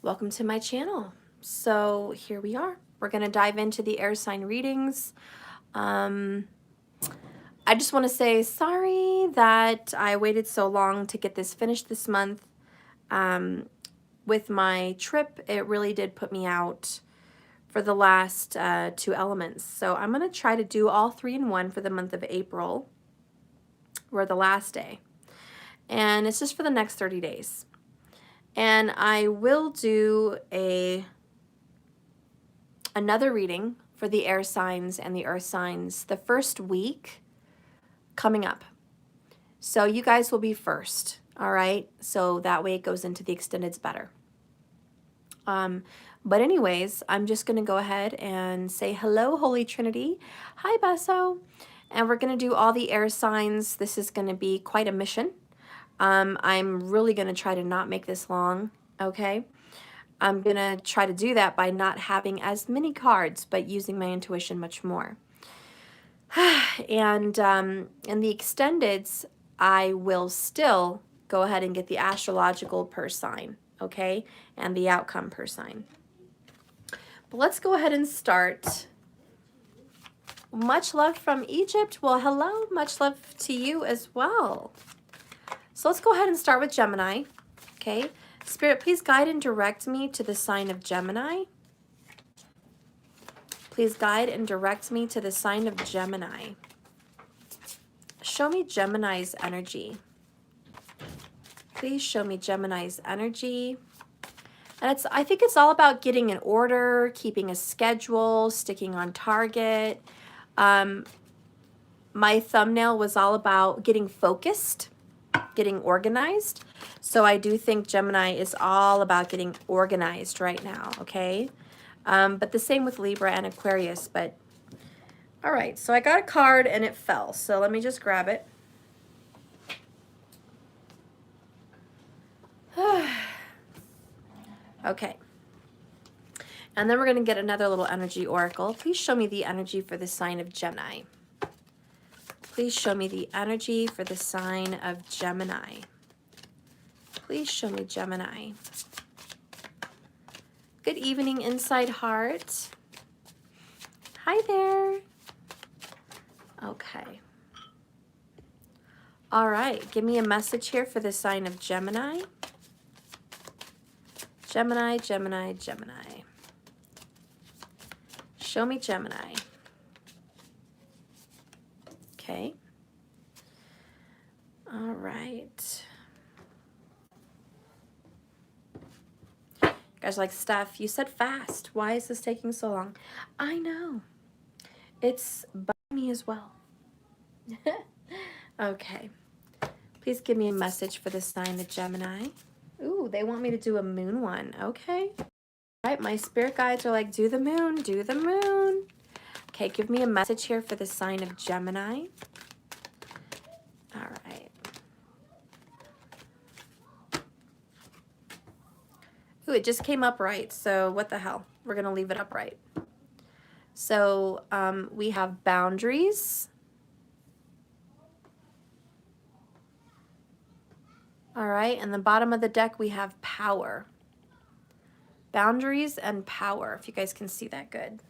Welcome to my channel. So here we are. We're going to dive into the air sign readings. I just want to say sorry that I waited so long to get this finished this month. With my trip, it really did put me out for the last 2 elements. So I'm going to try to do all 3 in one for the month of April. We're the last day. And it's just for the next 30 days. And I will do another reading for the air signs and the earth signs the first week coming up. So you guys will be first, all right? So that way it goes into the extendeds better. But anyways, I'm just going to go ahead and say hello, Holy Trinity. Hi, Besso. And we're going to do all the air signs. This is going to be quite a mission. I'm really going to try to not make this long, okay? I'm going to try to do that by not having as many cards, but using my intuition much more. And in the extendeds, I will still go ahead and get the astrological per sign, okay? And the outcome per sign. But let's go ahead and start. Much love from Egypt. Well, hello. Much love to you as well. So let's go ahead and start with Gemini, okay? Spirit, please guide and direct me to the sign of Gemini. Please guide and direct me to the sign of Gemini. Show me Gemini's energy. Please show me Gemini's energy. And I think it's all about getting in order, keeping a schedule, sticking on target. My thumbnail was all about getting focused, getting organized. So I do think Gemini is all about getting organized right now, okay? But the same with Libra and Aquarius. But all right, so I got a card and it fell. So let me just grab it. Okay. And then we're going to get another little energy oracle. Please show me the energy for the sign of Gemini. Please show me the energy for the sign of Gemini. Please show me Gemini. Good evening, Inside Heart. Hi there. Okay. All right. Give me a message here for the sign of Gemini. Gemini, Gemini, Gemini. Show me Gemini. Okay. All right. You guys are like, Steph, you said fast. Why is this taking so long? I know. It's bugging me as well. Okay. Please give me a message for the sign of Gemini. Ooh, they want me to do a moon one. Okay. All right, my spirit guides are like, do the moon, do the moon. Okay, give me a message here for the sign of Gemini. All right. Ooh, it just came upright, so what the hell? We're going to leave it upright. So we have boundaries. All right, and the bottom of the deck we have power. Boundaries and power, if you guys can see that good.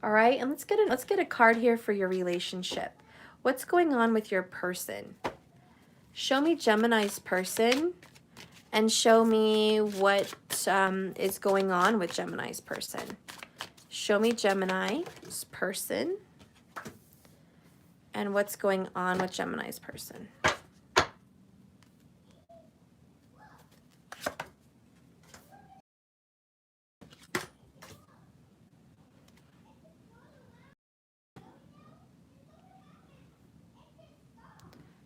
All right, and let's get a card here for your relationship. What's going on with your person? Show me Gemini's person and show me what is going on with Gemini's person. Show me Gemini's person and what's going on with Gemini's person.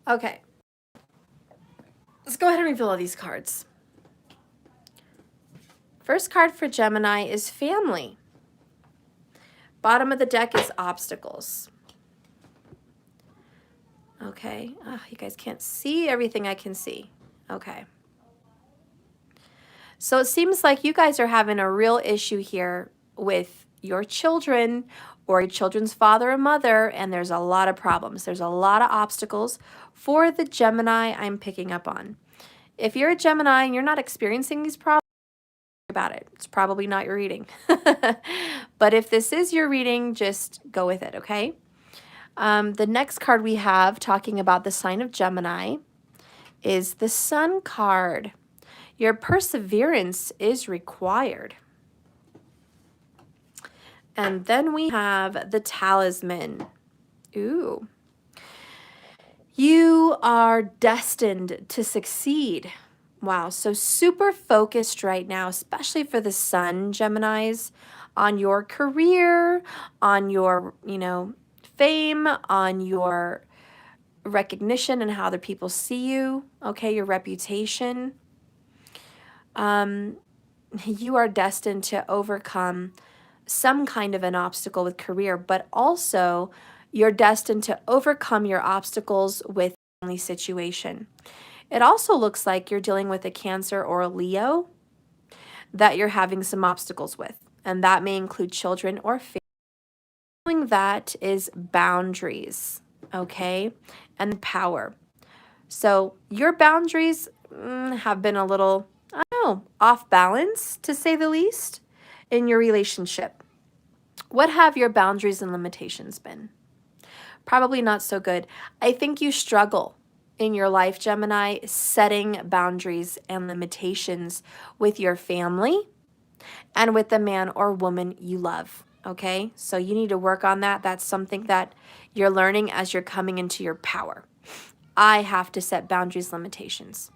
Okay. Let's go ahead and reveal all these cards. First card for Gemini is family. Bottom of the deck is obstacles. Okay. Oh, you guys can't see everything I can see. Okay. So it seems like you guys are having a real issue here with your children or your children's father and mother, and there's a lot of problems. There's a lot of obstacles for the Gemini I'm picking up on. If you're a Gemini and you're not experiencing these problems, about it. It's probably not your reading. But if this is your reading, just go with it, okay? The next card we have talking about the sign of Gemini is the Sun card. Your perseverance is required. And then we have the Talisman. Ooh. You are destined to succeed. Wow, so super focused right now, especially for the Sun, Geminis, on your career, on your, fame, on your recognition and how other people see you, okay, your reputation. You are destined to overcome some kind of an obstacle with career, but also you're destined to overcome your obstacles with family situation. It also looks like you're dealing with a Cancer or a Leo that you're having some obstacles with, and that may include children or family. That is boundaries, okay, and power. So your boundaries have been a little, I don't know, off balance, to say the least, in your relationship. What have your boundaries and limitations been? Probably not so good. I think you struggle in your life, Gemini, setting boundaries and limitations with your family and with the man or woman you love, okay? So you need to work on that. That's something that you're learning as you're coming into your power. I have to set boundaries, limitations.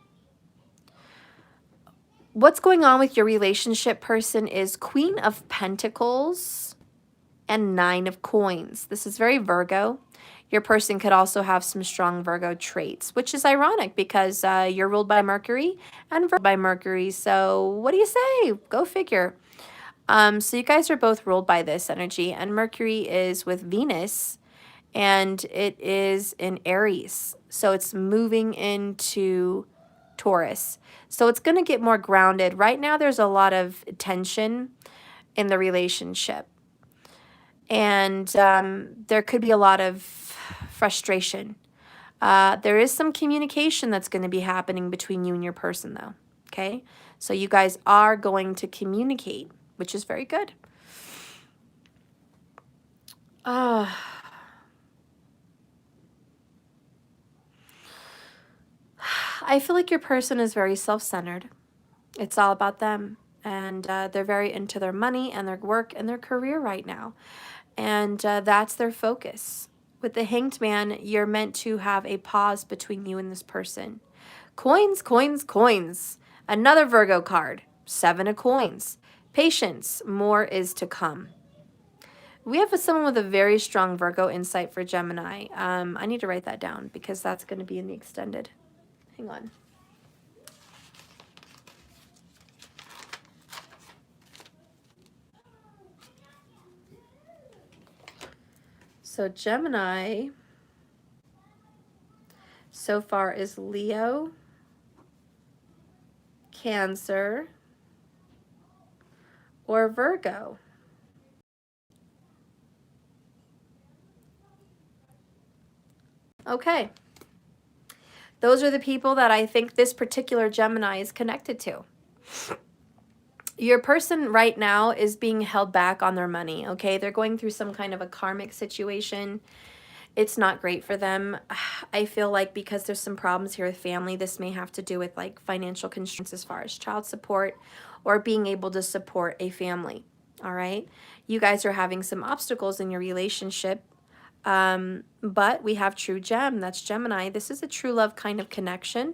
What's going on with your relationship person is Queen of Pentacles and Nine of Coins. This is very Virgo. Your person could also have some strong Virgo traits, which is ironic because you're ruled by Mercury and Virgo by Mercury. So what do you say? Go figure. So you guys are both ruled by this energy, and Mercury is with Venus, and it is in Aries. So it's moving into Taurus. So it's going to get more grounded. Right now, there's a lot of tension in the relationship. And there could be a lot of frustration. There is some communication that's going to be happening between you and your person, though. Okay? So you guys are going to communicate, which is very good. I feel like your person is very self-centered. It's all about them. And they're very into their money and their work and their career right now. And that's their focus. With the Hanged Man, you're meant to have a pause between you and this person. Coins, coins, coins. Another Virgo card. 7 of Coins. Patience. More is to come. We have someone with a very strong Virgo insight for Gemini. I need to write that down because that's going to be in the extended. Hang on. So Gemini so far is Leo, Cancer, or Virgo. Okay. Those are the people that I think this particular Gemini is connected to. Your person right now is being held back on their money, okay? They're going through some kind of a karmic situation. It's not great for them. I feel like because there's some problems here with family, this may have to do with like financial constraints as far as child support or being able to support a family, all right? You guys are having some obstacles in your relationship, but we have true gem, that's Gemini. This is a true love kind of connection.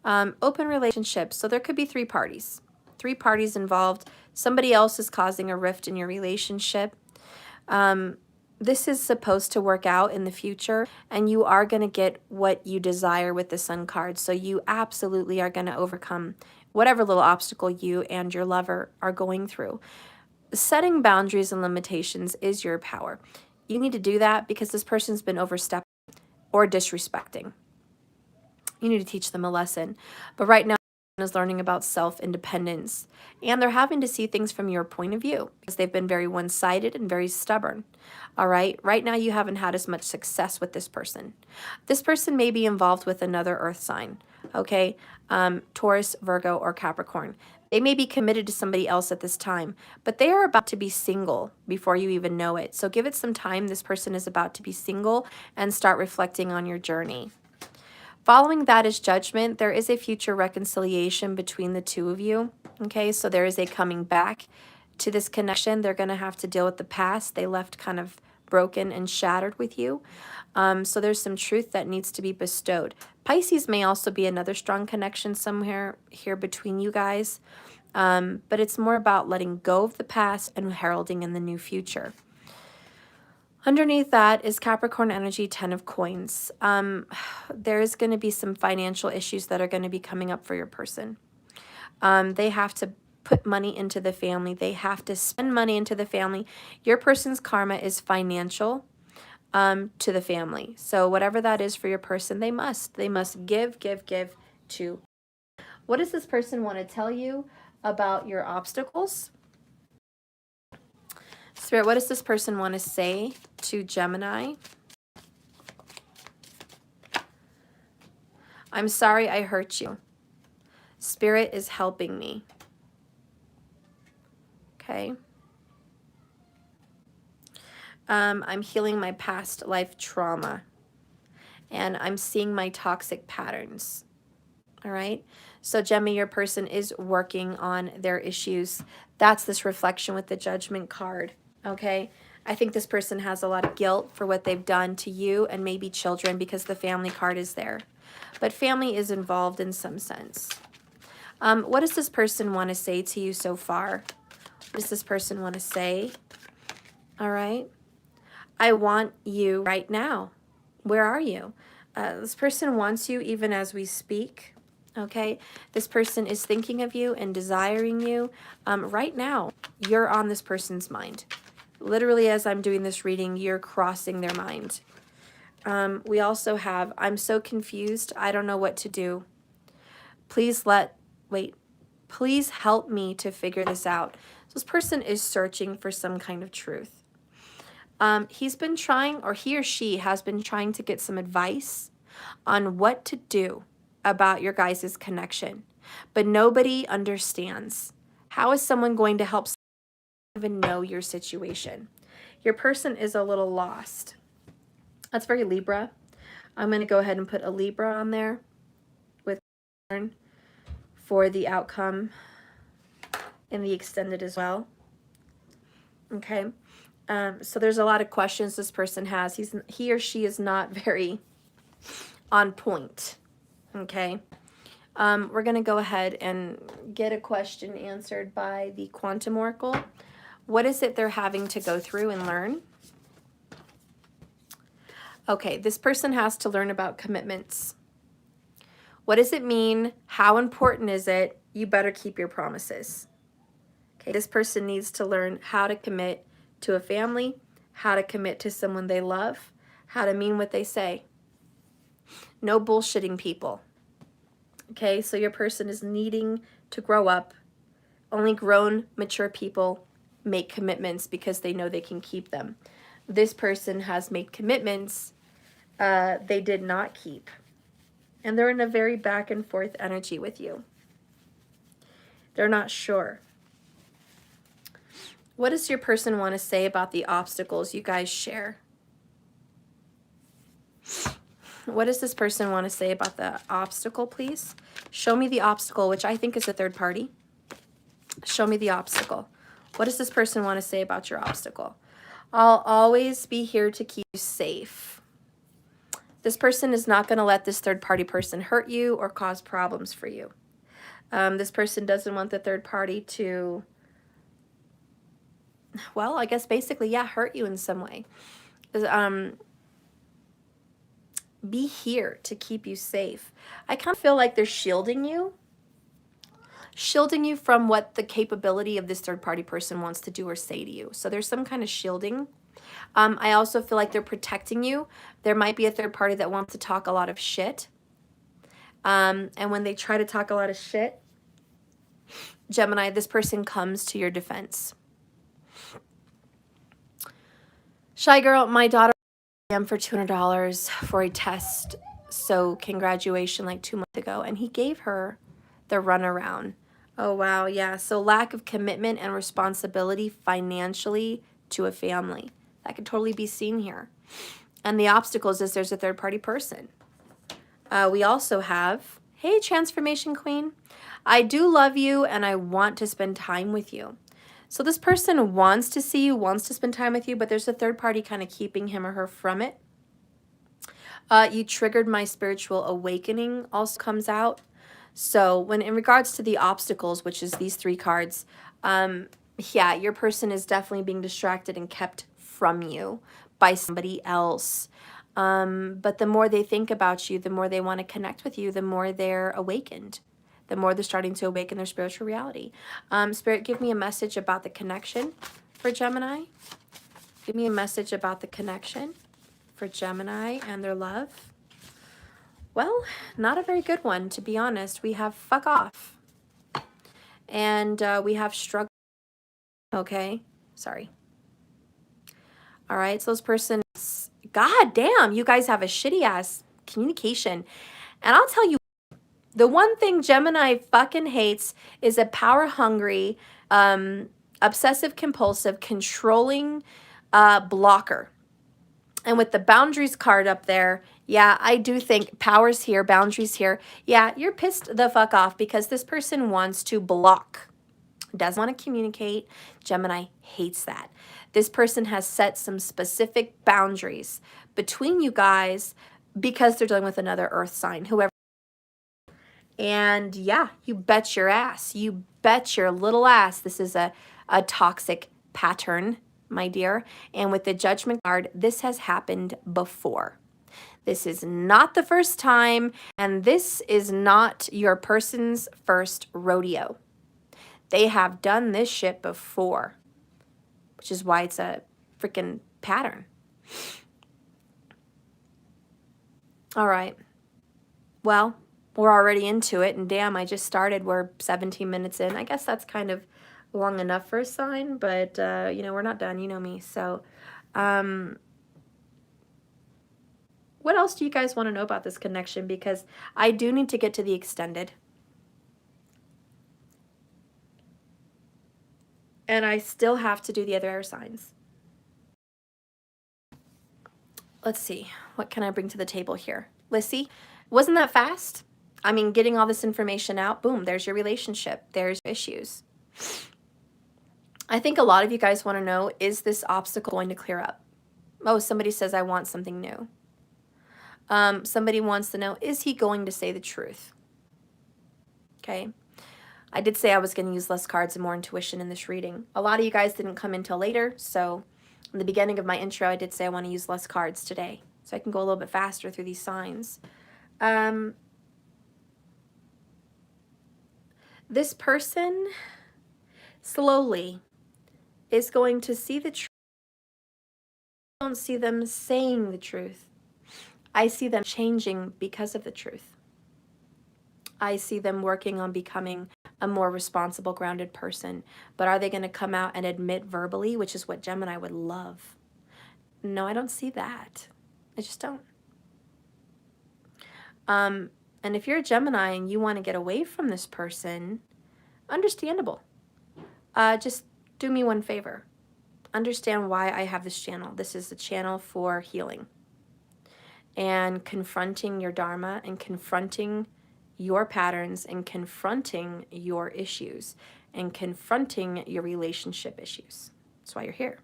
Open relationships, so there could be 3 parties. 3 parties involved. Somebody else is causing a rift in your relationship. This is supposed to work out in the future, and you are going to get what you desire with the Sun card. So you absolutely are going to overcome whatever little obstacle you and your lover are going through. Setting boundaries and limitations is your power. You need to do that because this person's been overstepping or disrespecting. You need to teach them a lesson. But right now, is learning about self-independence, and they're having to see things from your point of view because they've been very one-sided and very stubborn. All right, right now you haven't had as much success with this person. This person may be involved with another earth sign, okay? Taurus, Virgo, or Capricorn. They may be committed to somebody else at this time, but they are about to be single before you even know it. So give it some time. This person is about to be single, and start reflecting on your journey. Following that is Judgment. There is a future reconciliation between the two of you. Okay, so there is a coming back to this connection. They're going to have to deal with the past. They left kind of broken and shattered with you. So there's some truth that needs to be bestowed. Pisces may also be another strong connection somewhere here between you guys. But it's more about letting go of the past and heralding in the new future. Underneath that is Capricorn energy, 10 of coins. There is going to be some financial issues that are going to be coming up for your person. They have to put money into the family. They have to spend money into the family. Your person's karma is financial to the family. So whatever that is for your person, they must give to. What does this person want to tell you about your obstacles? Spirit, what does this person want to say to Gemini? I'm sorry I hurt you. Spirit is helping me. Okay. I'm healing my past life trauma. And I'm seeing my toxic patterns. All right. So Gemini, your person is working on their issues. That's this reflection with the Judgment card. Okay. I think this person has a lot of guilt for what they've done to you and maybe children, because the family card is there. But family is involved in some sense. What does this person want to say to you so far? What does this person want to say? All right. I want you right now. Where are you? This person wants you even as we speak. Okay. This person is thinking of you and desiring you. Right now, you're on this person's mind. Literally, as I'm doing this reading, you're crossing their mind. We also have, I'm so confused. I don't know what to do. Please help me to figure this out. So this person is searching for some kind of truth. He's been trying, or he or she has been trying to get some advice on what to do about your guys' connection. But nobody understands. How is someone going to help even know your situation? Your person is a little lost. That's very Libra. I'm going to go ahead and put a Libra on there with for the outcome in the extended as well. Okay. So there's a lot of questions this person has. He or she is not very on point. Okay. We're going to go ahead and get a question answered by the Quantum Oracle. What is it they're having to go through and learn? Okay, this person has to learn about commitments. What does it mean? How important is it? You better keep your promises. Okay, this person needs to learn how to commit to a family, how to commit to someone they love, how to mean what they say. No bullshitting people. Okay, so your person is needing to grow up. Only grown, mature people make commitments because they know they can keep them. This person has made commitments they did not keep. And they're in a very back and forth energy with you. They're not sure. What does your person want to say about the obstacles you guys share? What does this person want to say about the obstacle, please? Show me the obstacle, which I think is a third party. Show me the obstacle. What does this person want to say about your obstacle? I'll always be here to keep you safe. This person is not going to let this third party person hurt you or cause problems for you. This person doesn't want the third party to, well, I guess basically, yeah, hurt you in some way. Be here to keep you safe. I kind of feel like they're shielding you from what the capability of this third party person wants to do or say to you. So there's some kind of shielding. I also feel like they're protecting you. There might be a third party that wants to talk a lot of shit. And when they try to talk a lot of shit, Gemini, this person comes to your defense. Shy girl, my daughter for $200 for a test so congratulations like 2 months ago, and he gave her the runaround. Oh, wow, yeah. So lack of commitment and responsibility financially to a family. That could totally be seen here. And the obstacles is there's a third-party person. We also have, hey, Transformation Queen, I do love you and I want to spend time with you. So this person wants to see you, wants to spend time with you, but there's a third party kind of keeping him or her from it. You triggered my spiritual awakening also comes out. So when in regards to the obstacles, which is these 3 cards, yeah, your person is definitely being distracted and kept from you by somebody else. But the more they think about you, the more they want to connect with you, the more they're awakened, the more they're starting to awaken their spiritual reality. Spirit, give me a message about the connection for Gemini. Give me a message about the connection for Gemini and their love. Well, not a very good one, to be honest. We have fuck off. And we have struggle. Okay, sorry. All right, so those persons, god damn, you guys have a shitty ass communication. And I'll tell you, the one thing Gemini fucking hates is a power hungry, obsessive compulsive, controlling blocker. And with the boundaries card up there, yeah, I do think powers here, boundaries here. Yeah, you're pissed the fuck off because this person wants to block, doesn't want to communicate. Gemini hates that. This person has set some specific boundaries between you guys because they're dealing with another earth sign, whoever. And yeah, you bet your ass. You bet your little ass this is a toxic pattern, my dear. And with the Judgment card, this has happened before. This is not the first time, and this is not your person's first rodeo. They have done this shit before, which is why it's a freaking pattern. All right. Well, we're already into it, and damn, I just started. We're 17 minutes in. I guess that's kind of long enough for a sign, but, you know, we're not done. You know me. So, what else do you guys want to know about this connection? Because I do need to get to the extended. And I still have to do the other air signs. Let's see. What can I bring to the table here? Lissy, wasn't that fast? I mean, getting all this information out, boom, there's your relationship. There's issues. I think a lot of you guys want to know, is this obstacle going to clear up? Oh, somebody says, I want something new. Somebody wants to know, is he going to say the truth? Okay. I did say I was going to use less cards and more intuition in this reading. A lot of you guys didn't come in till later, so in the beginning of my intro, I did say I want to use less cards today, so I can go a little bit faster through these signs. This person slowly is going to see the truth. I don't see them saying the truth. I see them changing because of the truth. I see them working on becoming a more responsible, grounded person. But are they going to come out and admit verbally, which is what Gemini would love? No, I don't see that. I just don't. And if you're a Gemini and you want to get away from this person, understandable. Just do me one favor. Understand why I have this channel. This is a channel for healing and confronting your dharma and confronting your patterns and confronting your issues and confronting your relationship issues. That's why you're here.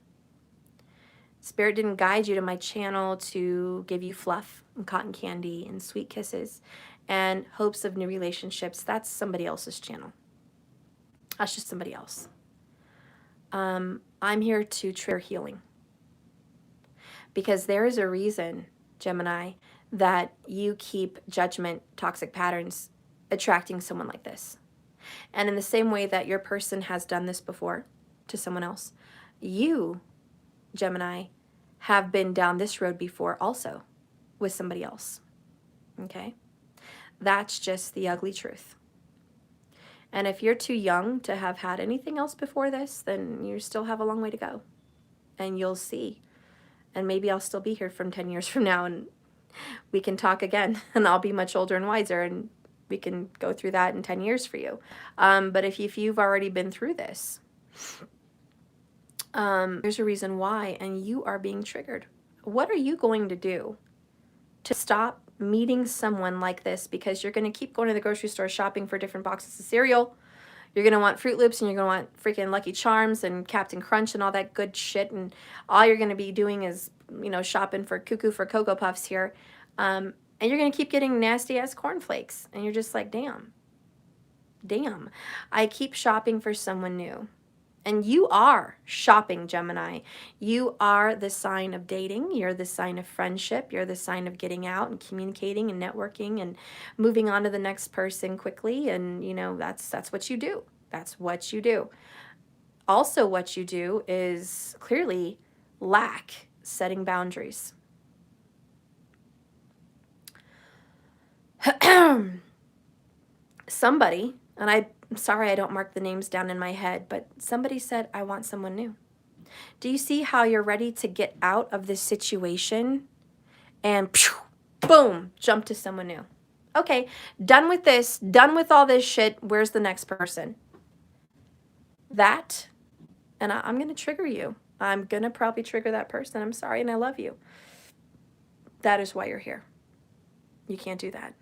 Spirit didn't guide you to my channel to give you fluff and cotton candy and sweet kisses and hopes of new relationships. That's somebody else's channel. That's just somebody else. I'm here to trigger healing. Because there is a reason, Gemini, that you keep judgment, toxic patterns attracting someone like this. And in the same way that your person has done this before to someone else, you, Gemini, have been down this road before also with somebody else. Okay? That's just the ugly truth. And if you're too young to have had anything else before this, then you still have a long way to go. And you'll see. And maybe I'll still be here from 10 years from now and we can talk again, and I'll be much older and wiser, and we can go through that in 10 years for you. But if you've already been through this, there's a reason why, and you are being triggered. What are you going to do to stop meeting someone like this? Because you're going to keep going to the grocery store shopping for different boxes of cereal. You're going to want Fruit Loops, and you're going to want freaking Lucky Charms and Captain Crunch and all that good shit. And all you're going to be doing is, you know, shopping for cuckoo for Cocoa Puffs here. And you're going to keep getting nasty-ass cornflakes. And you're just like, damn. Damn. I keep shopping for someone new. And you are shopping, Gemini. You are the sign of dating. You're the sign of friendship. You're the sign of getting out and communicating and networking and moving on to the next person quickly. And, you know, that's what you do. That's what you do. Also, what you do is clearly lack setting boundaries. Somebody, and I'm sorry I don't mark the names down in my head, but somebody said, I want someone new. Do you see how you're ready to get out of this situation and boom, jump to someone new? Okay, done with this, done with all this shit. Where's the next person? That, and I'm going to trigger you. I'm going to probably trigger that person. I'm sorry, and I love you. That is why you're here. You can't do that.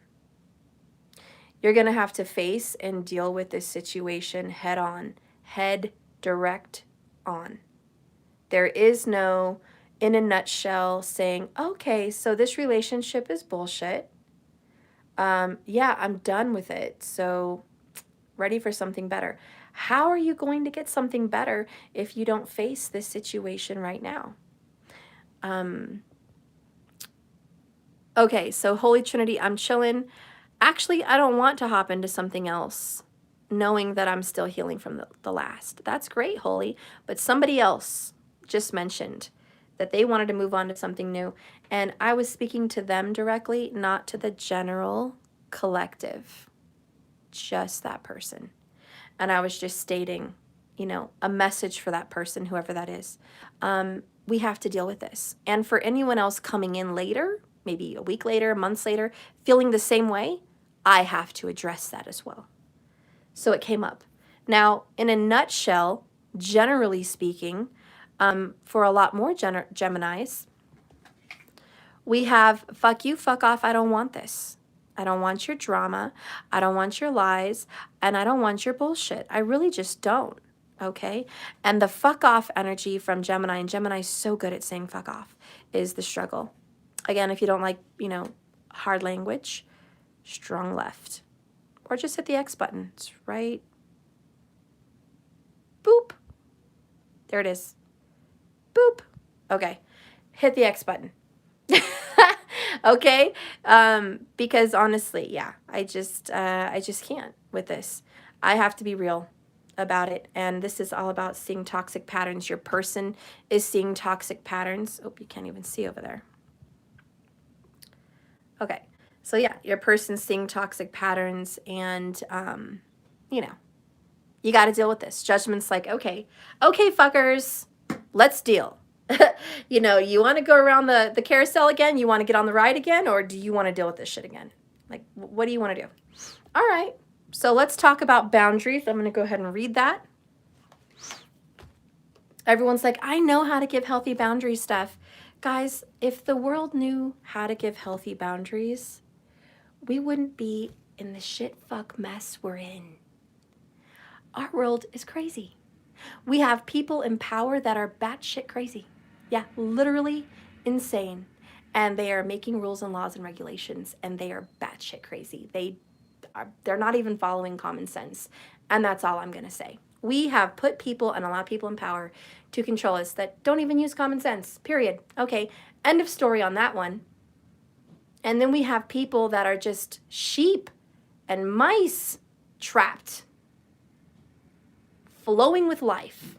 You're going to have to face and deal with this situation head on, head direct on. There is no, in a nutshell, saying, okay, so this relationship is bullshit. Yeah, I'm done with it. So ready for something better. How are you going to get something better if you don't face this situation right now? Okay, so Holy Trinity, I'm chilling. Actually, I don't want to hop into something else, knowing that I'm still healing from the last. That's great, Holy. But somebody else just mentioned that they wanted to move on to something new. And I was speaking to them directly, not to the general collective. Just that person. And I was just stating, you know, a message for that person, whoever that is. We have to deal with this. And for anyone else coming in later, maybe a week later, months later, feeling the same way, I have to address that as well. So it came up. Now, in a nutshell, generally speaking, for a lot more Geminis, we have fuck you, fuck off, I don't want this. I don't want your drama. I don't want your lies. And I don't want your bullshit. I really just don't. Okay? And the fuck off energy from Gemini, and Gemini's so good at saying fuck off, is the struggle. Again, if you don't like, you know, hard language, strong left. Or just hit the X button. It's right. Boop. There it is. Boop. Okay. Hit the X button. Okay? Because honestly, yeah, I just can't with this. I have to be real about it. And this is all about seeing toxic patterns. Your person is seeing toxic patterns. Oh, you can't even see over there. Okay. So yeah, your person's seeing toxic patterns, and, you know, you got to deal with this. Judgment's like, okay, fuckers, let's deal. You know, you want to go around the carousel again? You want to get on the ride again? Or do you want to deal with this shit again? Like, what do you want to do? All right. So let's talk about boundaries. I'm going to go ahead and read that. Everyone's like, I know how to give healthy boundary stuff. Guys, if the world knew how to give healthy boundaries, we wouldn't be in the shit fuck mess we're in. Our world is crazy. We have people in power that are batshit crazy. Yeah, literally insane. And they are making rules and laws and regulations, and they are batshit crazy. They're not even following common sense. And that's all I'm going to say. We have put people and allowed people in power to control us that don't even use common sense, period. Okay, end of story on that one. And then we have people that are just sheep and mice trapped, flowing with life.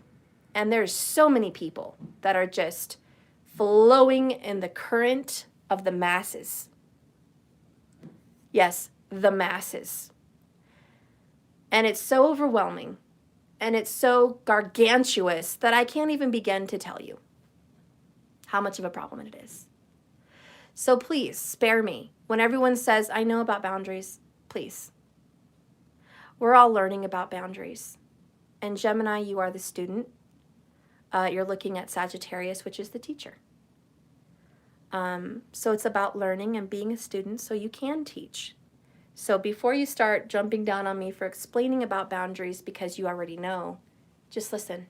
And there's so many people that are just flowing in the current of the masses. Yes, the masses. And it's so overwhelming. And it's so gargantuous that I can't even begin to tell you how much of a problem it is. So please spare me. When everyone says, I know about boundaries, please. We're all learning about boundaries. And Gemini, you are the student. You're looking at Sagittarius, which is the teacher. So it's about learning and being a student so you can teach. So before you start jumping down on me for explaining about boundaries because you already know, just listen.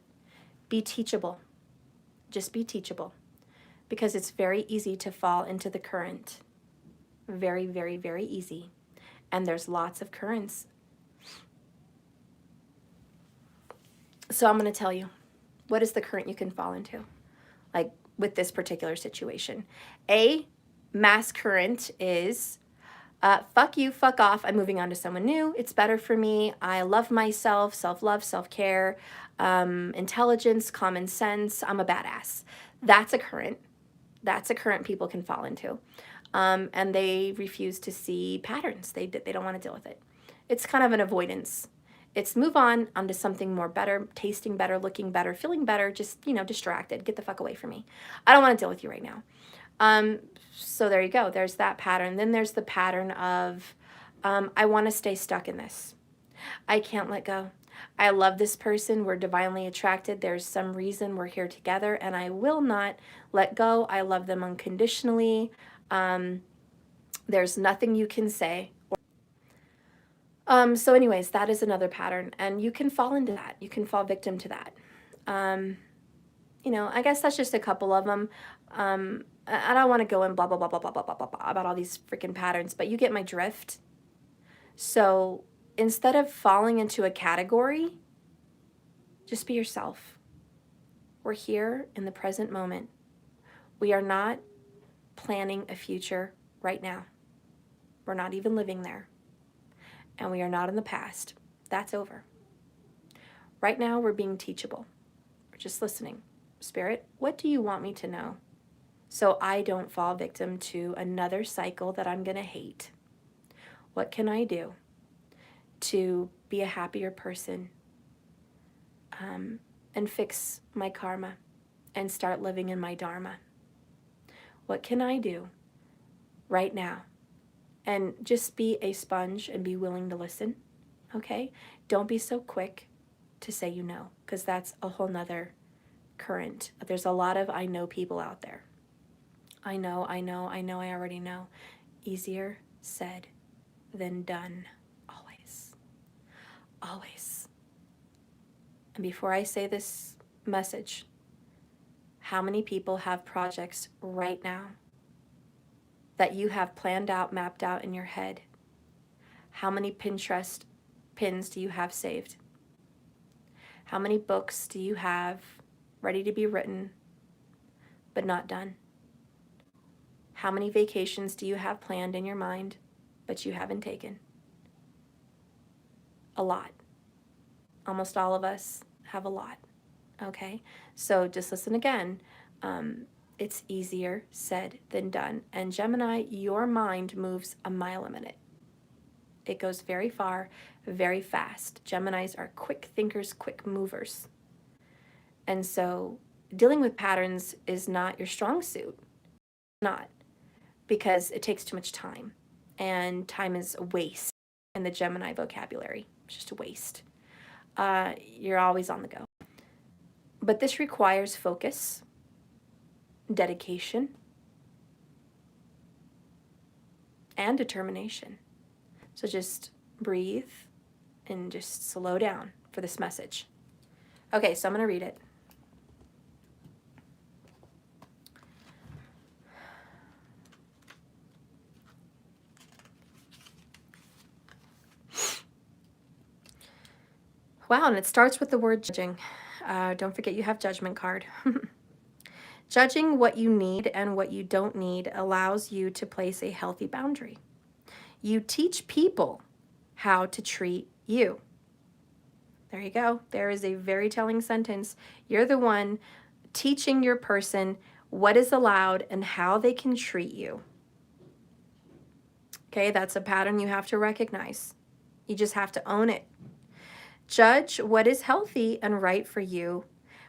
Be teachable. Just be teachable. Because it's very easy to fall into the current. Very, very, very easy. And there's lots of currents. So I'm going to tell you, what is the current you can fall into? Like with this particular situation. A mass current is, fuck you, fuck off, I'm moving on to someone new, it's better for me, I love myself, self-love, self-care, intelligence, common sense, I'm a badass. That's a current. That's a current people can fall into. And they refuse to see patterns. They don't want to deal with it. It's kind of an avoidance. It's move on onto something more better, tasting better, looking better, feeling better, just, distracted. Get the fuck away from me. I don't want to deal with you right now. So there you go. There's that pattern. Then there's the pattern of, I want to stay stuck in this. I can't let go. I love this person. We're divinely attracted. There's some reason we're here together, and I will not let go. I love them unconditionally. There's nothing you can say. So anyways, that is another pattern, and you can fall into that. You can fall victim to that. I guess that's just a couple of them. I don't want to go in blah, blah, blah, blah, blah, blah, blah, blah, blah about all these freaking patterns, but you get my drift. So instead of falling into a category, just be yourself. We're here in the present moment. We are not planning a future right now. We're not even living there. And we are not in the past. That's over. Right now, we're being teachable. We're just listening. Spirit, what do you want me to know? So I don't fall victim to another cycle that I'm going to hate. What can I do to be a happier person and fix my karma and start living in my dharma? What can I do right now? And just be a sponge and be willing to listen, okay? Don't be so quick to say you know, because that's a whole nother current. There's a lot of I know people out there. I know, I already know. Easier said than done, always. Always. And before I say this message, how many people have projects right now that you have planned out, mapped out in your head? How many Pinterest pins do you have saved? How many books do you have ready to be written, but not done? How many vacations do you have planned in your mind, but you haven't taken? A lot. Almost all of us have a lot, okay? So just listen again. It's easier said than done. And Gemini, your mind moves a mile a minute. It goes very far, very fast. Geminis are quick thinkers, quick movers. And so dealing with patterns is not your strong suit. Not. Because it takes too much time. And time is a waste in the Gemini vocabulary. It's just a waste. You're always on the go. But this requires focus, dedication, and determination. So just breathe and just slow down for this message. Okay, so I'm going to read it. Wow, and it starts with the word judging. Don't forget you have judgment card. Judging what you need and what you don't need allows you to place a healthy boundary. You teach people how to treat you. There you go. There is a very telling sentence. You're the one teaching your person what is allowed and how they can treat you. Okay, that's a pattern you have to recognize. You just have to own it. Judge what is healthy and right for you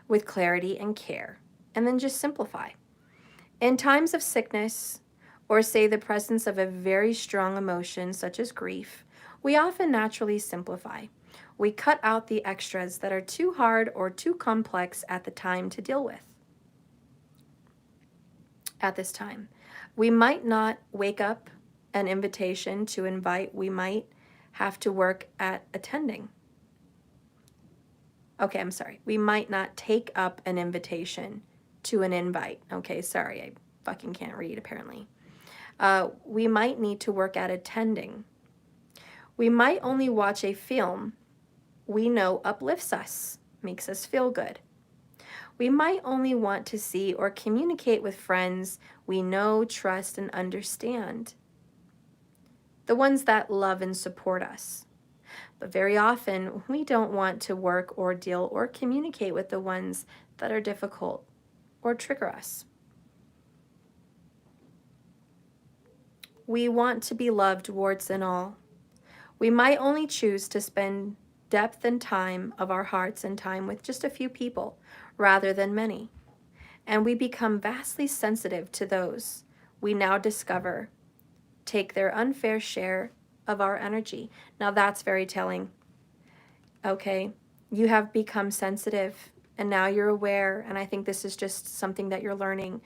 with clarity and care, and then just simplify. In times of sickness or say the presence of a very strong emotion such as grief, we often naturally simplify. We cut out the extras that are too hard or too complex at the time to deal with. At this time, we might not wake up an invitation to invite. We might have to work at attending. Okay, I'm sorry. We might not take up an invitation to an invite. Okay, sorry, I fucking can't read apparently. We might need to work at attending. We might only watch a film we know uplifts us, makes us feel good. We might only want to see or communicate with friends we know, trust, and understand. The ones that love and support us. But very often, we don't want to work or deal or communicate with the ones that are difficult or trigger us. We want to be loved, warts and all. We might only choose to spend depth and time of our hearts and time with just a few people rather than many. And we become vastly sensitive to those we now discover take their unfair share of our energy. Now that's very telling. Okay, you have become sensitive and now you're aware, and I think this is just something that you're learning,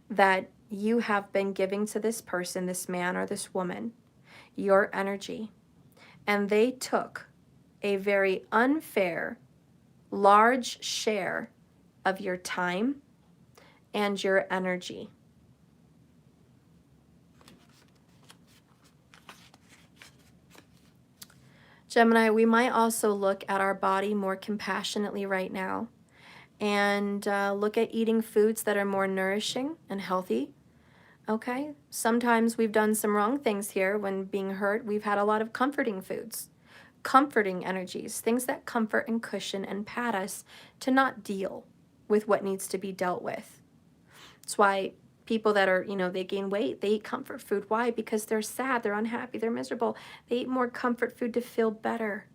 that you have been giving to this person, this man or this woman, your energy, and they took a very unfair, large share of your time and your energy. Gemini, we might also look at our body more compassionately right now and look at eating foods that are more nourishing and healthy. Okay, sometimes we've done some wrong things here when being hurt. We've had a lot of comforting foods, comforting energies, things that comfort and cushion and pat us to not deal with what needs to be dealt with. That's why people that are, they gain weight, they eat comfort food. Why? Because they're sad, they're unhappy, they're miserable. They eat more comfort food to feel better.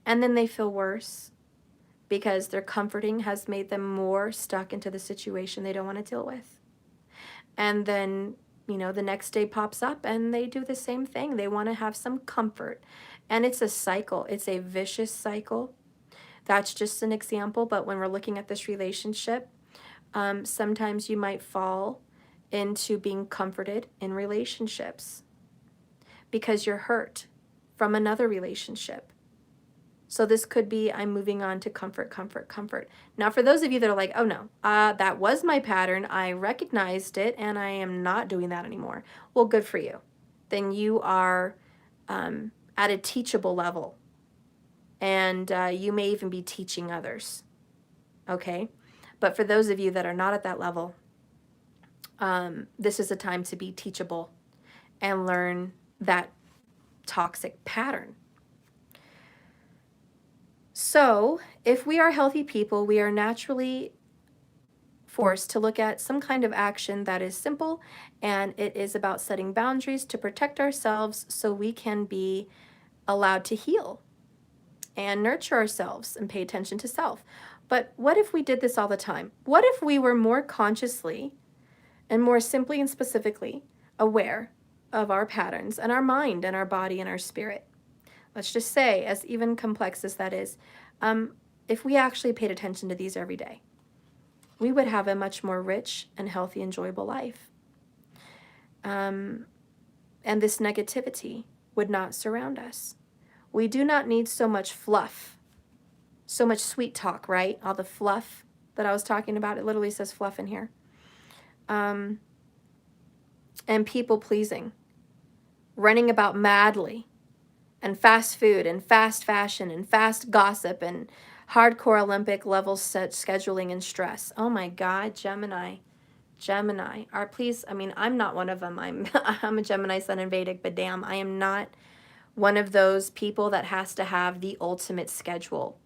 And then they feel worse because their comforting has made them more stuck into the situation they don't want to deal with. And then, the next day pops up and they do the same thing. They want to have some comfort. And it's a cycle. It's a vicious cycle. That's just an example. But when we're looking at this relationship, sometimes you might fall into being comforted in relationships because you're hurt from another relationship. So this could be, I'm moving on to comfort, comfort, comfort. Now, for those of you that are like, oh no, that was my pattern, I recognized it, and I am not doing that anymore. Well, good for you. Then you are at a teachable level, and you may even be teaching others, okay? But for those of you that are not at that level, this is a time to be teachable and learn that toxic pattern. So, if we are healthy people, we are naturally forced to look at some kind of action that is simple, and it is about setting boundaries to protect ourselves so we can be allowed to heal and nurture ourselves and pay attention to self. But what if we did this all the time? What if we were more consciously and more simply and specifically aware of our patterns and our mind and our body and our spirit? Let's just say, as even complex as that is, if we actually paid attention to these every day, we would have a much more rich and healthy, enjoyable life. And this negativity would not surround us. We do not need so much fluff, so much sweet talk, right? All the fluff that I was talking about, it literally says fluff in here. And people pleasing, running about madly, and fast food and fast fashion and fast gossip and hardcore Olympic level set scheduling and stress. Oh my God, Gemini. Please, I'm not one of them. I'm a Gemini sun in Vedic, but damn, I am not one of those people that has to have the ultimate schedule.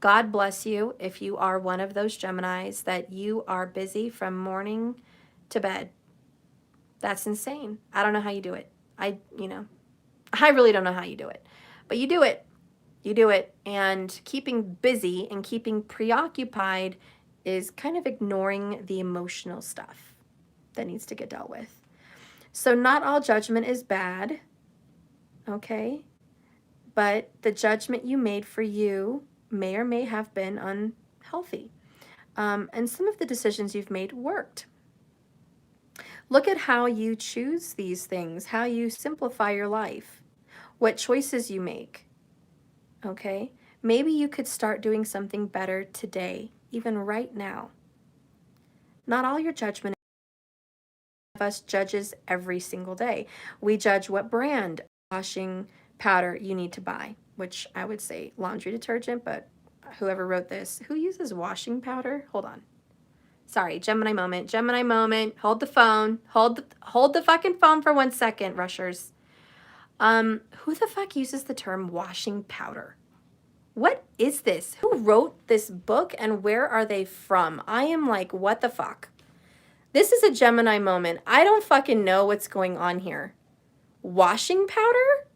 God bless you if you are one of those Geminis that you are busy from morning to bed. That's insane. I don't know how you do it. I really don't know how you do it, but you do it. You do it. And keeping busy and keeping preoccupied is kind of ignoring the emotional stuff that needs to get dealt with. So not all judgment is bad, okay? But the judgment you made for you may or may have been unhealthy. And some of the decisions you've made worked. Look at how you choose these things, how you simplify your life, what choices you make, okay? Maybe you could start doing something better today, even right now. Not all your judgment of us judges every single day. We judge what brand washing powder you need to buy, which I would say laundry detergent, but whoever wrote this, who uses washing powder? Hold on. Sorry, Gemini moment. Gemini moment. Hold the phone. Hold the fucking phone for 1 second, rushers. Who the fuck uses the term washing powder? What is this? Who wrote this book and where are they from? I am like, what the fuck? This is a Gemini moment. I don't fucking know what's going on here. Washing powder?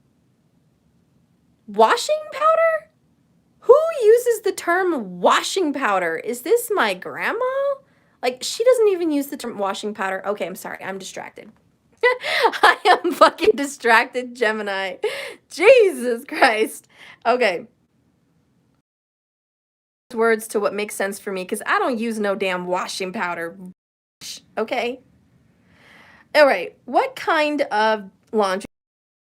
Washing powder? Who uses the term washing powder? Is this my grandma? Like, she doesn't even use the term washing powder. Okay, I'm sorry. I'm distracted. I am fucking distracted, Gemini. Jesus Christ. Okay. Words to what makes sense for me, because I don't use no damn washing powder. Okay? All right. What kind of laundry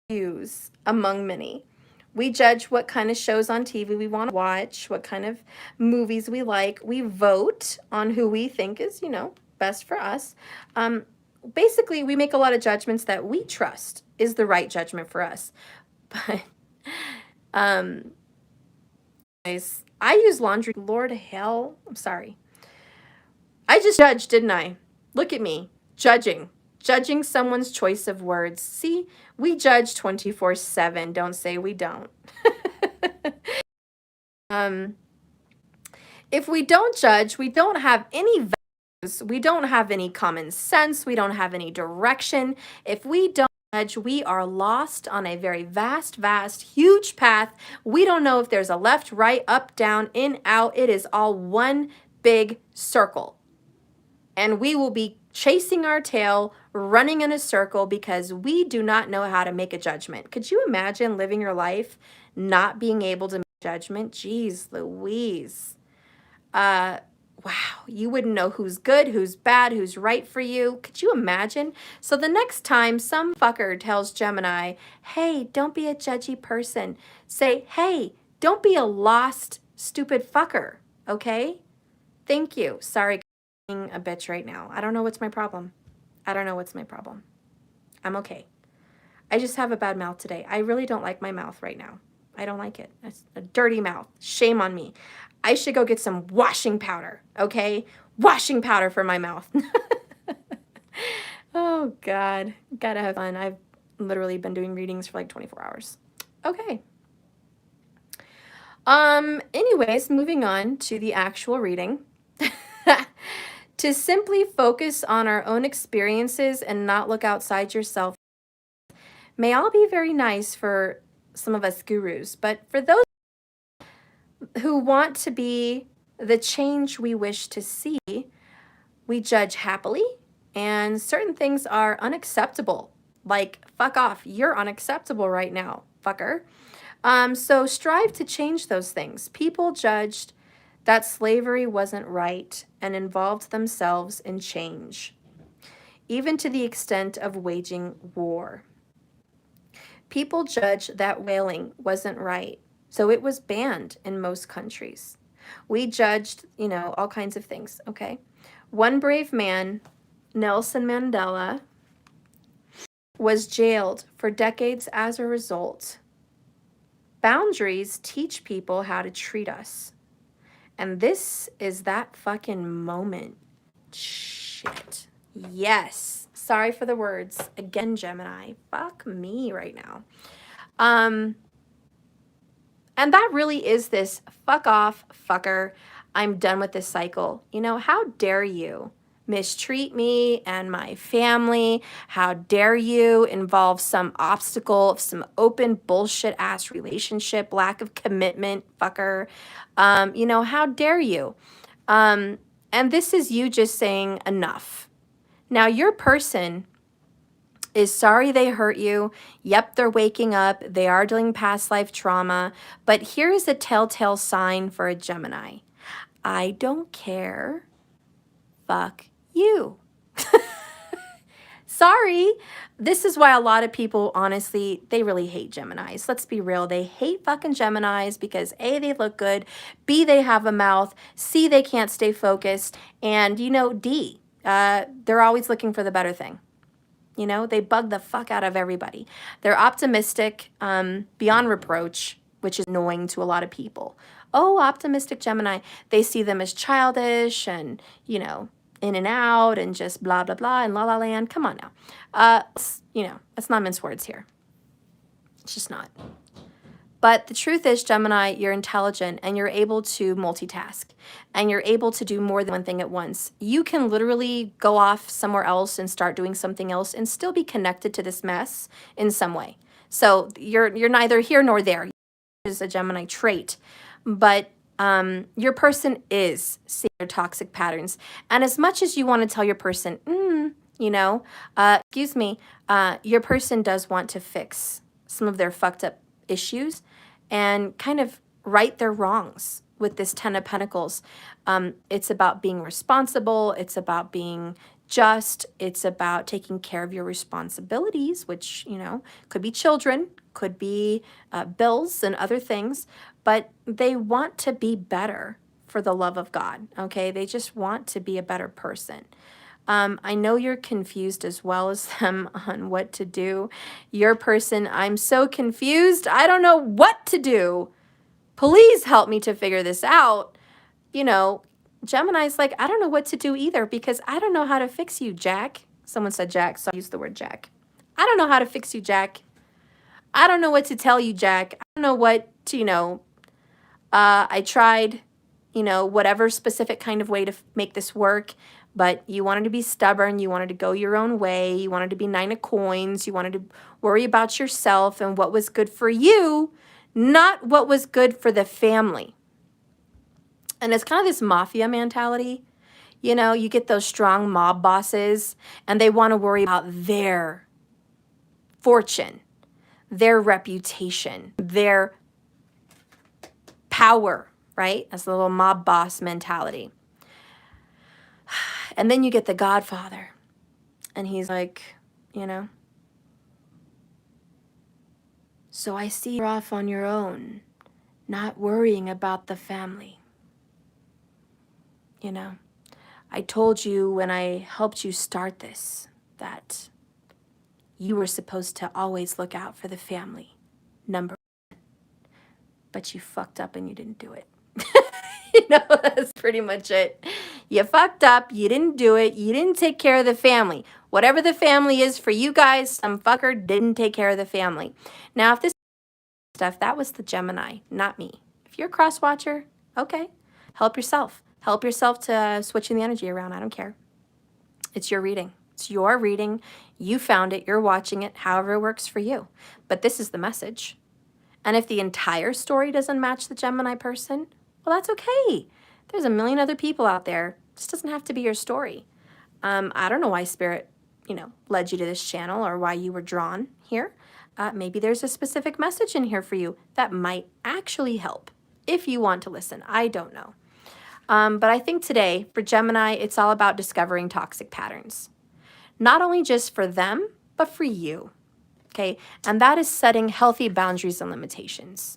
do you use among many? We judge what kind of shows on TV we want to watch, what kind of movies we like. We vote on who we think is, best for us. Basically, we make a lot of judgments that we trust is the right judgment for us. But, guys, I use laundry. Lord hell, I'm sorry. I just judged, didn't I? Look at me, judging someone's choice of words. See, we judge 24/7. Don't say we don't. If we don't judge, we don't have any values. We don't have any common sense. We don't have any direction. If we don't judge, we are lost on a very vast, huge path. We don't know if there's a left, right, up, down, in, out. It is all one big circle. And we will be chasing our tail, running in a circle because we do not know how to make a judgment. Could you imagine living your life not being able to make a judgment? Jeez Louise. Wow, you wouldn't know who's good, who's bad, who's right for you. Could you imagine? So the next time some fucker tells Gemini, hey, don't be a judgy person, say, hey, don't be a lost, stupid fucker, okay? Thank you. Sorry. A bitch right now. I don't know what's my problem. I'm okay. I just have a bad mouth today. I really don't like my mouth right now. I don't like it. It's a dirty mouth. Shame on me. I should go get some washing powder, okay? Washing powder for my mouth. Oh, God. Gotta have fun. I've literally been doing readings for like 24 hours. Okay. Anyways, moving on to the actual reading. To simply focus on our own experiences and not look outside yourself may all be very nice for some of us gurus, but for those who want to be the change we wish to see, we judge happily, and certain things are unacceptable. Like, fuck off, you're unacceptable right now, fucker. So strive to change those things. People judged that slavery wasn't right and involved themselves in change, even to the extent of waging war. People judged that whaling wasn't right, so it was banned in most countries. We judged, all kinds of things, okay? One brave man, Nelson Mandela, was jailed for decades as a result. Boundaries teach people how to treat us. And this is that fucking moment. Shit. Yes. Sorry for the words. Again, Gemini. Fuck me right now. And that really is this fuck off, fucker. I'm done with this cycle. How dare you mistreat me and my family? How dare you involve some obstacle, some open bullshit ass relationship, lack of commitment, fucker? How dare you? And this is you just saying enough. Now, your person is sorry they hurt you. Yep, they're waking up. They are dealing past life trauma. But here's a telltale sign for a Gemini. I don't care. Fuck you. Sorry. This is why a lot of people, honestly, they really hate Geminis. Let's be real. They hate fucking Geminis because A, they look good, B, they have a mouth, C, they can't stay focused, and, you know, D, they're always looking for the better thing. You know, they bug the fuck out of everybody. They're optimistic beyond reproach, which is annoying to a lot of people. Oh, optimistic Gemini. They see them as childish and, you know, in and out and just blah, blah, blah and la la land. Come on now. You know, let's not mince words here. It's just not. But the truth is, Gemini, you're intelligent and you're able to multitask and you're able to do more than one thing at once. You can literally go off somewhere else and start doing something else and still be connected to this mess in some way. So you're neither here nor there. Is a Gemini trait, but your person is seeing their toxic patterns. And as much as you want to tell your person, you know, excuse me, your person does want to fix some of their fucked up issues and kind of right their wrongs with this Ten of Pentacles. It's about being responsible. It's about being just. It's about taking care of your responsibilities, which, you know, could be children, could be bills and other things, but they want to be better for the love of God, okay? They just want to be a better person. I know you're confused as well as them on what to do. Your person, I'm so confused. I don't know what to do. Please help me to figure this out. You know, Gemini's like, I don't know what to do either because I don't know how to fix you, Jack. Someone said Jack, so I used the word Jack. I don't know how to fix you, Jack. I don't know what to tell you, Jack. I don't know what to, you know, I tried, you know, whatever specific kind of way to make this work. But you wanted to be stubborn, you wanted to go your own way, you wanted to be 9 of coins, you wanted to worry about yourself and what was good for you, not what was good for the family. And it's kind of this mafia mentality. You know, you get those strong mob bosses and they want to worry about their fortune, their reputation, their power, right? That's the little mob boss mentality. And then you get the Godfather, and he's like, you know, so I see you're off on your own, not worrying about the family. You know, I told you when I helped you start this that you were supposed to always look out for the family, number one, but you fucked up and you didn't do it. You know, that's pretty much it. You fucked up, you didn't do it, you didn't take care of the family. Whatever the family is for you guys, some fucker didn't take care of the family. Now, if this stuff, that was the Gemini, not me. If you're a cross watcher, okay, help yourself. Help yourself to switching the energy around. I don't care. It's your reading. It's your reading. You found it. You're watching it, however it works for you. But this is the message. And if the entire story doesn't match the Gemini person, well, that's okay. There's a million other people out there. This doesn't have to be your story. I don't know why Spirit, you know, led you to this channel or why you were drawn here. Maybe there's a specific message in here for you that might actually help if you want to listen. I don't know. But I think today for Gemini, it's all about discovering toxic patterns. Not only just for them, but for you. Okay? And that is setting healthy boundaries and limitations.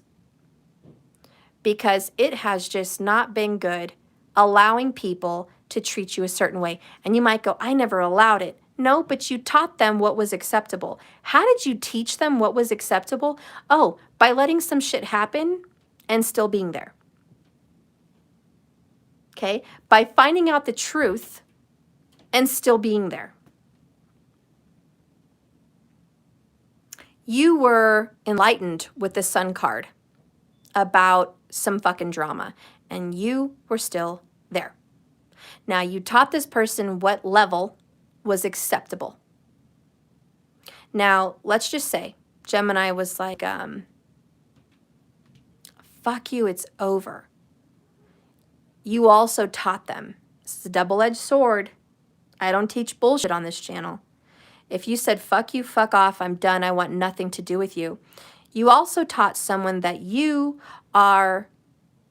Because it has just not been good allowing people to treat you a certain way. And you might go, I never allowed it. No, but you taught them what was acceptable. How did you teach them what was acceptable? Oh, by letting some shit happen and still being there. Okay? By finding out the truth and still being there. You were enlightened with the Sun card about some fucking drama, and you were still there. Now, you taught this person what level was acceptable. Now, let's just say Gemini was like, fuck you, it's over. You also taught them. This is a double-edged sword. I don't teach bullshit on this channel. If you said, fuck you, fuck off, I'm done, I want nothing to do with you, you also taught someone that you are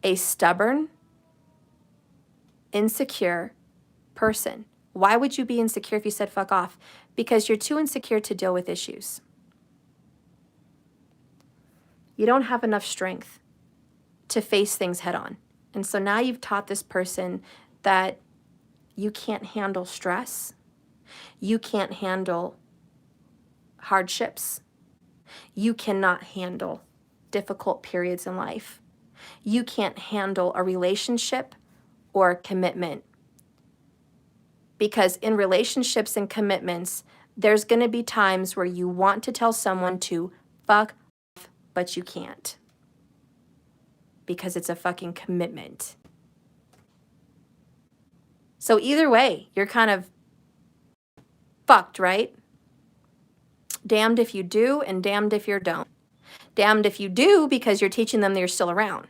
a stubborn, insecure person. Why would you be insecure if you said fuck off? Because you're too insecure to deal with issues. You don't have enough strength to face things head on. And so now you've taught this person that you can't handle stress. You can't handle hardships. You cannot handle difficult periods in life. You can't handle a relationship or a commitment. Because in relationships and commitments, there's going to be times where you want to tell someone to fuck off, but you can't. Because it's a fucking commitment. So either way, you're kind of fucked, right? Damned if you do and damned if you don't. Damned if you do because you're teaching them that you're still around.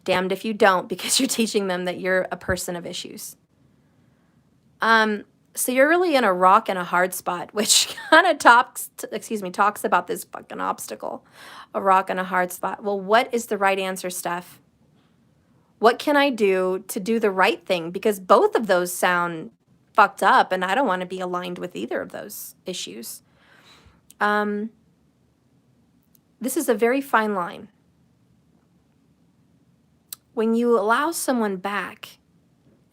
Damned if you don't because you're teaching them that you're a person of issues. So you're really in a rock and a hard spot, which kind of talks about this fucking obstacle, a rock and a hard spot. Well, what is the right answer, Steph? What can I do to do the right thing? Because both of those sound fucked up, and I don't want to be aligned with either of those issues. This is a very fine line. When you allow someone back,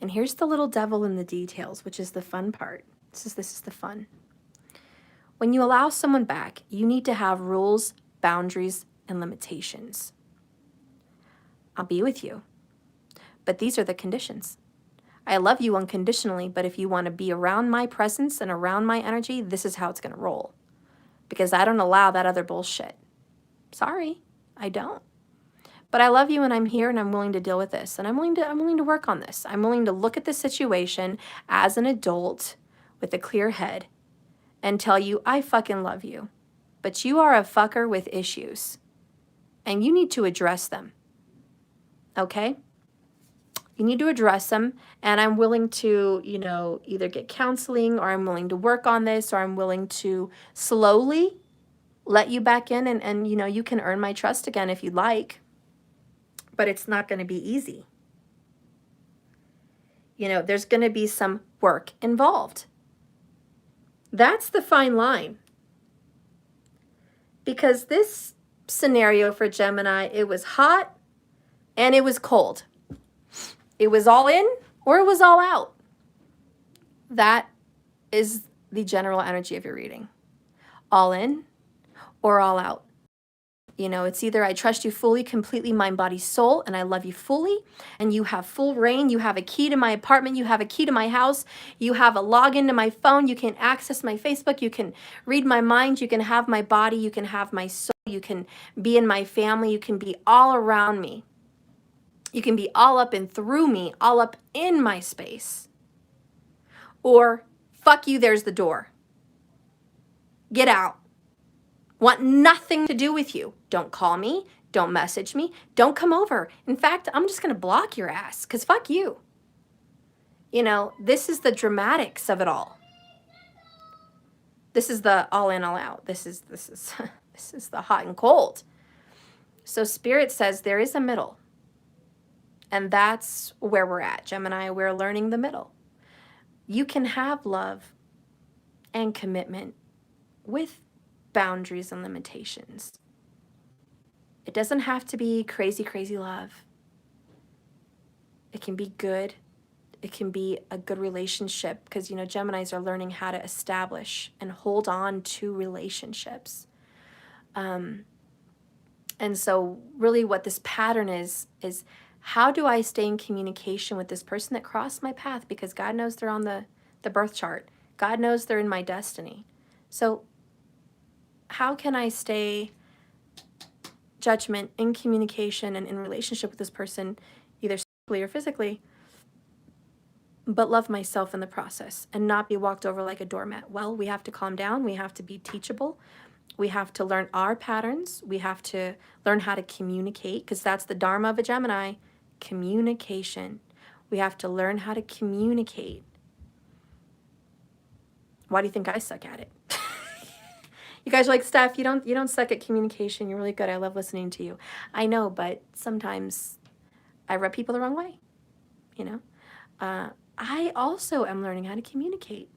and here's the little devil in the details, which is the fun part. This is the fun. When you allow someone back, you need to have rules, boundaries, and limitations. I'll be with you, but these are the conditions. I love you unconditionally, but if you want to be around my presence and around my energy, this is how it's going to roll. Because I don't allow that other bullshit. Sorry, I don't. But I love you and I'm here and I'm willing to deal with this. And I'm willing to work on this. I'm willing to look at the situation as an adult with a clear head and tell you, I fucking love you. But you are a fucker with issues. And you need to address them. Okay? You need to address them. And I'm willing to, either get counseling, or I'm willing to work on this, or I'm willing to slowly let you back in and you can earn my trust again if you'd like. But it's not going to be easy. There's going to be some work involved. That's the fine line. Because this scenario for Gemini, it was hot and it was cold. It was all in or it was all out. That is the general energy of your reading. All in or all out. It's either I trust you fully, completely, mind, body, soul, and I love you fully, and you have full reign. You have a key to my apartment. You have a key to my house. You have a login to my phone. You can access my Facebook. You can read my mind. You can have my body. You can have my soul. You can be in my family. You can be all around me. You can be all up and through me, all up in my space. Or, fuck you, there's the door. Get out. Want nothing to do with you. Don't call me. Don't message me. Don't come over. In fact, I'm just going to block your ass because fuck you. This is the dramatics of it all. This is the all in, all out. This is the hot and cold. So Spirit says there is a middle. And that's where we're at. Gemini, we're learning the middle. You can have love and commitment with boundaries and limitations. It doesn't have to be crazy, crazy love. It can be good. It can be a good relationship because, Geminis are learning how to establish and hold on to relationships. And so really what this pattern is how do I stay in communication with this person that crossed my path? Because God knows they're on the birth chart. God knows they're in my destiny. So how can I stay judgment in communication and in relationship with this person, either sexually or physically, but love myself in the process and not be walked over like a doormat? Well, we have to calm down. We have to be teachable. We have to learn our patterns. We have to learn how to communicate because that's the dharma of a Gemini, communication. We have to learn how to communicate. Why do you think I suck at it? You guys are like, Steph, you don't suck at communication. You're really good. I love listening to you. I know, but sometimes I rub people the wrong way, you know? I also am learning how to communicate.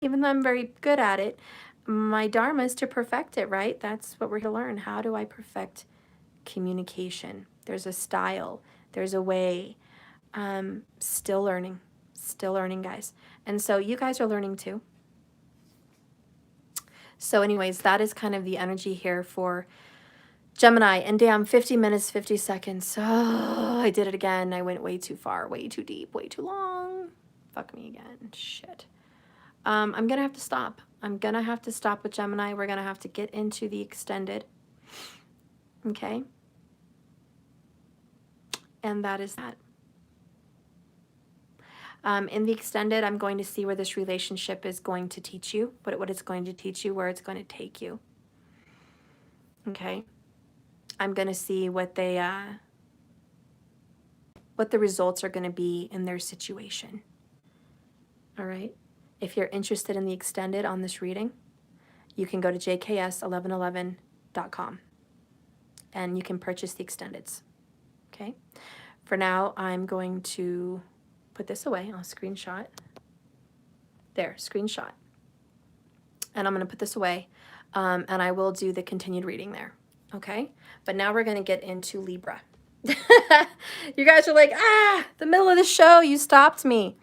Even though I'm very good at it, my dharma is to perfect it, right? That's what we're here to learn. How do I perfect communication? There's a style. There's a way. Still learning, guys. And so you guys are learning too. So anyways, that is kind of the energy here for Gemini. And damn, 50 minutes, 50 seconds. Oh, I did it again. I went way too far, way too deep, way too long. Fuck me again. Shit. I'm going to have to stop. I'm going to have to stop with Gemini. We're going to have to get into the extended. Okay? And that is that. In the extended, I'm going to see where this relationship is going to teach you, what it's going to teach you, where it's going to take you. Okay? I'm going to see what the results are going to be in their situation. All right? If you're interested in the extended on this reading, you can go to jks1111.com and you can purchase the extendeds. Okay? For now, I'm going to put this away. I'll screenshot. There, screenshot. And I'm going to put this away, and I will do the continued reading there. Okay? But now we're going to get into Libra. You guys are like, the middle of the show, you stopped me.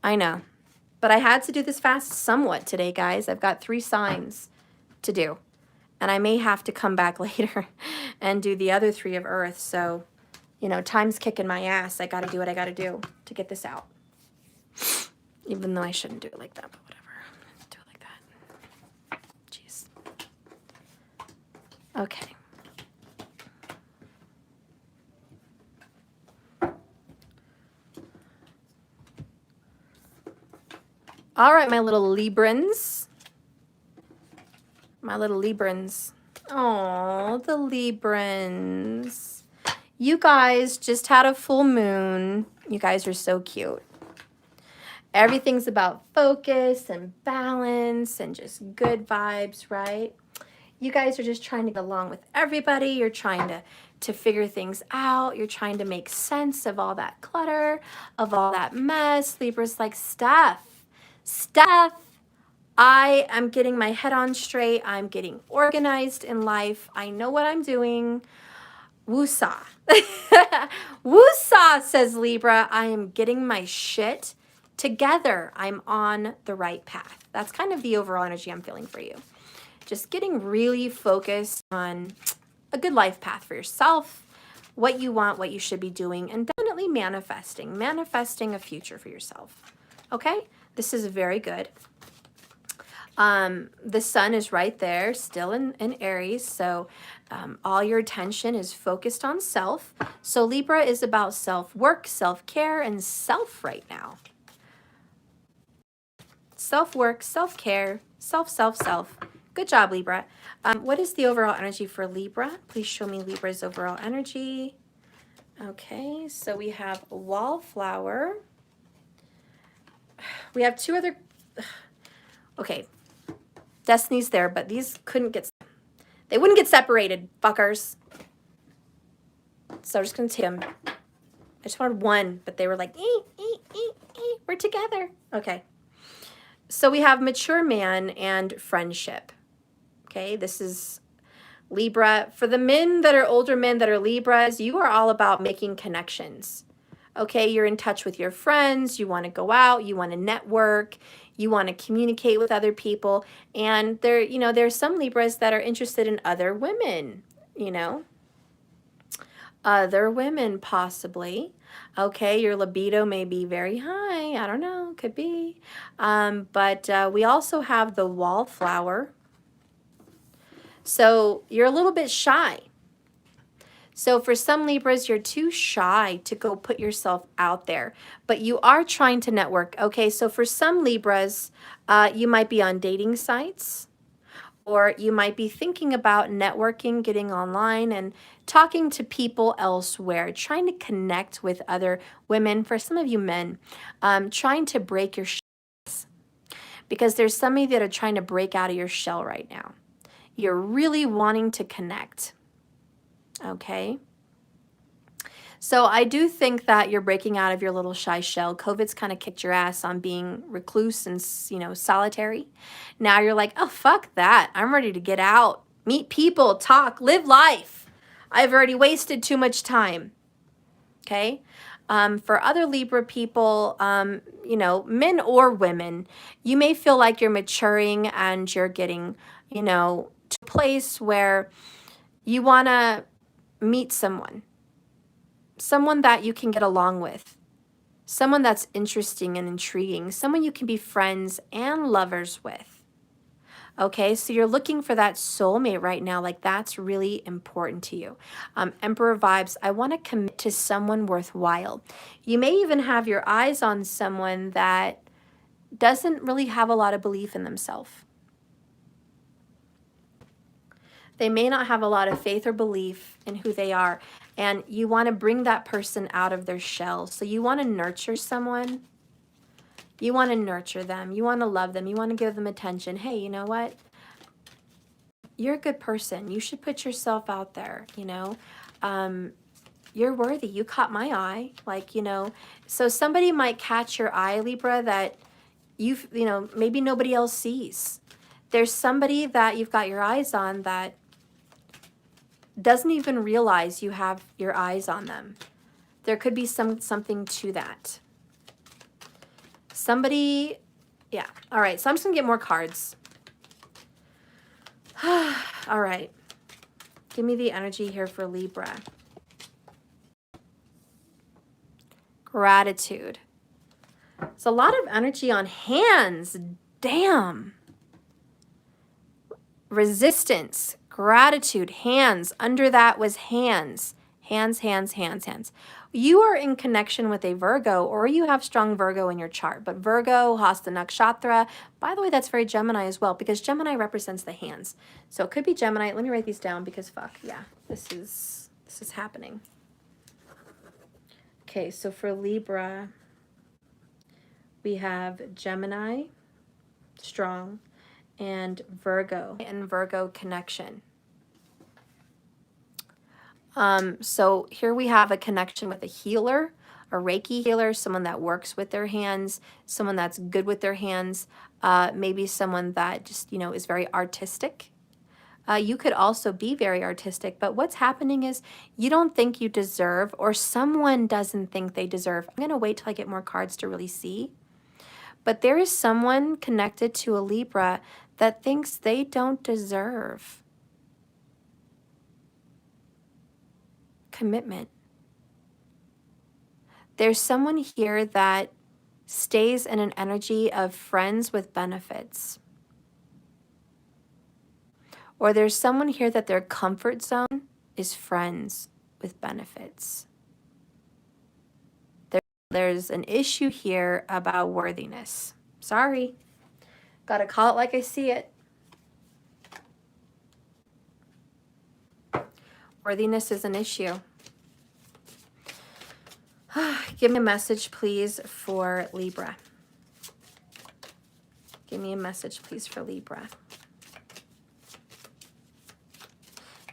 I know. But I had to do this fast somewhat today, guys. I've got 3 signs to do. And I may have to come back later and do the other 3 of Earth. So, you know, time's kicking my ass. I got to do what I got to do to get this out. Even though I shouldn't do it like that, but whatever. I'm going to do it like that. Jeez. Okay. All right, my little Librans. My little Librans. Oh, the Librans. You guys just had a full moon. You guys are so cute. Everything's about focus and balance and just good vibes, right? You guys are just trying to get along with everybody. You're trying to figure things out. You're trying to make sense of all that clutter, of all that mess. Libra's like, Steph, I am getting my head on straight. I'm getting organized in life. I know what I'm doing. Woosah. Woosah, says Libra. I am getting my shit together. I'm on the right path. That's kind of the overall energy I'm feeling for you. Just getting really focused on a good life path for yourself, what you want, what you should be doing, and definitely manifesting a future for yourself. Okay? This is very good. The sun is right there, still in Aries, so all your attention is focused on self. So Libra is about self-work, self-care, and self right now. Self-work, self-care, self. Good job, Libra. What is the overall energy for Libra? Please show me Libra's overall energy. Okay, so we have a wallflower. We have 2 other... Okay, Destiny's there, but these couldn't get... They wouldn't get separated, fuckers. So I'm just going to take them. I just wanted 1, but they were like, we're together. Okay. So we have mature man and friendship. Okay, this is Libra. For the men that are older men that are Libras, you are all about making connections. Okay, you're in touch with your friends. You want to go out. You want to network. You want to communicate with other people. And there's some Libras that are interested in other women, Other women, possibly. Okay, your libido may be very high. I don't know, could be. But we also have the wallflower. So you're a little bit shy. So for some Libras, you're too shy to go put yourself out there, but you are trying to network. Okay, so for some Libras, you might be on dating sites, or you might be thinking about networking, getting online and talking to people elsewhere, trying to connect with other women. For some of you men, trying to break your because there's some of you that are trying to break out of your shell right now. You're really wanting to connect, okay? So I do think that you're breaking out of your little shy shell. COVID's kind of kicked your ass on being recluse and, you know, solitary. Now you're like, oh, fuck that. I'm ready to get out, meet people, talk, live life. I've already wasted too much time, okay? For other Libra people, you know, men or women, you may feel like you're maturing and you're getting, you know, to a place where you want to meet someone that you can get along with, someone that's interesting and intriguing, someone you can be friends and lovers with. Okay, so you're looking for that soulmate right now, like that's really important to you. Emperor vibes, I want to commit to someone worthwhile. You may even have your eyes on someone that doesn't really have a lot of belief in themselves. They may not have a lot of faith or belief in who they are, and you want to bring that person out of their shell. So you want to nurture someone. You want to nurture them. You want to love them. You want to give them attention. Hey, you know what? You're a good person. You should put yourself out there, you know. You're worthy. You caught my eye. Like, you know, so somebody might catch your eye, Libra, that you know, maybe nobody else sees. There's somebody that you've got your eyes on that doesn't even realize you have your eyes on them. There could be something to that. Somebody, yeah. All right, so I'm just going to get more cards. All right. Give me the energy here for Libra. Gratitude. There's a lot of energy on hands. Damn. Resistance. Gratitude, hands. Under that was hands. Hands, hands, hands, hands. You are in connection with a Virgo, or you have strong Virgo in your chart. But Virgo, Hasta Nakshatra, by the way, that's very Gemini as well, because Gemini represents the hands. So it could be Gemini. Let me write these down because fuck, yeah, this is happening. Okay, so for Libra, we have Gemini, strong, and Virgo connection. So here we have a connection with a healer, a Reiki healer, someone that works with their hands, someone that's good with their hands, maybe someone that just, you know, is very artistic. You could also be very artistic, but what's happening is you don't think you deserve, or someone doesn't think they deserve. I'm going to wait till I get more cards to really see. But there is someone connected to a Libra that thinks they don't deserve commitment. There's someone here that stays in an energy of friends with benefits. Or there's someone here that their comfort zone is friends with benefits. There's an issue here about worthiness. Sorry. Gotta call it like I see it. Worthiness is an issue. Give me a message, please, for Libra. Give me a message, please, for Libra.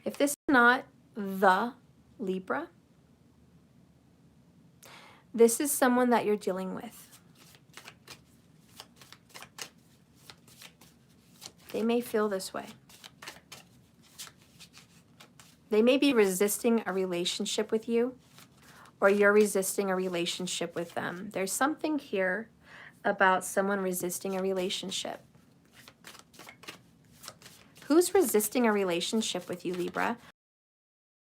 If this is not the Libra, this is someone that you're dealing with. They may feel this way. They may be resisting a relationship with you, or you're resisting a relationship with them. There's something here about someone resisting a relationship. Who's resisting a relationship with you, Libra?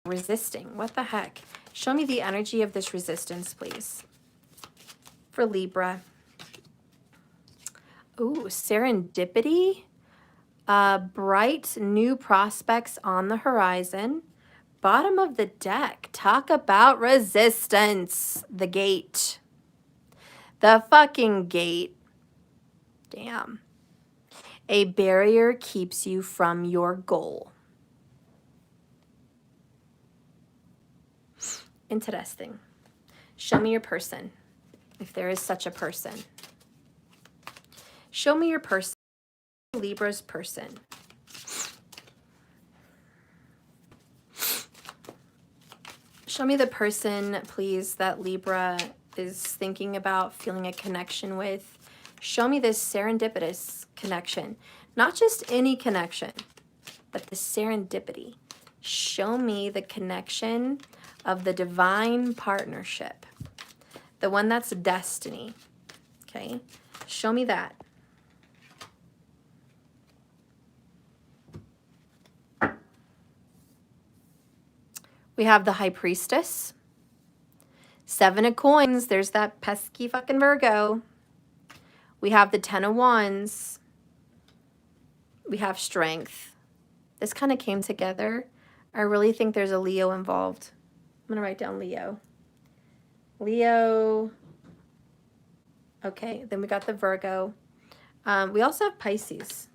Resisting. What the heck? Show me the energy of this resistance, please. For Libra. Ooh, serendipity. Bright new prospects on the horizon. Bottom of the deck. Talk about resistance. The gate. The fucking gate. Damn. A barrier keeps you from your goal. Interesting. Show me your person, if there is such a person. Show me your person, Libra's person. Show me the person, please, that Libra is thinking about, feeling a connection with. Show me this serendipitous connection. Not just any connection, but the serendipity. Show me the connection of the divine partnership. The one that's destiny. Okay? Show me that. We have the High Priestess. 7 of Coins. There's that pesky fucking Virgo. We have the 10 of Wands. We have Strength. This kind of came together. I really think there's a Leo involved. I'm going to write down Leo. Leo. Okay, then we got the Virgo. We also have Pisces.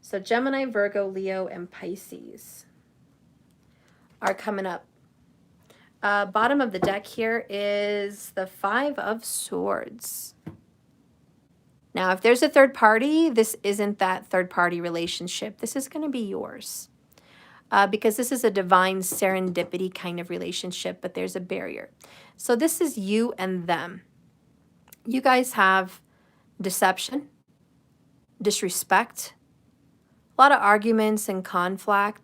So Gemini, Virgo, Leo, and Pisces are coming up. Bottom of the deck here is the 5 of Swords. Now, if there's a third party, this isn't that third party relationship. This is going to be yours. Because this is a divine serendipity kind of relationship, but there's a barrier. So this is you and them. You guys have deception, disrespect, a lot of arguments and conflict.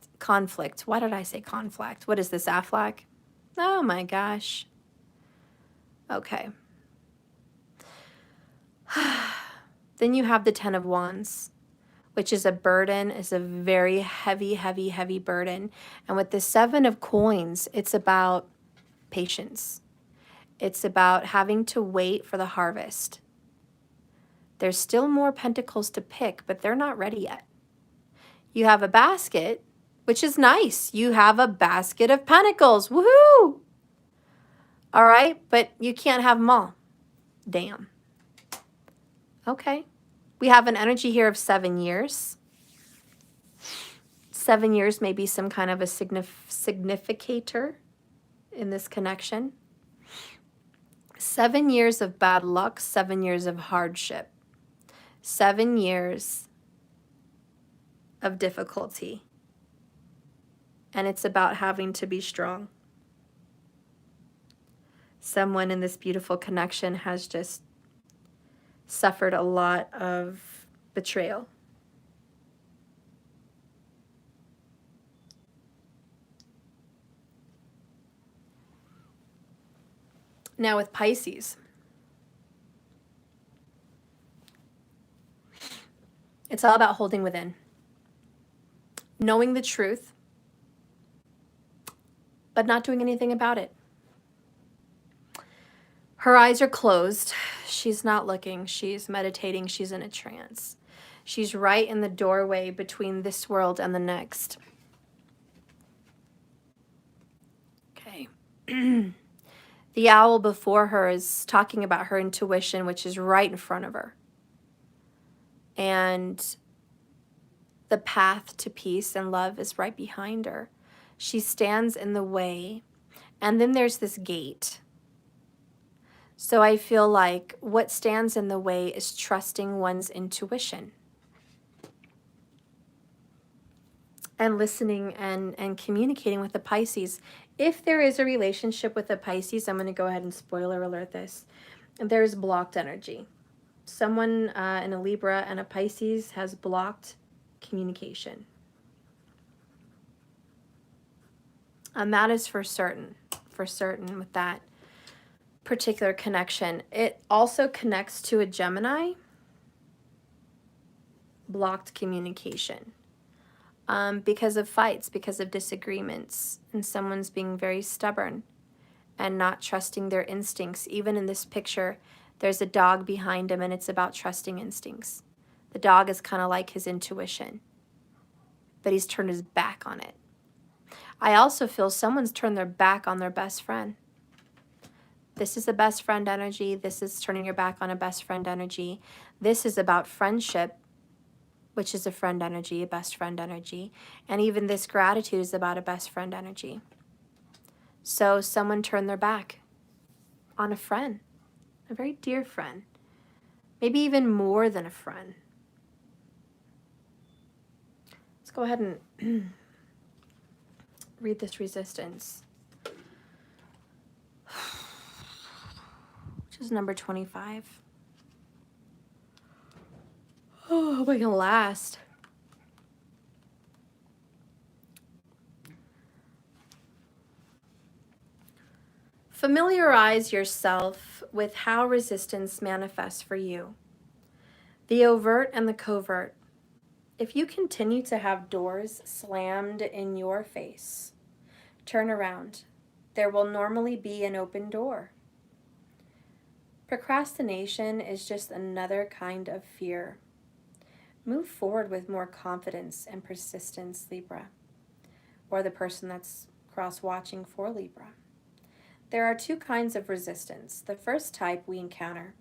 Why did I say conflict? What is this, Aflac? Oh my gosh. Okay. Then you have the 10 of Wands, which is a burden, is a very heavy, heavy, heavy burden. And with the 7 of Coins, it's about patience. It's about having to wait for the harvest. There's still more pentacles to pick, but they're not ready yet. You have a basket, which is nice. You have a basket of pentacles. Woohoo! All right, but you can't have them all. Damn. Okay. We have an energy here of 7 years. 7 years may be some kind of a significator in this connection. 7 years of bad luck, 7 years of hardship, 7 years of difficulty. And it's about having to be strong. Someone in this beautiful connection has just suffered a lot of betrayal. Now with Pisces, it's all about holding within, knowing the truth, but not doing anything about it. Her eyes are closed. She's not looking. She's meditating. She's in a trance. She's right in the doorway between this world and the next. Okay. The owl before her is talking about her intuition, which is right in front of her. And the path to peace and love is right behind her. She stands in the way. And then there's this gate. So I feel like what stands in the way is trusting one's intuition. And listening and communicating with the Pisces. If there is a relationship with the Pisces, I'm going to go ahead and spoiler alert this. There's blocked energy. Someone in a Libra and a Pisces has blocked communication. And that is for certain with that particular connection. It also connects to a Gemini. Blocked communication. Because of fights, because of disagreements, and someone's being very stubborn and not trusting their instincts. Even in this picture, there's a dog behind him, and it's about trusting instincts. The dog is kind of like his intuition, but he's turned his back on it. I also feel someone's turned their back on their best friend. This is a best friend energy. This is turning your back on a best friend energy. This is about friendship, which is a friend energy, a best friend energy. And even this gratitude is about a best friend energy. So someone turned their back on a friend, a very dear friend, maybe even more than a friend. Let's go ahead and read this resistance, which is number 25. Oh, how am I gonna last? Familiarize yourself with how resistance manifests for you, the overt and the covert. If you continue to have doors slammed in your face, turn around. There will normally be an open door. Procrastination is just another kind of fear. Move forward with more confidence and persistence, Libra, or the person that's cross-watching for Libra. There are two kinds of resistance. The first type we encounter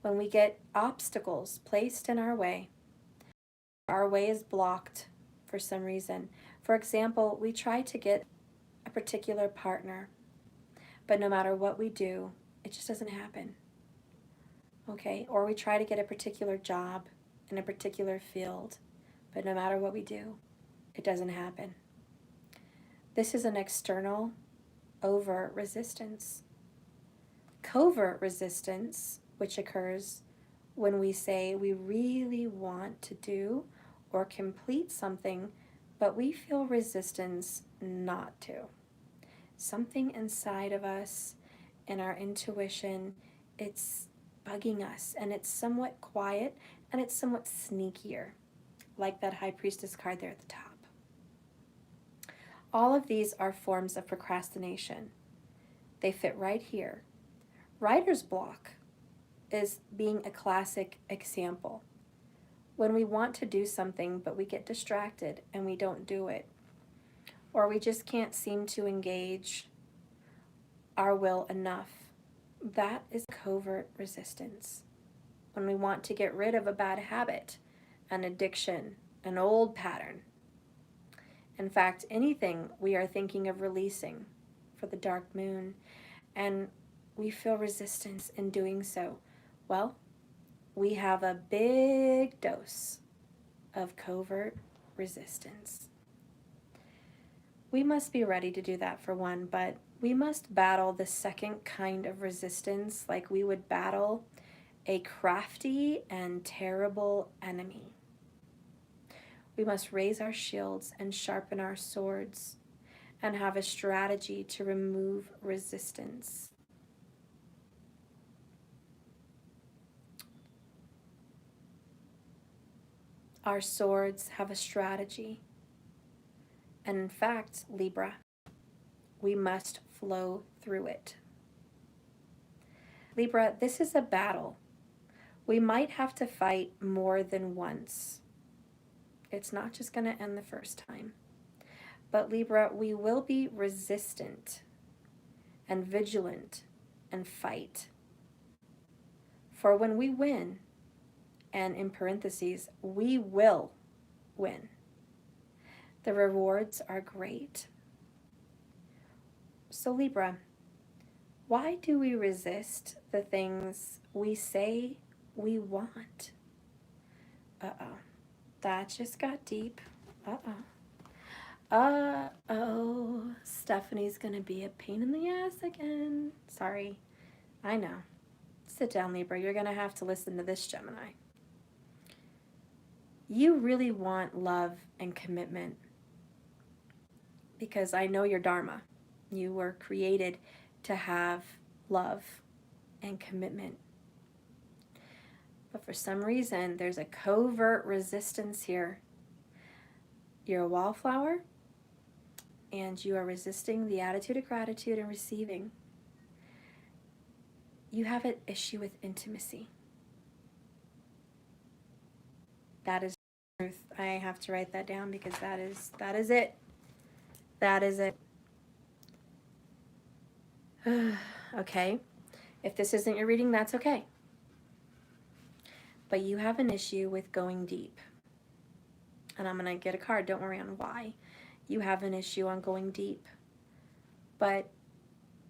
when we get obstacles placed in our way. Our way is blocked for some reason. For example, we try to get a particular partner, but no matter what we do, it just doesn't happen. Okay? Or we try to get a particular job in a particular field, but no matter what we do, it doesn't happen. This is an external, overt resistance. Covert resistance, which occurs when we say we really want to do or complete something, but we feel resistance not to. Something inside of us, in our intuition, it's bugging us, and it's somewhat quiet, and it's somewhat sneakier, like that High Priestess card there at the top. All of these are forms of procrastination. They fit right here. Writer's block is being a classic example. When we want to do something, but we get distracted and we don't do it, or we just can't seem to engage our will enough, that is covert resistance. When we want to get rid of a bad habit, an addiction, an old pattern, in fact, anything we are thinking of releasing for the dark moon, and we feel resistance in doing so, well, we have a big dose of covert resistance. We must be ready to do that for one, but we must battle the second kind of resistance like we would battle a crafty and terrible enemy. We must raise our shields and sharpen our swords and have a strategy to remove resistance. Our swords have a strategy. And in fact, Libra, we must flow through it. Libra, this is a battle. We might have to fight more than once. It's not just going to end the first time. But Libra, we will be resistant and vigilant and fight. For when we win, and in parentheses, we will win, the rewards are great. So Libra, why do we resist the things we say we want? Uh-oh. That just got deep. Uh-oh. Stephanie's gonna be a pain in the ass again. Sorry. I know. Sit down, Libra. You're gonna have to listen to this, Gemini. You really want love and commitment because I know your dharma. You were created to have love and commitment. But for some reason, there's a covert resistance here. You're a wallflower, and you are resisting the attitude of gratitude and receiving. You have an issue with intimacy. That is the truth. I have to write that down because that is it. That is it. Okay. If this isn't your reading, that's okay. But you have an issue with going deep. And I'm going to get a card, don't worry on why. You have an issue on going deep. But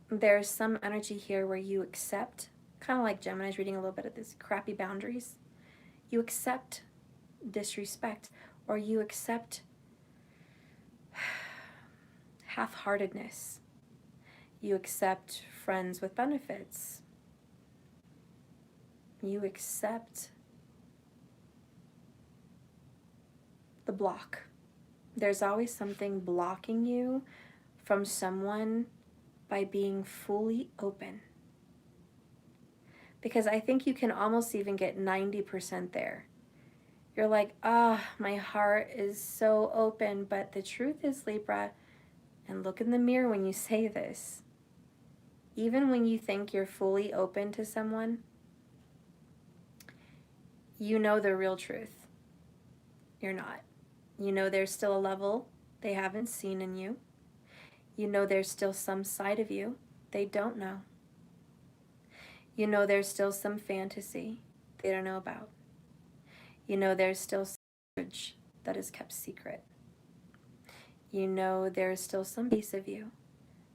there's some energy here where you accept kind of like Gemini's reading a little bit of these crappy boundaries. You accept disrespect, or you accept half-heartedness. You accept friends with benefits. You accept the block. There's always something blocking you from someone by being fully open. Because I think you can almost even get 90% there. You're like, my heart is so open. But the truth is, Libra, and look in the mirror when you say this, even when you think you're fully open to someone, you know the real truth. You're not. You know there's still a level they haven't seen in you. You know there's still some side of you they don't know. You know there's still some fantasy they don't know about. You know there's still courage that is kept secret. You know there's still some piece of you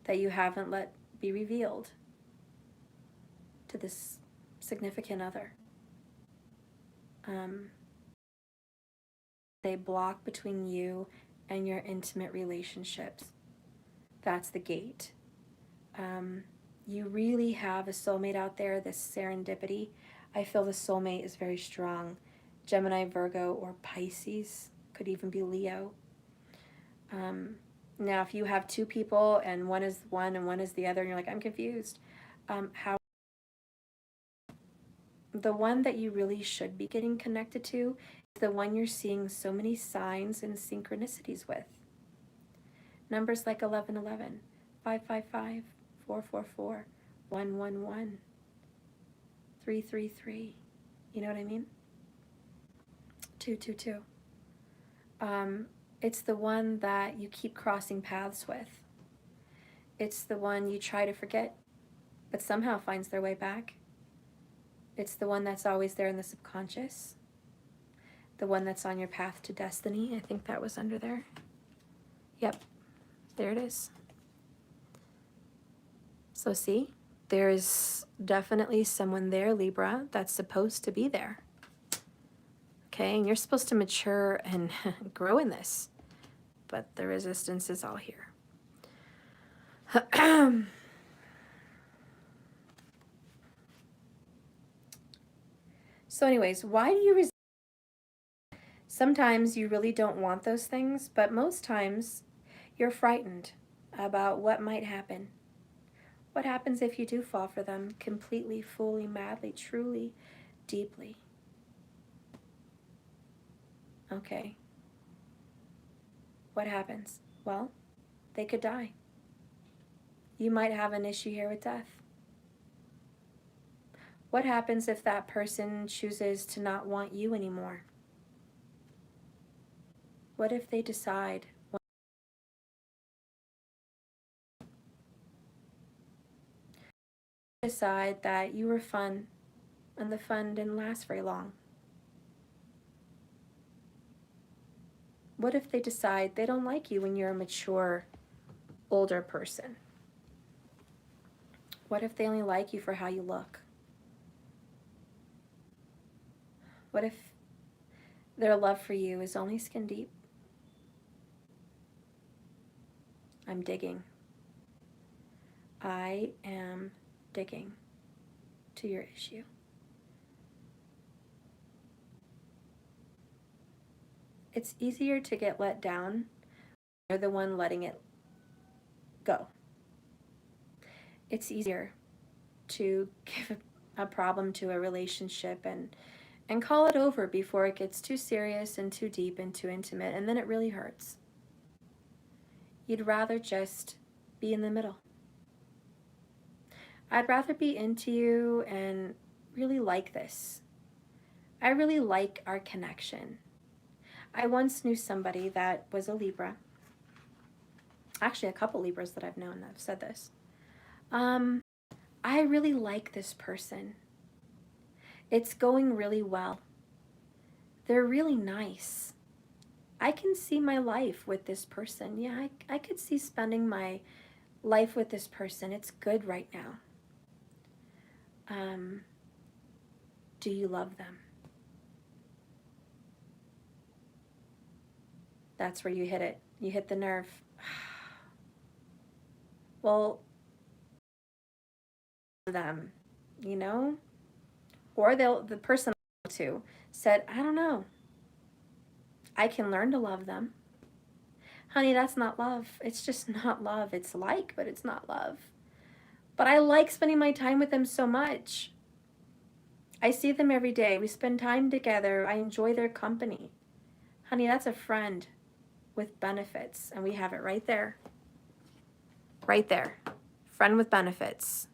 that you haven't let be revealed to this significant other. They block between you and your intimate relationships. That's the gate. You really have a soulmate out there, this serendipity. I feel the soulmate is very strong. Gemini, Virgo, or Pisces, could even be Leo. Now, if you have two people and one is one and one is the other, and you're like, I'm confused, the one that you really should be getting connected to is the one you're seeing so many signs and synchronicities with. Numbers like 1111, 555, 444, 111, 333. You know what I mean? 222. It's the one that you keep crossing paths with. It's the one you try to forget, but somehow finds their way back. It's the one that's always there in the subconscious. The one that's on your path to destiny. I think that was under there. Yep, there it is. So see, there's definitely someone there, Libra, that's supposed to be there. Okay, and you're supposed to mature and grow in this. But the resistance is all here. So anyways, why do you resist? Sometimes you really don't want those things, but most times you're frightened about what might happen. What happens if you do fall for them completely, fully, madly, truly, deeply? Okay. What happens? Well, they could die. You might have an issue here with death. What happens if that person chooses to not want you anymore? What if they decide that you were fun and the fun didn't last very long? What if they decide they don't like you when you're a mature, older person? What if they only like you for how you look? What if their love for you is only skin deep? I'm digging. I am digging to your issue. It's easier to get let down when you're the one letting it go. It's easier to give a problem to a relationship and call it over before it gets too serious and too deep and too intimate, and then it really hurts. You'd rather just be in the middle. I'd rather be into you and really like this. I really like our connection. I once knew somebody that was a Libra. Actually, a couple Libras that I've known that have said this. I really like this person. It's going really well. They're really nice. I can see my life with this person. Yeah, I could see spending my life with this person. It's good right now. Do you love them? That's where you hit it. You hit the nerve. Well, them, you know? Or the person I talked to said, I don't know. I can learn to love them. Honey, that's not love. It's just not love. It's like, but it's not love. But I like spending my time with them so much. I see them every day. We spend time together. I enjoy their company. Honey, that's a friend with benefits. And we have it right there. Right there. Friend with benefits.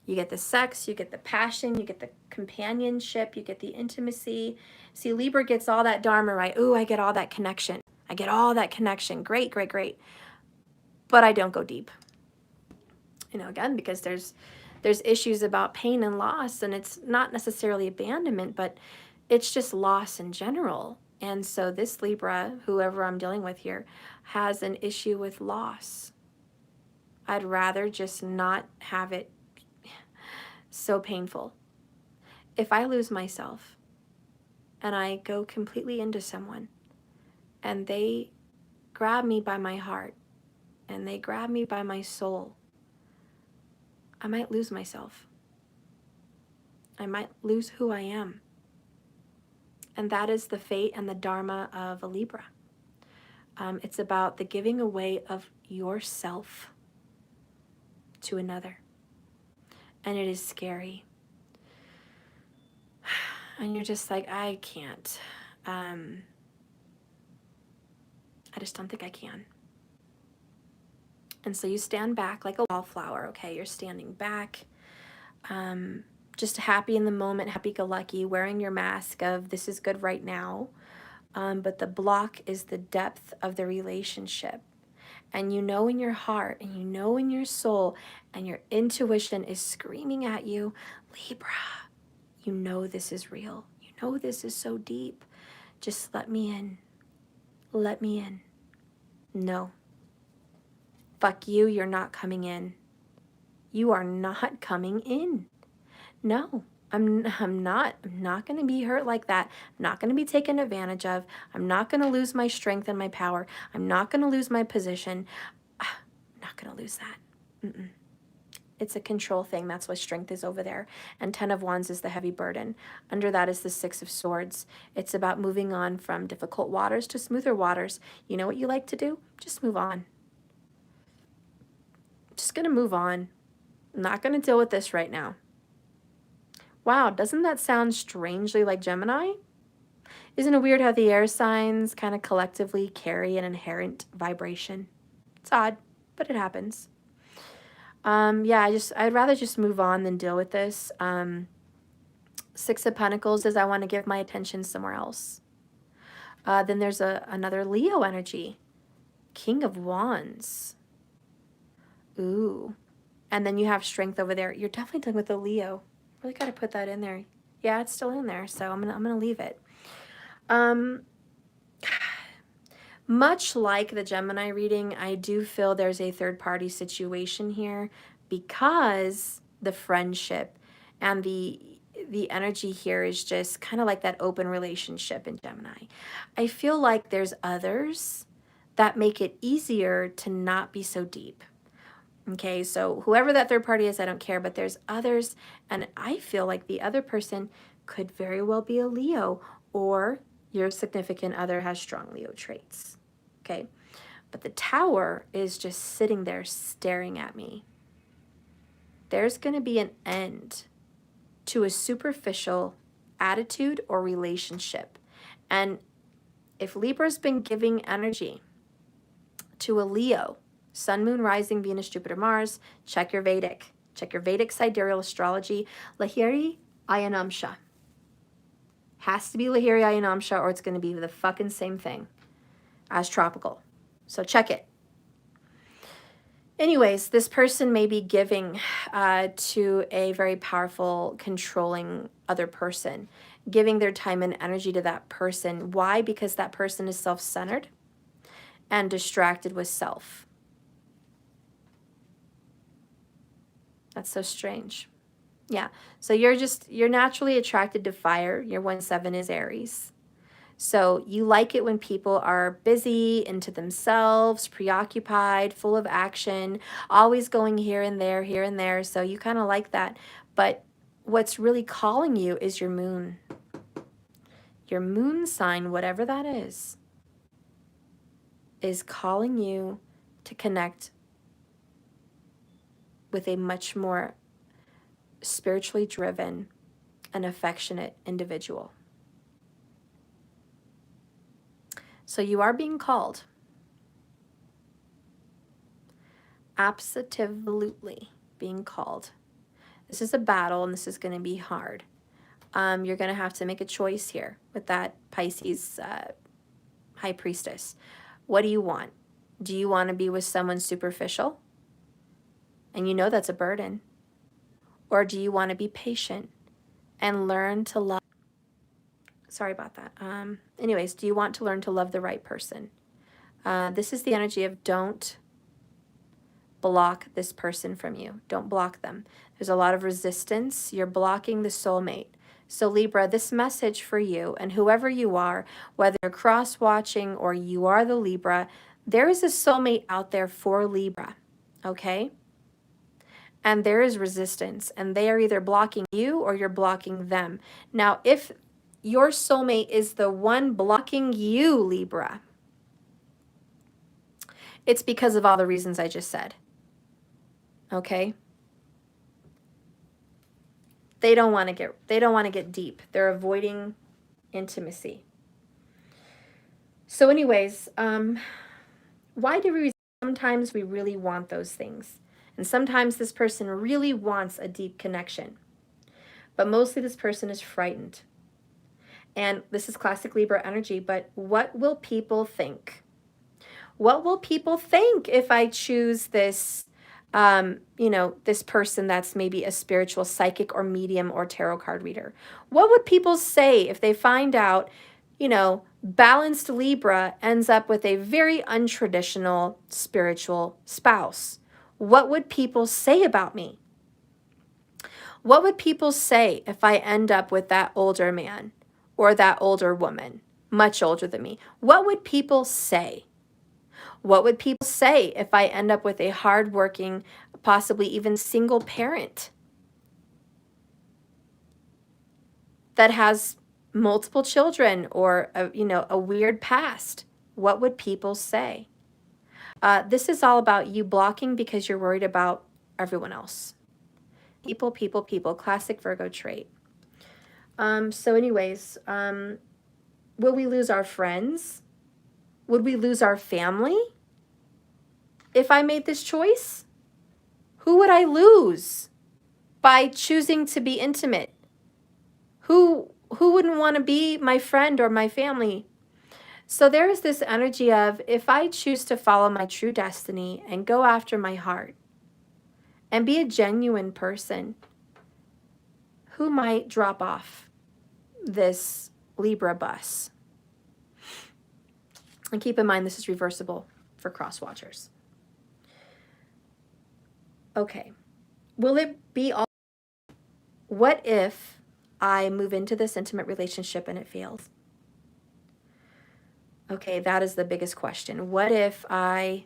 You get the sex, you get the passion, you get the companionship, you get the intimacy. See, Libra gets all that dharma, right? Ooh, I get all that connection. I get all that connection. Great, great, great. But I don't go deep. You know, again, because there's issues about pain and loss, and it's not necessarily abandonment, but it's just loss in general. And so this Libra, whoever I'm dealing with here, has an issue with loss. I'd rather just not have it so painful. If I lose myself and I go completely into someone and they grab me by my heart and they grab me by my soul, I might lose myself. I might lose who I am. And that is the fate and the dharma of a Libra. It's about the giving away of yourself to another. And it is scary. And you're just like, I can't. I just don't think I can. And so you stand back like a wallflower, okay? You're standing back, just happy in the moment, happy-go-lucky, wearing your mask of this is good right now. But the block is the depth of the relationship. And you know in your heart, and you know in your soul, and your intuition is screaming at you, Libra, you know this is real. You know this is so deep. Just let me in. Let me in. No. Fuck you, you're not coming in. You are not coming in. No, I'm not going to be hurt like that. I'm not going to be taken advantage of. I'm not going to lose my strength and my power. I'm not going to lose my position. I'm not going to lose that. It's a control thing. That's why strength is over there. And 10 of Wands is the heavy burden. Under that is the 6 of Swords. It's about moving on from difficult waters to smoother waters. You know what you like to do? Just move on. Just going to move on. I'm not going to deal with this right now. Wow, doesn't that sound strangely like Gemini? Isn't it weird how the air signs kind of collectively carry an inherent vibration? It's odd, but it happens. Yeah, I'd rather just move on than deal with this. 6 of Pentacles is I want to give my attention somewhere else. Then there's another Leo energy. King of Wands. Ooh. And then you have Strength over there. You're definitely dealing with a Leo. Really got to put that in there. Yeah, it's still in there, so I'm gonna leave it. Much like the Gemini reading, I do feel there's a third-party situation here because the friendship and the energy here is just kind of like that open relationship in Gemini. I feel like there's others that make it easier to not be so deep. Okay, so whoever that third party is, I don't care, but there's others, and I feel like the other person could very well be a Leo, or your significant other has strong Leo traits. Okay, but the Tower is just sitting there staring at me. There's going to be an end to a superficial attitude or relationship. And if Libra's been giving energy to a Leo, Sun, Moon, Rising, Venus, Jupiter, Mars, check your Vedic. Check your Vedic sidereal astrology. Lahiri Ayanamsha. Has to be Lahiri Ayanamsha or it's going to be the fucking same thing as tropical. So check it. Anyways, this person may be giving to a very powerful, controlling other person, giving their time and energy to that person. Why? Because that person is self-centered and distracted with self. That's so strange. Yeah. So you're naturally attracted to fire. Your 1-7 is Aries. So you like it when people are busy, into themselves, preoccupied, full of action, always going here and there, here and there. So you kind of like that. But what's really calling you is your moon. Your moon sign, whatever that is calling you to connect with a much more spiritually driven and affectionate individual. So you are being called. Absolutely being called. This is a battle, and this is going to be hard. You're going to have to make a choice here with that Pisces high priestess. What do you want? Do you want to be with someone superficial? And you know that's a burden. Or do you want to be patient and learn to love? Sorry about that. Anyways, do you want to learn to love the right person? This is the energy of don't block this person from you. Don't block them. There's a lot of resistance. You're blocking the soulmate. So Libra, this message for you and whoever you are, whether you're cross-watching or you are the Libra, there is a soulmate out there for Libra, okay? And there is resistance, and they are either blocking you or you're blocking them. Now, if your soulmate is the one blocking you, Libra, it's because of all the reasons I just said, okay? They don't want to get deep. They're avoiding intimacy. So anyways, why do we sometimes we really want those things? And sometimes this person really wants a deep connection. But mostly this person is frightened. And this is classic Libra energy, but what will people think? What will people think if I choose this this person that's maybe a spiritual psychic or medium or tarot card reader? What would people say if they find out, balanced Libra ends up with a very untraditional spiritual spouse? What would people say about me? What would people say if I end up with that older man or that older woman, much older than me? What would people say? What would people say if I end up with a hardworking, possibly even single parent that has multiple children or a weird past? What would people say? This is all about you blocking because you're worried about everyone else. People, people, people. Classic Virgo trait. So anyways, will we lose our friends? Would we lose our family if I made this choice? Who would I lose by choosing to be intimate? Who wouldn't want to be my friend or my family? So there is this energy of, if I choose to follow my true destiny and go after my heart and be a genuine person, who might drop off this Libra bus? And keep in mind, this is reversible for cross watchers. Okay. Will it be all? What if I move into this intimate relationship and it fails? Okay, that is the biggest question. What if I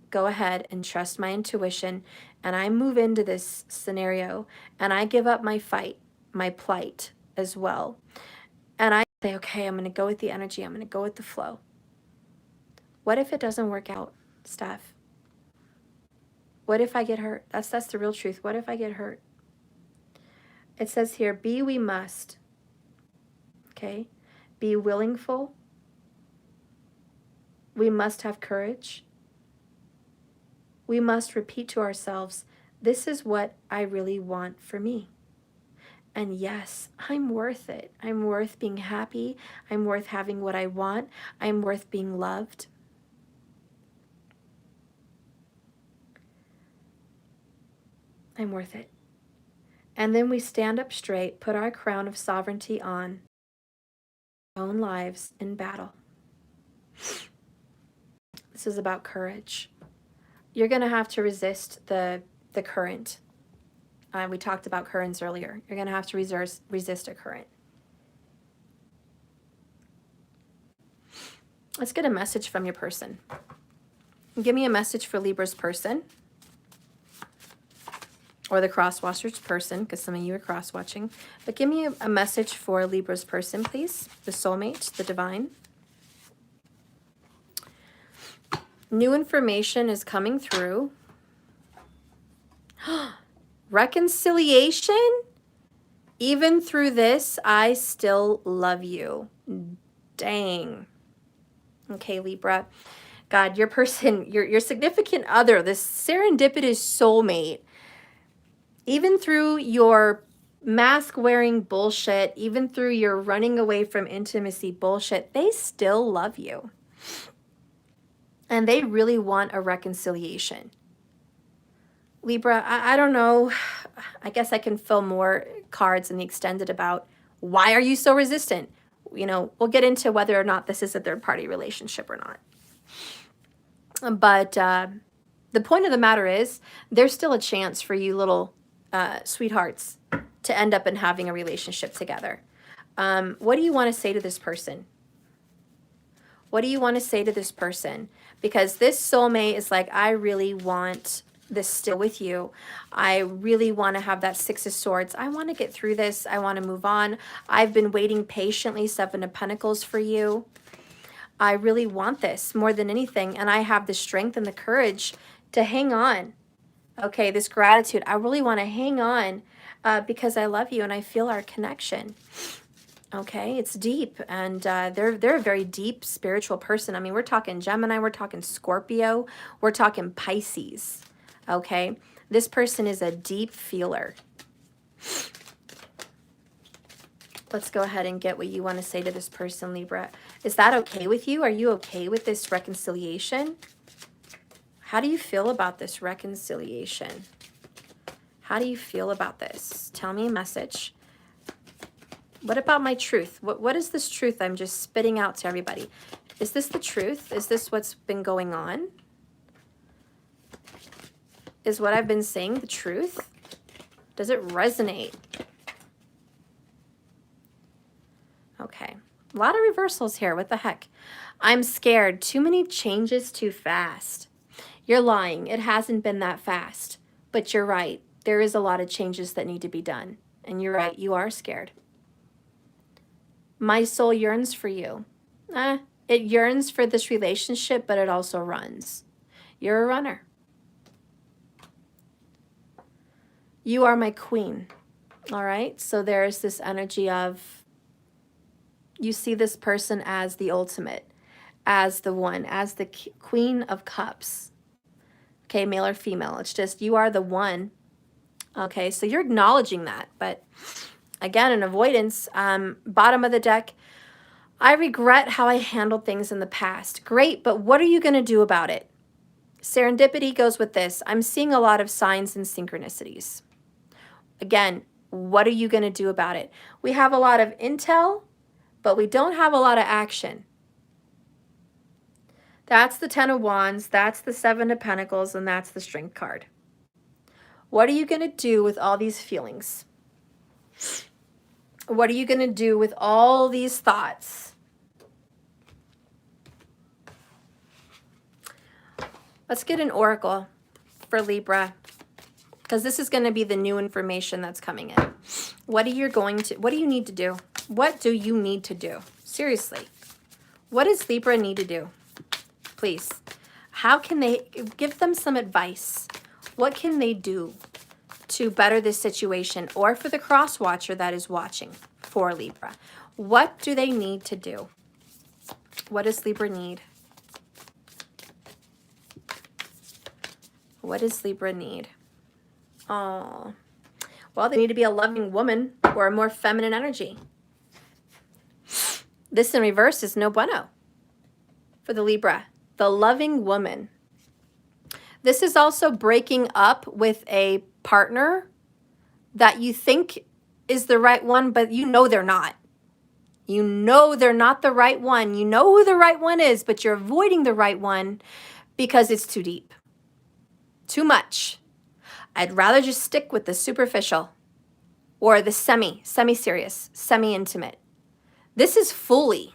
go ahead and trust my intuition and I move into this scenario and I give up my fight, my plight as well, and I say, okay, I'm going to go with the energy, I'm going to go with the flow? What if it doesn't work out, Steph? What if I get hurt? That's the real truth. What if I get hurt? It says here, be we must. Okay? Be willingful. We must have courage. We must repeat to ourselves, this is what I really want for me. And yes, I'm worth it. I'm worth being happy. I'm worth having what I want. I'm worth being loved. I'm worth it. And then we stand up straight, put our crown of sovereignty on, our own lives in battle. This is about courage. You're going to have to resist the current. We talked about currents earlier. You're going to have to resist a current. Let's get a message from your person. Give me a message for Libra's person. Or the cross-watcher's person, because some of you are cross-watching. But give me a message for Libra's person, please. The soulmate, the divine. New information is coming through. Reconciliation? Even through this, I still love you. Dang. Okay, Libra. God, your person, your significant other, this serendipitous soulmate, even through your mask-wearing bullshit, even through your running away from intimacy bullshit, they still love you. And they really want a reconciliation. Libra, I don't know. I guess I can fill more cards in the extended about why are you so resistant? You know, we'll get into whether or not this is a third-party relationship or not. But the point of the matter is there's still a chance for you little sweethearts to end up in having a relationship together. What do you want to say to this person? What do you want to say to this person? Because this soulmate is like, I really want this still with you. I really want to have that Six of Swords. I want to get through this. I want to move on. I've been waiting patiently, Seven of Pentacles for you. I really want this more than anything. And I have the strength and the courage to hang on. Okay, this gratitude. I really want to hang on because I love you and I feel our connection. Okay, it's deep, and they're a very deep spiritual person. I mean, we're talking Gemini, we're talking Scorpio, we're talking Pisces. Okay, this person is a deep feeler. Let's go ahead and get what you want to say to this person, Libra. Is that okay with you? Are you okay with this reconciliation? How do you feel about this reconciliation? How do you feel about this? Tell me a message. What about my truth? What is this truth I'm just spitting out to everybody? Is this the truth? Is this what's been going on? Is what I've been saying the truth? Does it resonate? Okay. A lot of reversals here. What the heck? I'm scared. Too many changes too fast. You're lying. It hasn't been that fast. But you're right. There is a lot of changes that need to be done. And you're right. You are scared. My soul yearns for you. It yearns for this relationship, but it also runs. You're a runner. You are my queen. All right? So there's this energy of you see this person as the ultimate, as the one, as the queen of cups. Okay, male or female. It's just you are the one. Okay, so you're acknowledging that, but again, in avoidance, bottom of the deck, I regret how I handled things in the past. Great, but what are you going to do about it? Serendipity goes with this. I'm seeing a lot of signs and synchronicities. Again, what are you going to do about it? We have a lot of intel, but we don't have a lot of action. That's the Ten of Wands, that's the Seven of Pentacles, and that's the Strength card. What are you going to do with all these feelings? What are you going to do with all these thoughts? Let's get an oracle for Libra, because this is going to be the new information that's coming in. What do you need to do? What do you need to do? Seriously. What does Libra need to do? Please. How can they give them some advice? What can they do to better this situation, or for the cross watcher that is watching for Libra? What do they need to do? What does Libra need? What does Libra need? Oh, well, they need to be a loving woman or a more feminine energy. This in reverse is no bueno for the Libra, the loving woman. This is also breaking up with a partner that you think is the right one, but you know they're not. You know they're not the right one. You know who the right one is, but you're avoiding the right one because it's too deep. Too much. I'd rather just stick with the superficial or the semi-serious, semi-intimate. This is fully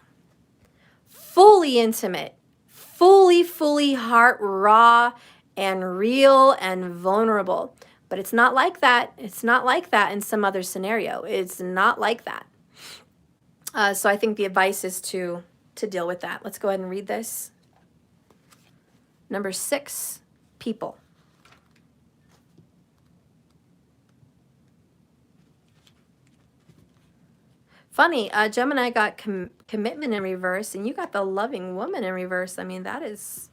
intimate, fully heart raw and real and vulnerable. But it's not like that. It's not like that in some other scenario. It's not like that. So I think the advice is to deal with that. Let's go ahead and read this. Number 6, people. Funny, Gemini got commitment in reverse, and you got the loving woman in reverse. I mean, that's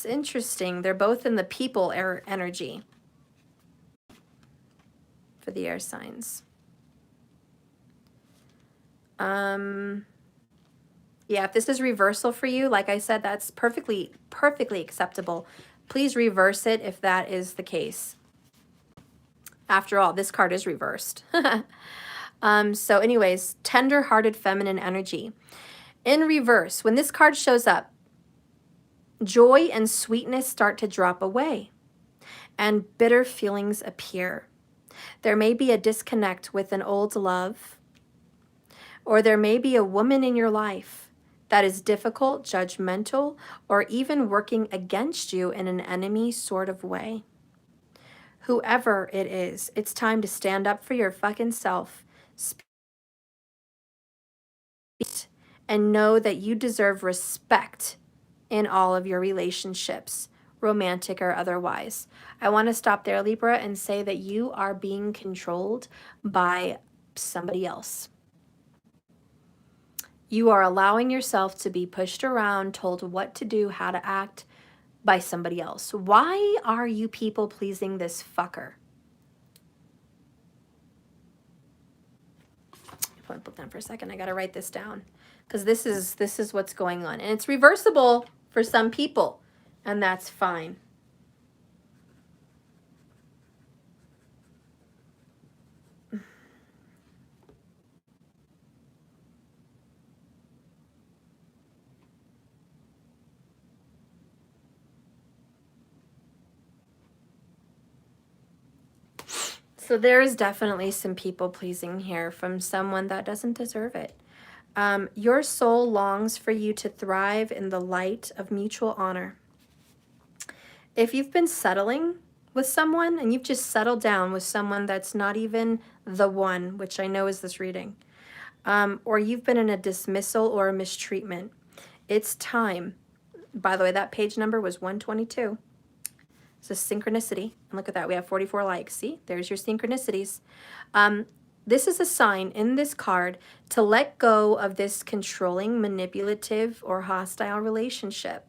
interesting. They're both in the people energy for the air signs. Yeah, if this is reversal for you, like I said, that's perfectly acceptable. Please reverse it if that is the case. After all, this card is reversed. So anyways, tender-hearted feminine energy. In reverse, when this card shows up, joy and sweetness start to drop away, and bitter feelings appear. There may be a disconnect with an old love, or there may be a woman in your life that is difficult, judgmental, or even working against you in an enemy sort of way. Whoever it is, it's time to stand up for your fucking self. And know that you deserve respect in all of your relationships, romantic or otherwise. I want to stop there, Libra, and say that you are being controlled by somebody else. You are allowing yourself to be pushed around, told what to do, how to act by somebody else. Why are you people pleasing this fucker? Put down for a second. I got to write this down because this is what's going on, and it's reversible for some people, and that's fine. So there is definitely some people pleasing here from someone that doesn't deserve it. Your soul longs for you to thrive in the light of mutual honor. If you've been settling with someone and you've just settled down with someone that's not even the one, which I know is this reading, or you've been in a dismissal or a mistreatment, it's time. By the way, that page number was 122. It's a synchronicity. And look at that. We have 44 likes. See, there's your synchronicities. This is a sign in this card to let go of this controlling, manipulative, or hostile relationship.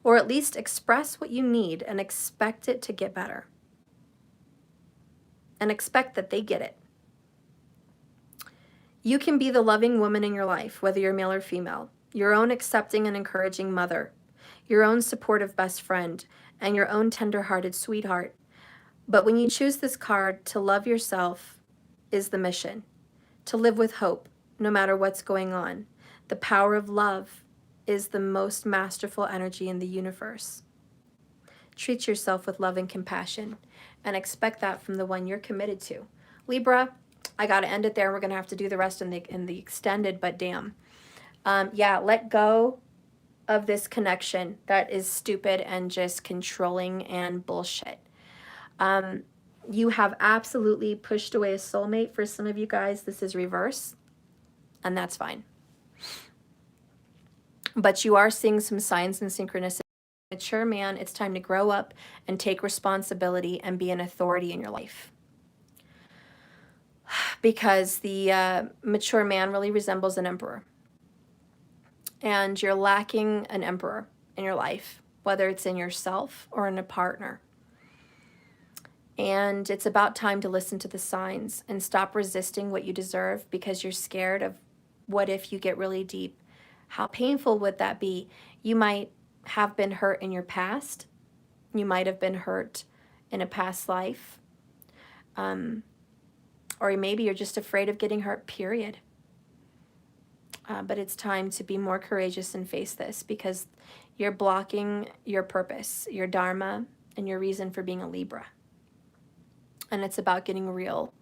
Or at least express what you need and expect it to get better. And expect that they get it. You can be the loving woman in your life, whether you're male or female. Your own accepting and encouraging mother. Your own supportive best friend. And your own tender-hearted sweetheart. But when you choose this card, to love yourself is the mission. To live with hope, no matter what's going on. The power of love is the most masterful energy in the universe. Treat yourself with love and compassion, and expect that from the one you're committed to. Libra, I got to end it there. We're going to have to do the rest in the extended, but damn. Yeah, let go of this connection that is stupid and just controlling and bullshit. You have absolutely pushed away a soulmate. For some of you guys, this is reverse, and that's fine. But you are seeing some signs and synchronicity. Mature man, it's time to grow up and take responsibility and be an authority in your life. Because the mature man really resembles an emperor. And you're lacking an emperor in your life, whether it's in yourself or in a partner. And it's about time to listen to the signs and stop resisting what you deserve because you're scared of what if you get really deep. How painful would that be? You might have been hurt in your past. You might have been hurt in a past life. Or maybe you're just afraid of getting hurt, period. But it's time to be more courageous and face this because you're blocking your purpose, your dharma, and your reason for being a Libra. And it's about getting real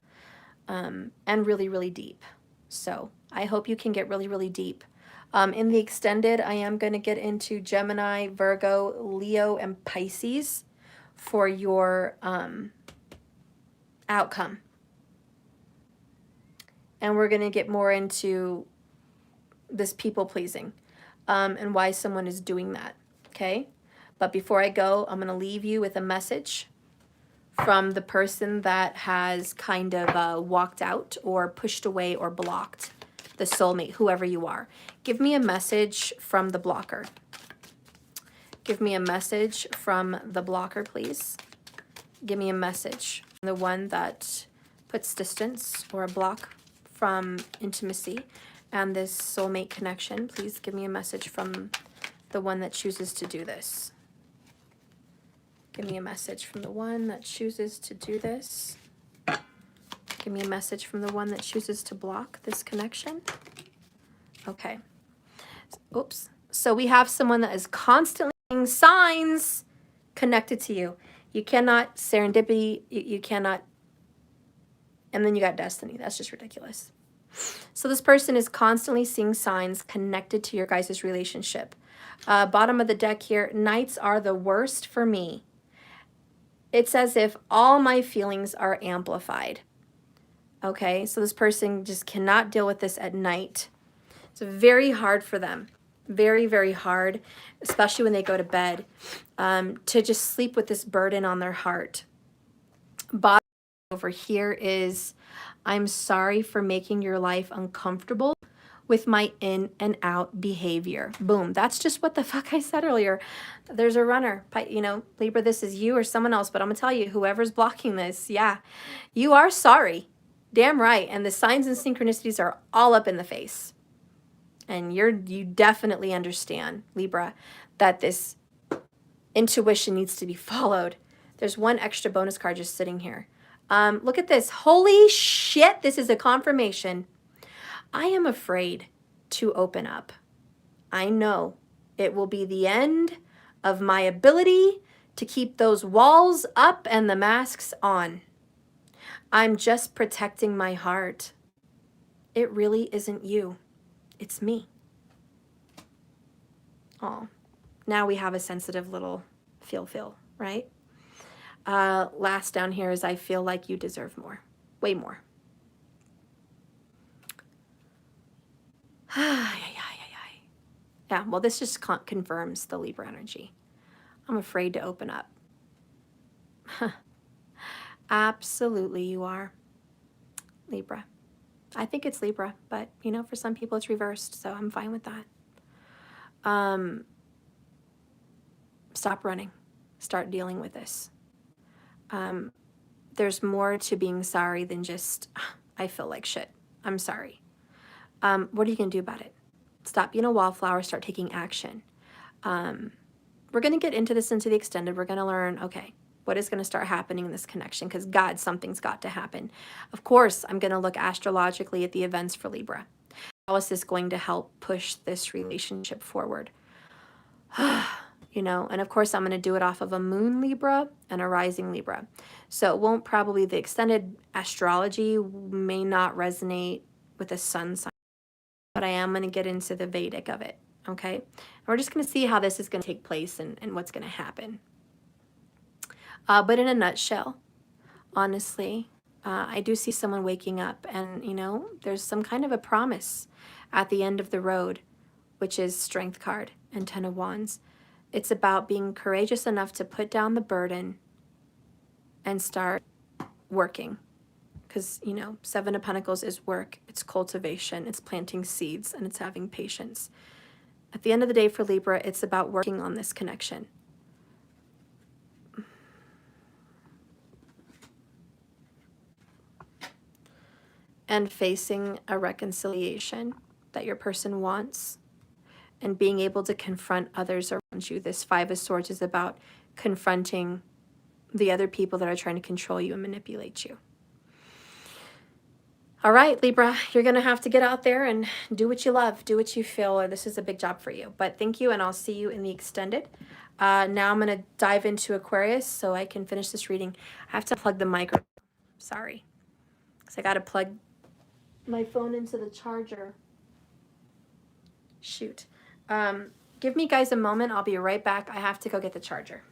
and really, really deep. So I hope you can get really, really deep. In the extended, I am going to get into Gemini, Virgo, Leo, and Pisces for your outcome. And we're going to get more into this people pleasing and why someone is doing that. Okay? But before I go, I'm going to leave you with a message from the person that has kind of walked out or pushed away or blocked the soulmate, whoever you are. Give me a message from the blocker. Give me a message from the blocker, please. Give me a message from the one that puts distance or a block from intimacy and this soulmate connection. Please give me a message from the one that chooses to do this. Give me a message from the one that chooses to do this. Give me a message from the one that chooses to block this connection. Okay. Oops. So we have someone that is constantly seeing signs connected to you. You cannot serendipity, you cannot, and then you got destiny. That's just ridiculous. So this person is constantly seeing signs connected to your guys' relationship. Bottom of the deck here, nights are the worst for me. It's as if all my feelings are amplified. Okay, so this person just cannot deal with this at night. It's very hard for them. Very, very hard, especially when they go to bed, to just sleep with this burden on their heart. Bottom over here is, I'm sorry for making your life uncomfortable with my in and out behavior. Boom. That's just what the fuck I said earlier. There's a runner. You know, Libra, this is you or someone else, but I'm going to tell you, whoever's blocking this, yeah, you are sorry. Damn right. And the signs and synchronicities are all up in the face. And you definitely understand, Libra, that this intuition needs to be followed. There's one extra bonus card just sitting here. Look at this. Holy shit. This is a confirmation. I am afraid to open up. I know it will be the end of my ability to keep those walls up and the masks on. I'm just protecting my heart. It really isn't you. It's me. Oh, now we have a sensitive little feel, right? Last down here is I feel like you deserve more. Way more. Yeah, well, this just confirms the Libra energy. I'm afraid to open up. Absolutely you are, Libra. I think it's Libra, but, you know, for some people it's reversed, so I'm fine with that. Stop running. Start dealing with this. There's more to being sorry than just, I feel like shit. I'm sorry. What are you going to do about it? Stop being a wallflower. Start taking action. We're going to get into this into the extended. We're going to learn, okay, what is going to start happening in this connection? Because God, something's got to happen. Of course, I'm going to look astrologically at the events for Libra. How is this going to help push this relationship forward? You know, and of course, I'm going to do it off of a moon Libra and a rising Libra. So it won't probably, the extended astrology may not resonate with a sun sign, but I am going to get into the Vedic of it. Okay. And we're just going to see how this is going to take place and what's going to happen. But in a nutshell, honestly, I do see someone waking up and, you know, there's some kind of a promise at the end of the road, which is Strength card and 10 of Wands. It's about being courageous enough to put down the burden and start working. Because, you know, 7 of Pentacles is work, it's cultivation, it's planting seeds, and it's having patience. At the end of the day for Libra, it's about working on this connection. And facing a reconciliation that your person wants and being able to confront others around you. This 5 of Swords is about confronting the other people that are trying to control you and manipulate you. All All right, Libra, you're going to have to get out there and do what you love, do what you feel, or this is a big job for you. But thank you, and I'll see you in the extended. Now I'm going to dive into Aquarius so I can finish this reading. I have to plug the microphone. Sorry. Because I got to plug my phone into the charger. Shoot. Give me guys a moment. I'll be right back. I have to go get the charger.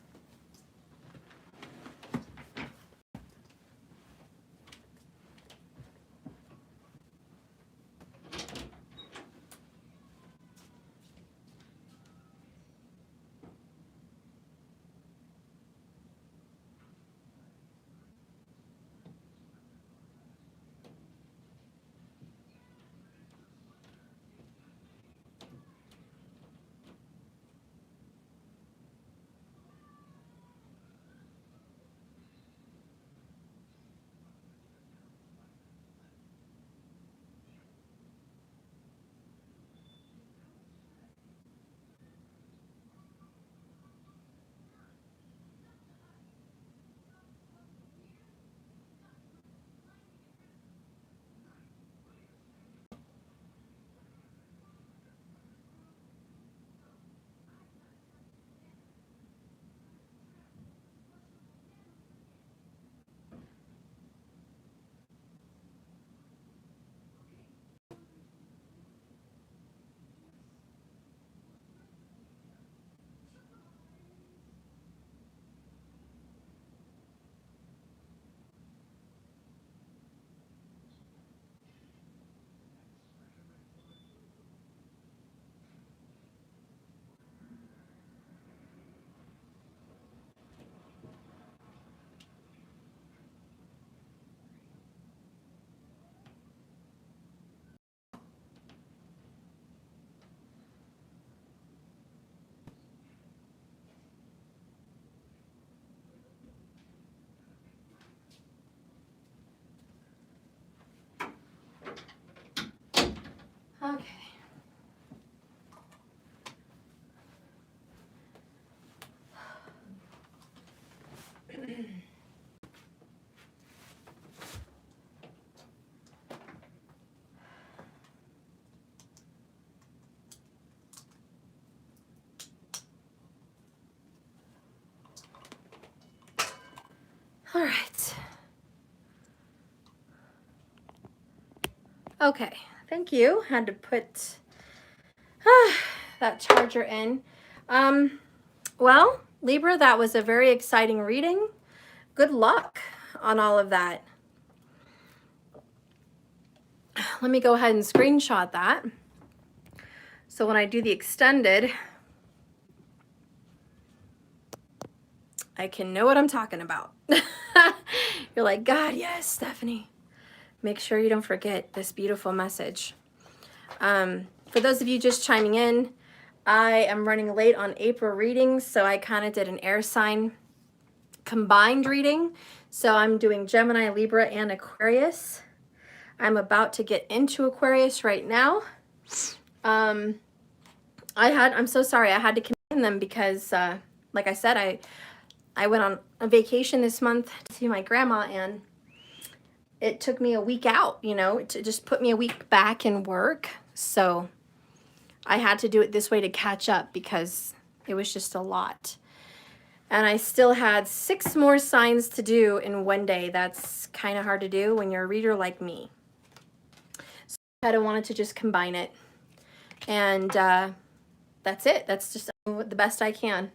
Okay. All right. Okay. Thank you. Had to put that charger in. Well, Libra, that was a very exciting reading. Good luck on all of that. Let me go ahead and screenshot that. So when I do the extended, I can know what I'm talking about. You're like, God, yes, Stephanie. Make sure you don't forget this beautiful message. For those of you just chiming in, I am running late on April readings, so I kind of did an air sign combined reading. So I'm doing Gemini, Libra, and Aquarius. I'm about to get into Aquarius right now. I'm so sorry, I had to combine them because, like I said, I went on a vacation this month to see my grandma, and it took me a week out, you know, to just put me a week back in work. So I had to do it this way to catch up because it was just a lot. And I still had 6 more signs to do in one day. That's kind of hard to do when you're a reader like me. So I kind of wanted to just combine it. And that's it. That's just the best I can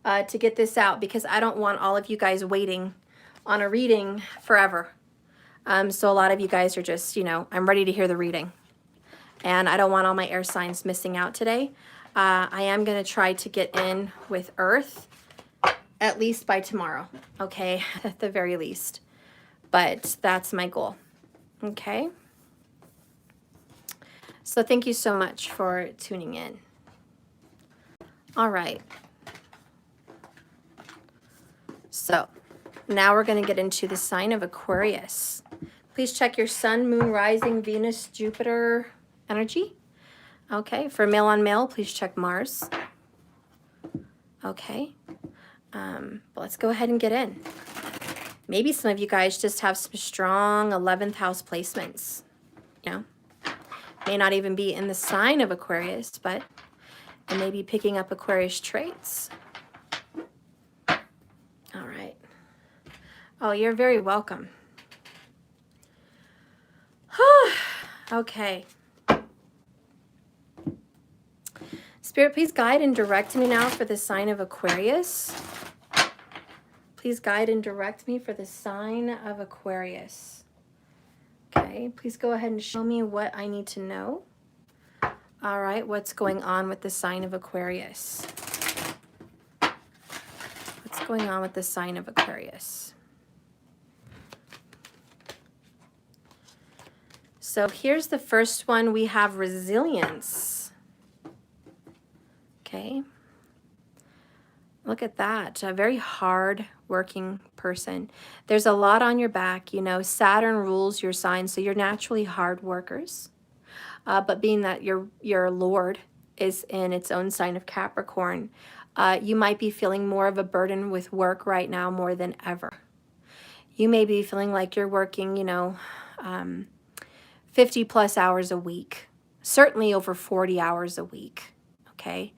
to get this out, because I don't want all of you guys waiting on a reading forever. So a lot of you guys are just, you know, I'm ready to hear the reading. And I don't want all my air signs missing out today. I am going to try to get in with Earth at least by tomorrow, okay? At the very least. But that's my goal, okay? So thank you so much for tuning in. All right. So now we're going to get into the sign of Aquarius. Please check your sun, moon, rising, Venus, Jupiter energy. Okay, for male on male, please check Mars. Okay, but let's go ahead and get in. Maybe some of you guys just have some strong 11th house placements. you know, may not even be in the sign of Aquarius, but it may be picking up Aquarius traits. All right. Oh, you're very welcome. Okay. Spirit, please guide and direct me now for the sign of Aquarius. Please guide and direct me for the sign of Aquarius. Okay, please go ahead and show me what I need to know. All right, what's going on with the sign of Aquarius? What's going on with the sign of Aquarius? So here's the first one. We have resilience. Okay. Look at that. A very hard working person. There's a lot on your back. You know, Saturn rules your sign, so you're naturally hard workers. But being that your Lord is in its own sign of Capricorn, you might be feeling more of a burden with work right now more than ever. You may be feeling like you're working, you know, 50 plus hours a week, certainly over 40 hours a week, okay?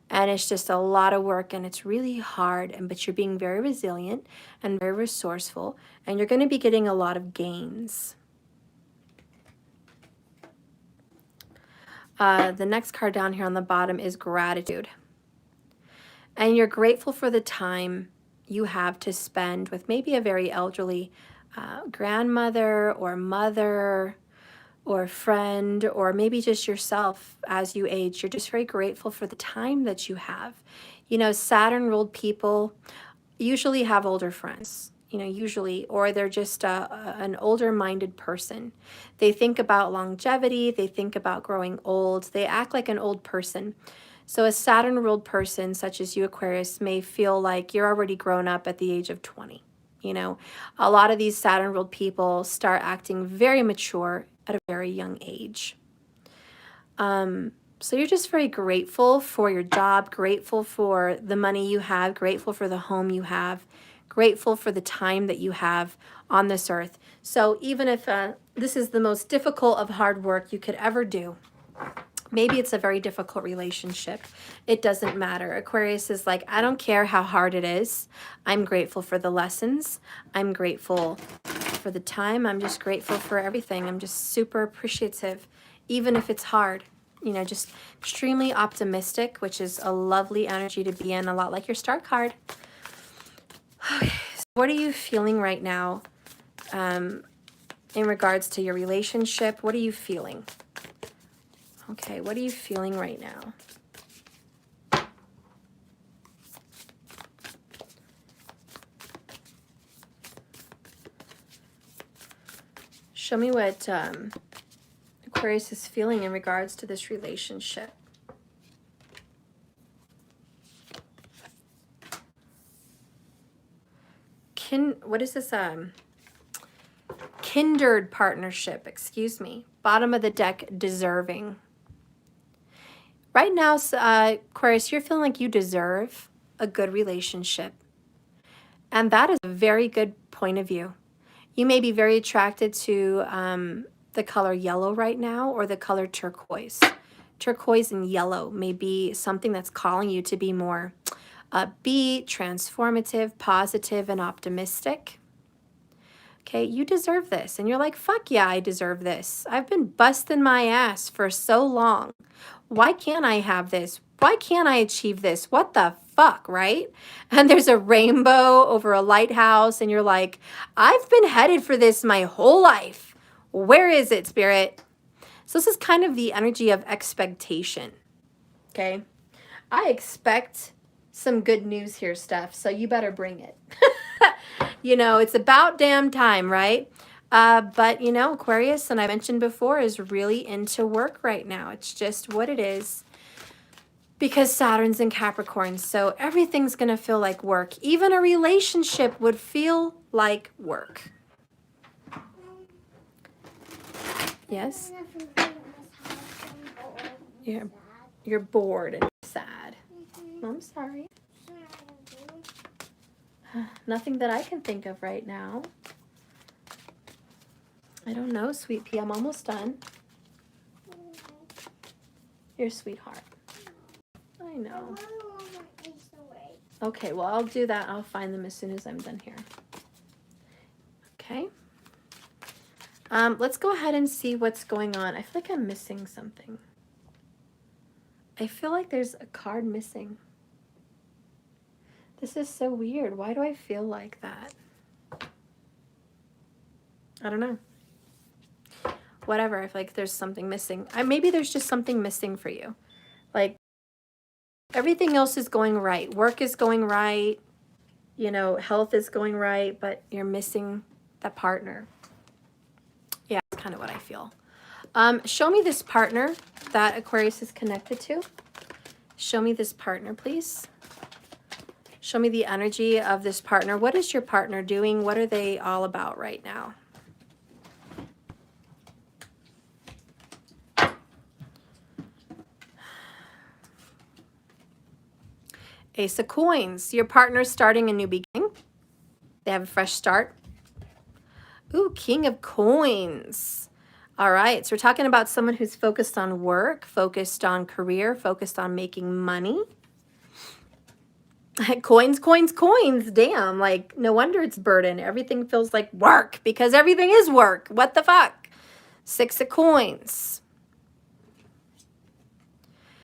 And it's just a lot of work and it's really hard, but you're being very resilient and very resourceful, and you're going to be getting a lot of gains. The next card down here on the bottom is gratitude. And you're grateful for the time you have to spend with maybe a very elderly grandmother or mother or friend, or maybe just yourself as you age. You're just very grateful for the time that you have. You know, Saturn ruled people usually have older friends, you know, usually, or they're just an older minded person. They think about longevity, they think about growing old, they act like an old person. So a Saturn ruled person such as you, Aquarius, may feel like you're already grown up at the age of 20. You know, a lot of these Saturn ruled people start acting very mature at a very young age. So you're just very grateful for your job, grateful for the money you have, grateful for the home you have, grateful for the time that you have on this earth. So even if this is the most difficult of hard work you could ever do, maybe it's a very difficult relationship, it doesn't matter. Aquarius is like, I don't care how hard it is. I'm grateful for the lessons. I'm grateful for the time. I'm just grateful for everything. I'm just super appreciative, even if it's hard. You know, just extremely optimistic, which is a lovely energy to be in, a lot like your star card. Okay, so what are you feeling right now in regards to your relationship? What are you feeling? Okay, what are you feeling right now? Show me what Aquarius is feeling in regards to this relationship. What is this? Kindred partnership, excuse me. Bottom of the deck, deserving. Right now, Aquarius, you're feeling like you deserve a good relationship. And that is a very good point of view. You may be very attracted to the color yellow right now, or the color turquoise. Turquoise and yellow may be something that's calling you to be more upbeat, transformative, positive, and optimistic. Okay, you deserve this. And you're like, fuck yeah, I deserve this. I've been busting my ass for so long. Why can't I have this? Why can't I achieve this? What the fuck, right? And there's a rainbow over a lighthouse, and you're like, I've been headed for this my whole life. Where is it, Spirit? So this is kind of the energy of expectation, okay? I expect some good news here, Steph, so you better bring it. You know, it's about damn time, right? But, you know, Aquarius, and I mentioned before, is really into work right now. It's just what it is, because Saturn's in Capricorn, so everything's going to feel like work. Even a relationship would feel like work. Yes? You're bored and sad. I'm sorry. Nothing that I can think of right now. I don't know, sweet pea. I'm almost done. Your sweetheart. I know. Okay, well, I'll do that. I'll find them as soon as I'm done here. Okay. Let's go ahead and see what's going on. I feel like I'm missing something. I feel like there's a card missing. This is so weird. Why do I feel like that? I don't know. Whatever. I feel like there's something missing. Maybe there's just something missing for you. Like, everything else is going right. Work is going right. You know, health is going right, but you're missing that partner. Yeah, that's kind of what I feel. Show me this partner that Aquarius is connected to. Show me this partner, please. Show me the energy of this partner. What is your partner doing? What are they all about right now? Ace of Coins. Your partner's starting a new beginning. They have a fresh start. Ooh, King of Coins. All right, so we're talking about someone who's focused on work, focused on career, focused on making money. Coins, coins, coins. Damn, like, no wonder it's burden. Everything feels like work because everything is work. What the fuck? Six of Coins.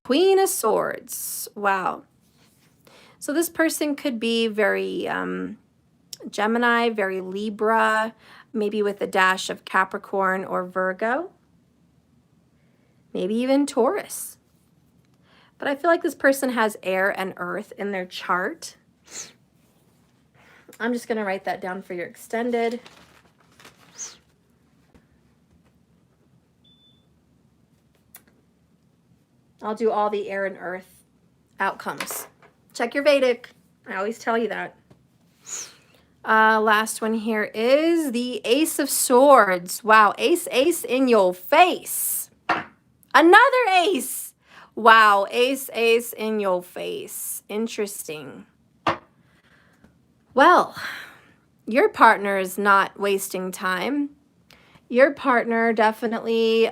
Queen of Swords. Wow. So this person could be very Gemini, very Libra, maybe with a dash of Capricorn or Virgo. Maybe even Taurus. But I feel like this person has air and earth in their chart. I'm just going to write that down for your extended. I'll do all the air and earth outcomes. Check your Vedic. I always tell you that. Last one here is the Ace of Swords. Wow, ace, ace in your face. Another ace. Wow, ace, ace in your face. Interesting. Well, your partner is not wasting time. Your partner definitely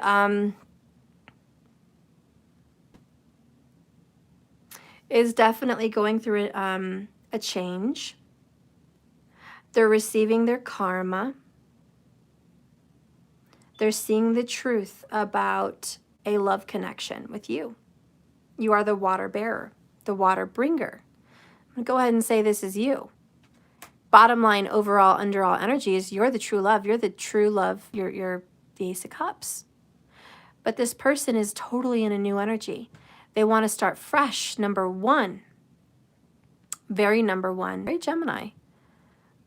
is definitely going through a change. They're receiving their karma. They're seeing the truth about a love connection with you. You are the water bearer, the water bringer. I'm gonna go ahead and say this is you. Bottom line, overall, underall energy is you're the true love. You're the true love. You're the Ace of Cups. But this person is totally in a new energy. They want to start fresh, number one. Very number one, very Gemini.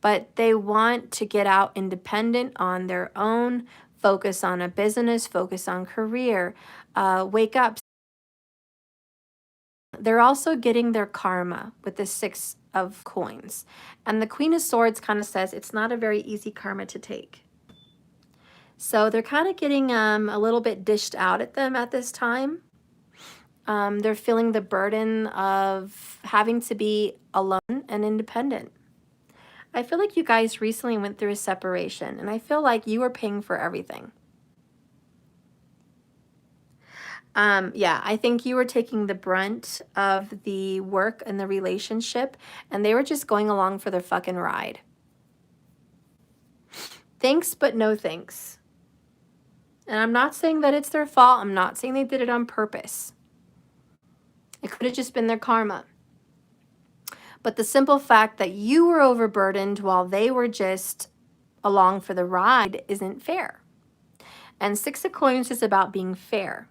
But they want to get out independent on their own, focus on a business, focus on career, wake up. They're also getting their karma with the Six of Coins. And the Queen of Swords kind of says it's not a very easy karma to take. So they're kind of getting a little bit dished out at them at this time. They're feeling the burden of having to be alone and independent. I feel like you guys recently went through a separation, and I feel like you were paying for everything. Yeah, I think you were taking the brunt of the work and the relationship, and they were just going along for their fucking ride. Thanks, but no thanks. And I'm not saying that it's their fault. I'm not saying they did it on purpose. It could have just been their karma. But the simple fact that you were overburdened while they were just along for the ride isn't fair. And Six of Coins is about being fair.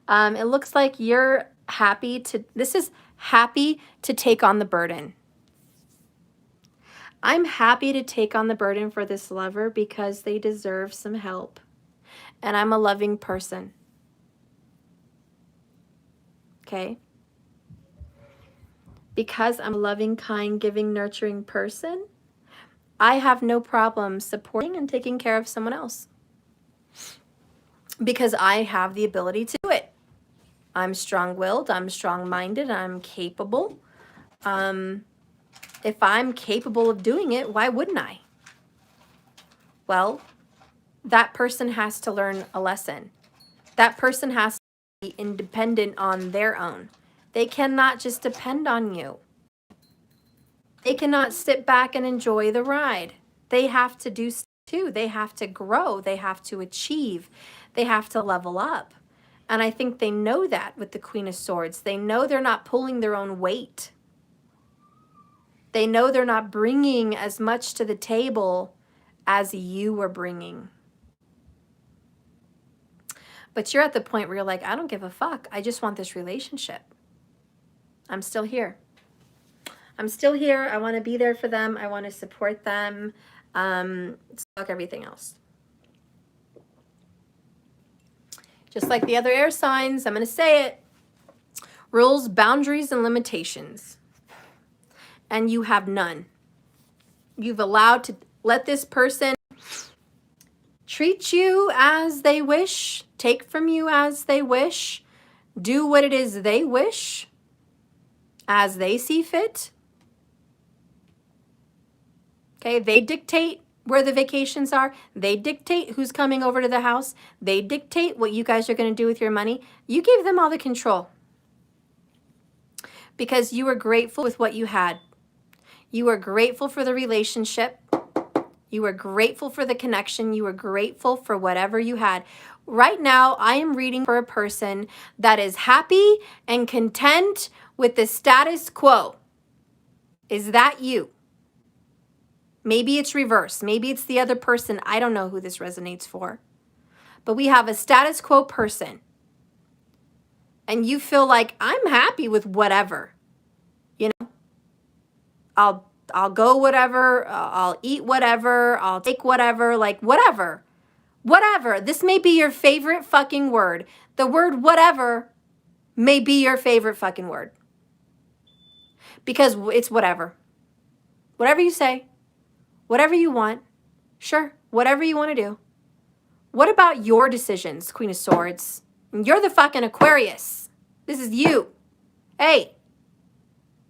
It looks like you're happy to, this is happy to take on the burden. I'm happy to take on the burden for this lover because they deserve some help. And I'm a loving person. Okay? Because I'm a loving, kind, giving, nurturing person, I have no problem supporting and taking care of someone else. Because I have the ability to do it. I'm strong-willed, I'm strong-minded, I'm capable. If I'm capable of doing it, why wouldn't I? Well, that person has to learn a lesson. That person has to be independent on their own. They cannot just depend on you. They cannot sit back and enjoy the ride. They have to do stuff too. They have to grow. They have to achieve. They have to level up. And I think they know that with the Queen of Swords. They know they're not pulling their own weight. They know they're not bringing as much to the table as you were bringing. But you're at the point where you're like, I don't give a fuck. I just want this relationship. I'm still here. I'm still here. I want to be there for them. I want to support them. Fuck everything else. Just like the other air signs, I'm going to say it. Rules, boundaries, and limitations. And you have none. You've allowed to let this person treat you as they wish, take from you as they wish, do what it is they wish, as they see fit. Okay, they dictate where the vacations are. They dictate who's coming over to the house. They dictate what you guys are going to do with your money. You gave them all the control because you were grateful with what you had. You were grateful for the relationship. You were grateful for the connection. You were grateful for whatever you had. Right now, I am reading for a person that is happy and content with the status quo. Is that you? Maybe it's reverse. Maybe it's the other person. I don't know who this resonates for. But we have a status quo person. And you feel like, I'm happy with whatever. You know, I'll go whatever. I'll eat whatever. I'll take whatever. Like whatever. Whatever. This may be your favorite fucking word. The word whatever may be your favorite fucking word. Because it's whatever. Whatever you say. Whatever you want, sure, whatever you want to do. What about your decisions, Queen of Swords? You're the fucking Aquarius. This is you. Hey,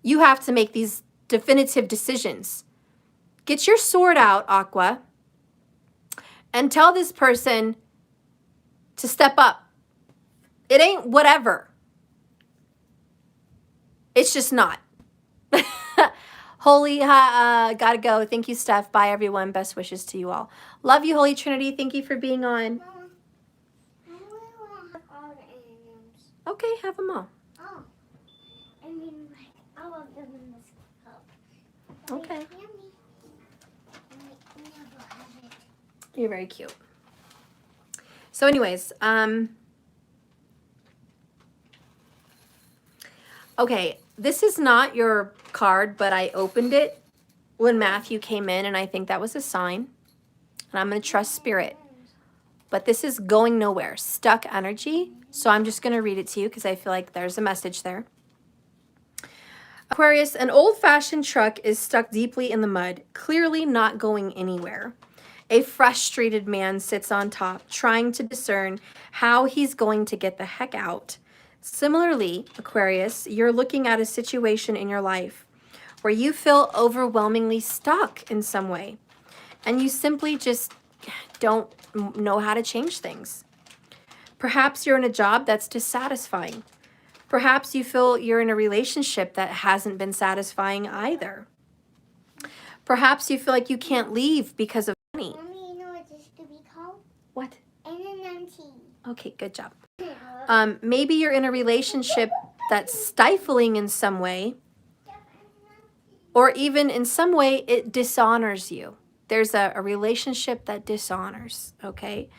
you have to make these definitive decisions. Get your sword out, Aqua, and tell this person to step up. It ain't whatever. It's just not. Holy, gotta go. Thank you, Steph. Bye, everyone. Best wishes to you all. Love you, Holy Trinity. Thank you for being on. Mama, I want to have all the animals. Okay, have them all. Oh, I mean, like, all of them in this cup. Okay. Yummy. I never have it. You're very cute. So anyways, okay, this is not your card, but I opened it when Matthew came in, and I think that was a sign. And I'm going to trust spirit. But this is going nowhere, stuck energy. So I'm just going to read it to you because I feel like there's a message there. Aquarius, an old-fashioned truck is stuck deeply in the mud, clearly not going anywhere. A frustrated man sits on top, trying to discern how he's going to get the heck out. Similarly, Aquarius, you're looking at a situation in your life where you feel overwhelmingly stuck in some way, and you simply just don't know how to change things. Perhaps you're in a job that's dissatisfying. Perhaps you feel you're in a relationship that hasn't been satisfying either. Perhaps you feel like you can't leave because of money. Mommy, you know what this could be called? What? NNMT. Okay, good job. Maybe you're in a relationship that's stifling in some way, or even in some way it dishonors you. There's a relationship that dishonors, okay?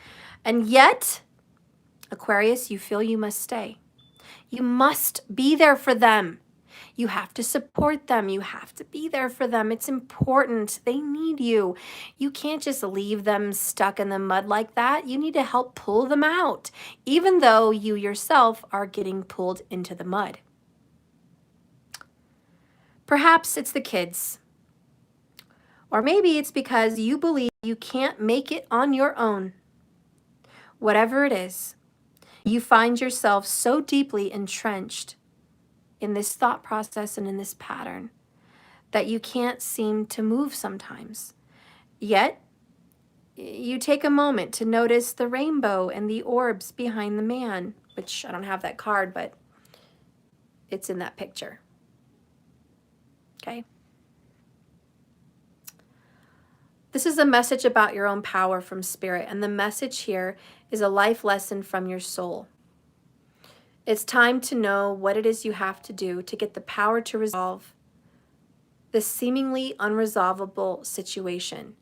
And yet, Aquarius, you feel you must stay. You must be there for them. You have to support them. You have to be there for them. It's important. They need you. You can't just leave them stuck in the mud like that. You need to help pull them out, even though you yourself are getting pulled into the mud. Perhaps it's the kids. Or maybe it's because you believe you can't make it on your own. Whatever it is, you find yourself so deeply entrenched in this thought process and in this pattern that you can't seem to move sometimes. Yet, you take a moment to notice the rainbow and the orbs behind the man, which I don't have that card, but it's in that picture. Okay? This is a message about your own power from Spirit, and the message here is a life lesson from your soul. It's time to know what it is you have to do to get the power to resolve this seemingly unresolvable situation.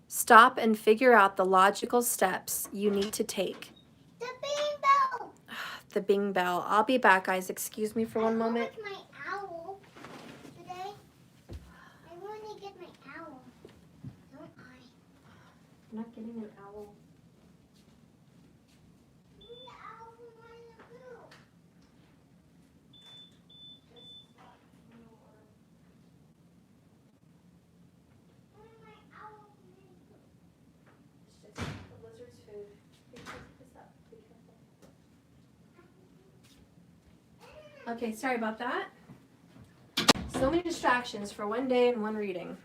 Stop and figure out the logical steps you need to take. The Bing Bell. The Bing Bell. I'll be back, guys. Excuse me for one moment. I want my owl today. I want to get my owl. Don't I? I'm not getting an owl. The owl from Winnie the Pooh. Where's my owl from Winnie the Pooh? It's just the lizard's food. Pick this up. Be careful. Okay, sorry about that. So many distractions for one day and one reading.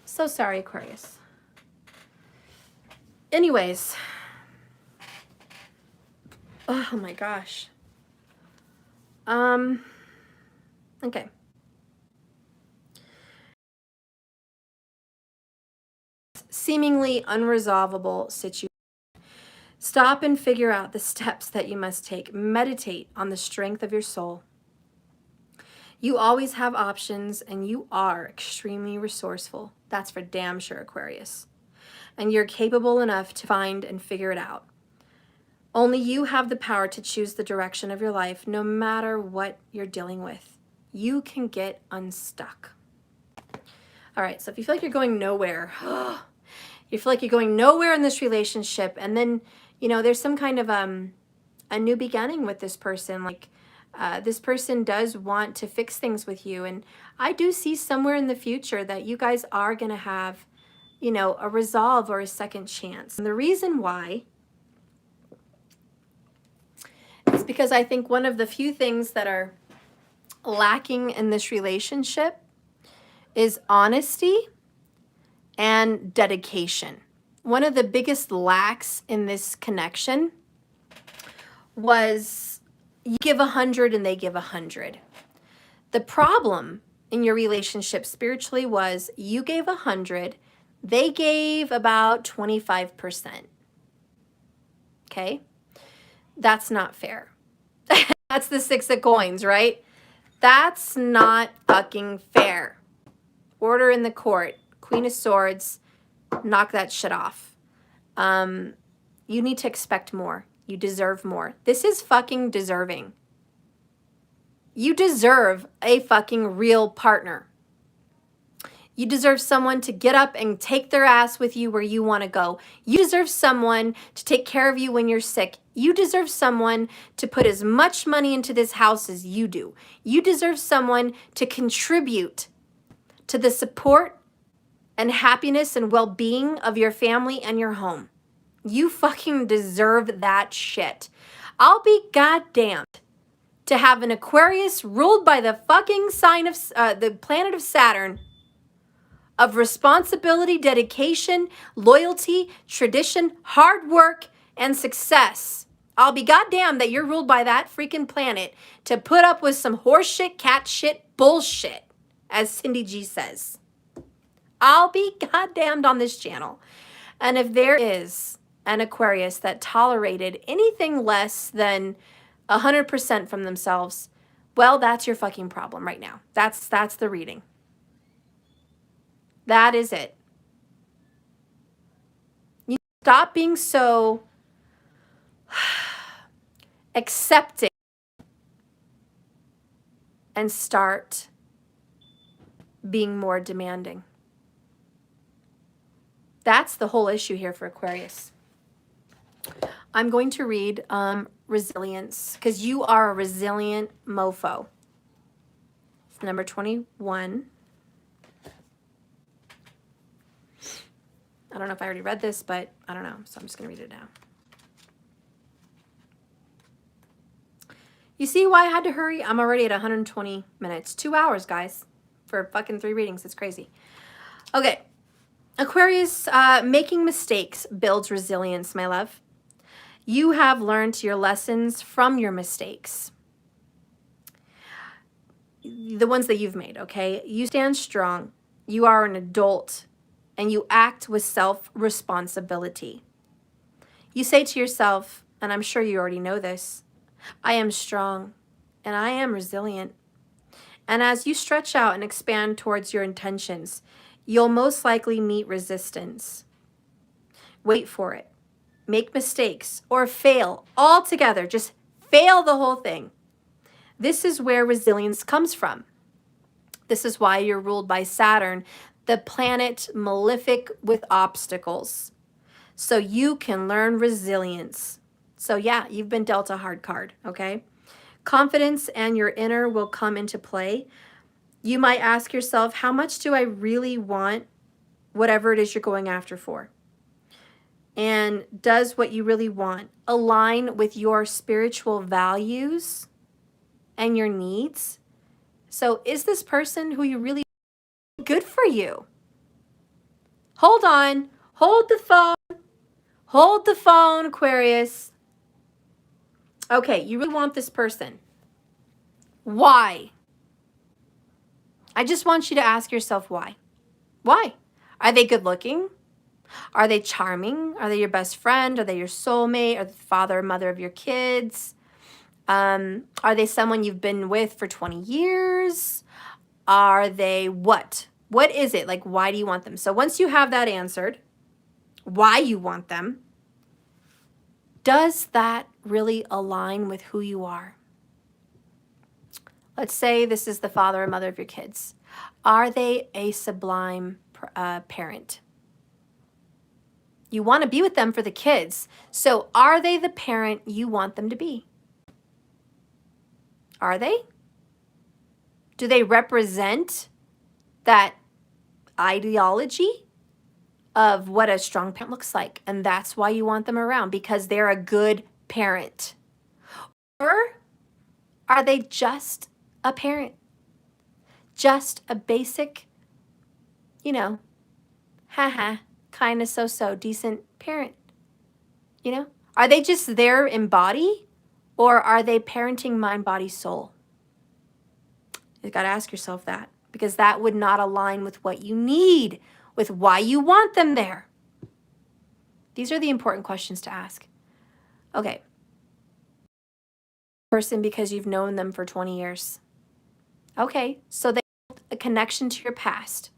So sorry, Aquarius. Anyways. Oh my gosh. Okay. Seemingly unresolvable situation. Stop and figure out the steps that you must take. Meditate on the strength of your soul. You always have options, and you are extremely resourceful. That's for damn sure, Aquarius. And you're capable enough to find and figure it out. Only you have the power to choose the direction of your life, no matter what you're dealing with. You can get unstuck. All right, so if you feel like you're going nowhere, you feel like you're going nowhere in this relationship, and then, you know, there's some kind of a new beginning with this person. Like, this person does want to fix things with you, and I do see somewhere in the future that you guys are going to have, you know, a resolve or a second chance. And the reason why is because I think one of the few things that are lacking in this relationship is honesty and dedication. One of the biggest lacks in this connection was you give 100 and they give 100. The problem in your relationship spiritually was you gave 100, they gave about 25%. Okay? That's not fair. That's the 6 of coins, right? That's not fucking fair. Order in the court. Queen of Swords. Knock that shit off. You need to expect more. You deserve more. This is fucking deserving. You deserve a fucking real partner. You deserve someone to get up and take their ass with you where you want to go. You deserve someone to take care of you when you're sick. You deserve someone to put as much money into this house as you do. You deserve someone to contribute to the support and happiness and well-being of your family and your home. You fucking deserve that shit. I'll be goddamned to have an Aquarius ruled by the fucking sign of the planet of Saturn, of responsibility, dedication, loyalty, tradition, hard work, and success. I'll be goddamn that you're ruled by that freaking planet to put up with some horseshit, cat shit, bullshit, as Cindy G says. I'll be goddamned on this channel. And if there is an Aquarius that tolerated anything less than 100% from themselves, well, that's your fucking problem right now. That's the reading. That is it. You stop being so accepting and start being more demanding. That's the whole issue here for Aquarius. I'm going to read resilience, because you are a resilient mofo. It's number 21. I don't know if I already read this, but I don't know, so I'm just going to read it now. You see why I had to hurry? I'm already at 120 minutes. 2 hours, guys, for fucking 3 readings. It's crazy. Okay. Aquarius, making mistakes builds resilience, my love. You have learned your lessons from your mistakes. The ones that you've made, okay? You stand strong. You are an adult and you act with self-responsibility. You say to yourself, and I'm sure you already know this, I am strong and I am resilient. And as you stretch out and expand towards your intentions, you'll most likely meet resistance. Wait for it. Make mistakes or fail altogether. Just fail the whole thing. This is where resilience comes from. This is why you're ruled by Saturn, the planet malefic with obstacles. So you can learn resilience. So yeah, you've been dealt a hard card, okay? Confidence and your inner will come into play. You might ask yourself, how much do I really want whatever it is you're going after for? And does what you really want align with your spiritual values and your needs? So is this person who you really good for you? Hold on. Hold the phone. Hold the phone, Aquarius. Okay, you really want this person. Why? I just want you to ask yourself why. Why? Are they good looking? Are they charming? Are they your best friend? Are they your soulmate? Are they the father or mother of your kids? Are they someone you've been with for 20 years? Are they what? What is it? Like, why do you want them? So once you have that answered, why you want them, does that really align with who you are? Let's say this is the father or mother of your kids. Are they a sublime parent? You want to be with them for the kids. So are they the parent you want them to be? Are they? Do they represent that ideology of what a strong parent looks like? And that's why you want them around, because they're a good parent. Or are they just a parent? Just a basic, haha, kind of so-so decent parent? Are they just there in body, or are they parenting mind, body, soul? You got to ask yourself that, because that would not align with what you need, with why you want them there. These are the important questions to ask. Okay. Person because you've known them for 20 years. Okay, so they have a connection to your past,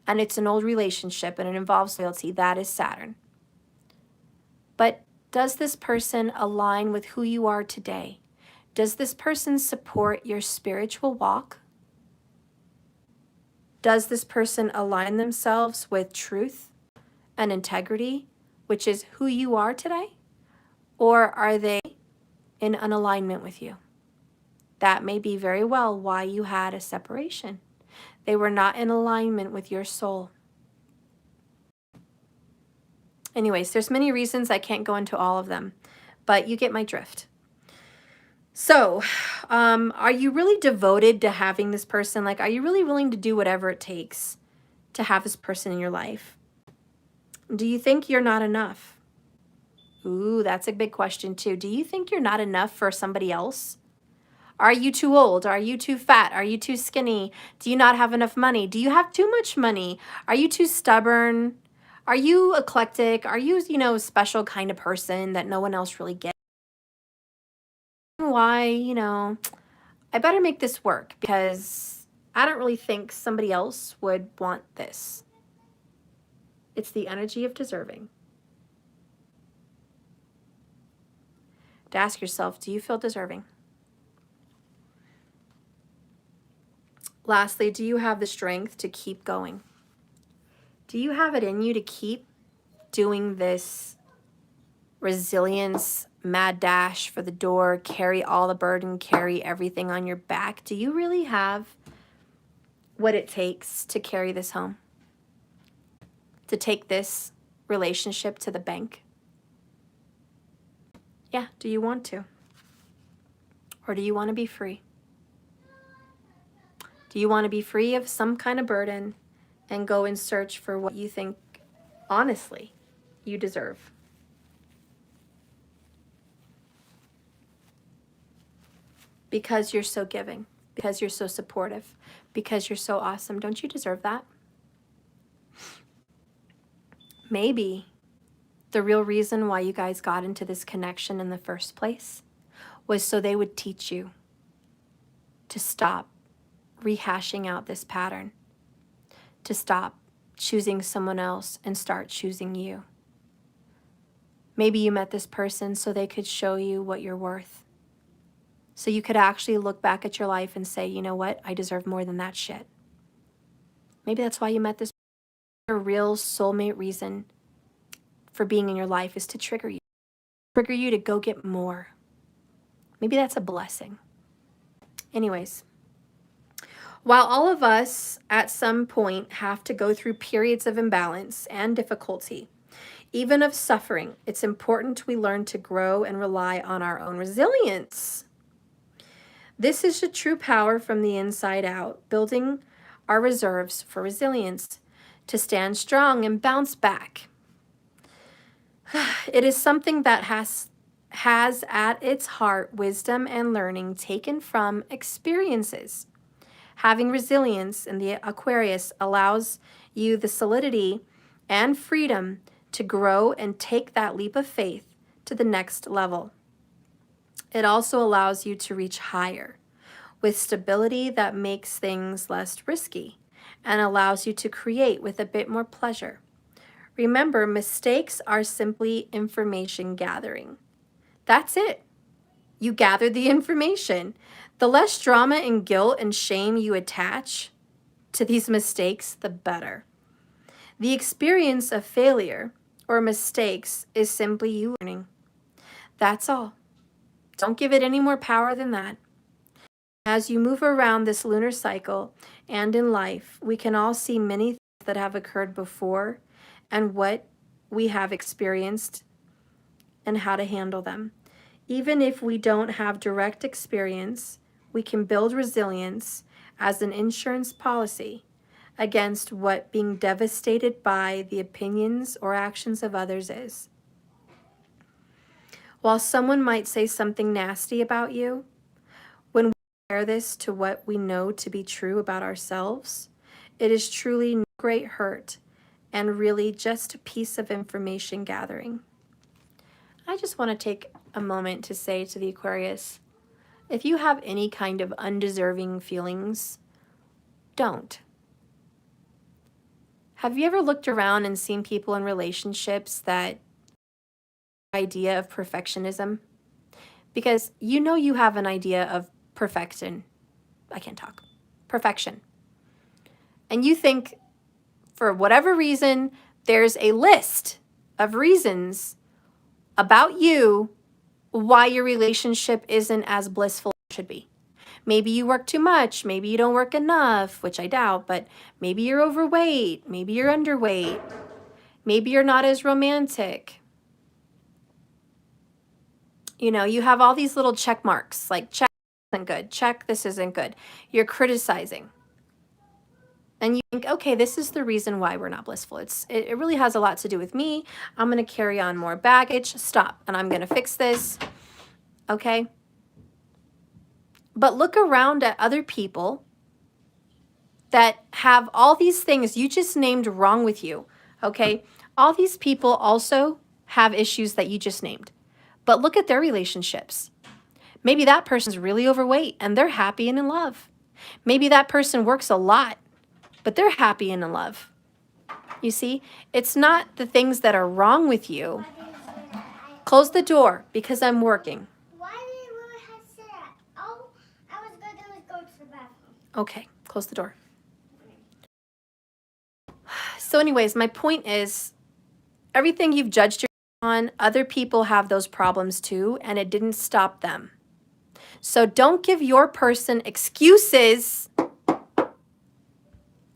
and it's an old relationship, and it involves loyalty. That is Saturn. But does this person align with who you are today? Does this person support your spiritual walk? Does this person align themselves with truth and integrity, which is who you are today? Or are they in unalignment with you? That may be very well why you had a separation. They were not in alignment with your soul. Anyways, there's many reasons. I can't go into all of them, but you get my drift. So, are you really devoted to having this person? Like, are you really willing to do whatever it takes to have this person in your life? Do you think you're not enough? Ooh, that's a big question too. Do you think you're not enough for somebody else? Are you too old? Are you too fat? Are you too skinny? Do you not have enough money? Do you have too much money? Are you too stubborn? Are you eclectic? Are you, a special kind of person that no one else really gets? Why, I better make this work because I don't really think somebody else would want this. It's the energy of deserving. To ask yourself, do you feel deserving? Lastly, do you have the strength to keep going? Do you have it in you to keep doing this resilience, mad dash for the door, carry all the burden, carry everything on your back? Do you really have what it takes to carry this home? To take this relationship to the bank? Yeah, do you want to? Or do you want to be free? Do you want to be free of some kind of burden and go and search for what you think, honestly, you deserve. Because you're so giving, because you're so supportive, because you're so awesome. Don't you deserve that? Maybe the real reason why you guys got into this connection in the first place was so they would teach you to stop rehashing out this pattern, to stop choosing someone else and start choosing you. Maybe you met this person so they could show you what you're worth. So you could actually look back at your life and say, you know what, I deserve more than that shit. Maybe that's why you met this person. A real soulmate reason for being in your life is to trigger you to go get more. Maybe that's a blessing. Anyways, while all of us at some point have to go through periods of imbalance and difficulty, even of suffering, it's important we learn to grow and rely on our own resilience. This is the true power from the inside out, building our reserves for resilience to stand strong and bounce back. It is something that has at its heart wisdom and learning taken from experiences. Having resilience in the Aquarius allows you the solidity and freedom to grow and take that leap of faith to the next level. It also allows you to reach higher with stability that makes things less risky and allows you to create with a bit more pleasure. Remember, mistakes are simply information gathering. That's it. You gather the information. The less drama and guilt and shame you attach to these mistakes, the better. The experience of failure or mistakes is simply you learning. That's all. Don't give it any more power than that. As you move around this lunar cycle and in life, we can all see many things that have occurred before and what we have experienced and how to handle them. Even if we don't have direct experience, we can build resilience as an insurance policy against what being devastated by the opinions or actions of others is. While someone might say something nasty about you, when we compare this to what we know to be true about ourselves, it is truly no great hurt and really just a piece of information gathering. I just want to take a moment to say to the Aquarius, if you have any kind of undeserving feelings, don't. Have you ever looked around and seen people in relationships that idea of perfectionism? Because you know you have an idea of perfection. Perfection. And you think, for whatever reason, there's a list of reasons about you why your relationship isn't as blissful as it should be. Maybe you work too much, maybe you don't work enough, which I doubt, but maybe you're overweight, maybe you're underweight, maybe you're not as romantic. You know, you have all these little check marks, like check this isn't good, check this isn't good. You're criticizing. And you think, okay, this is the reason why we're not blissful. It really has a lot to do with me. I'm going to carry on more baggage. Stop. And I'm going to fix this. Okay? But look around at other people that have all these things you just named wrong with you. Okay? All these people also have issues that you just named. But look at their relationships. Maybe that person's really overweight and they're happy and in love. Maybe that person works a lot, but they're happy and in love. You see, it's not the things that are wrong with you. Close the door because I'm working. Why did we have to say that? All I was going to do is go to the bathroom. Okay, close the door. So anyways, my point is, everything you've judged yourself on, other people have those problems too, and it didn't stop them. So don't give your person excuses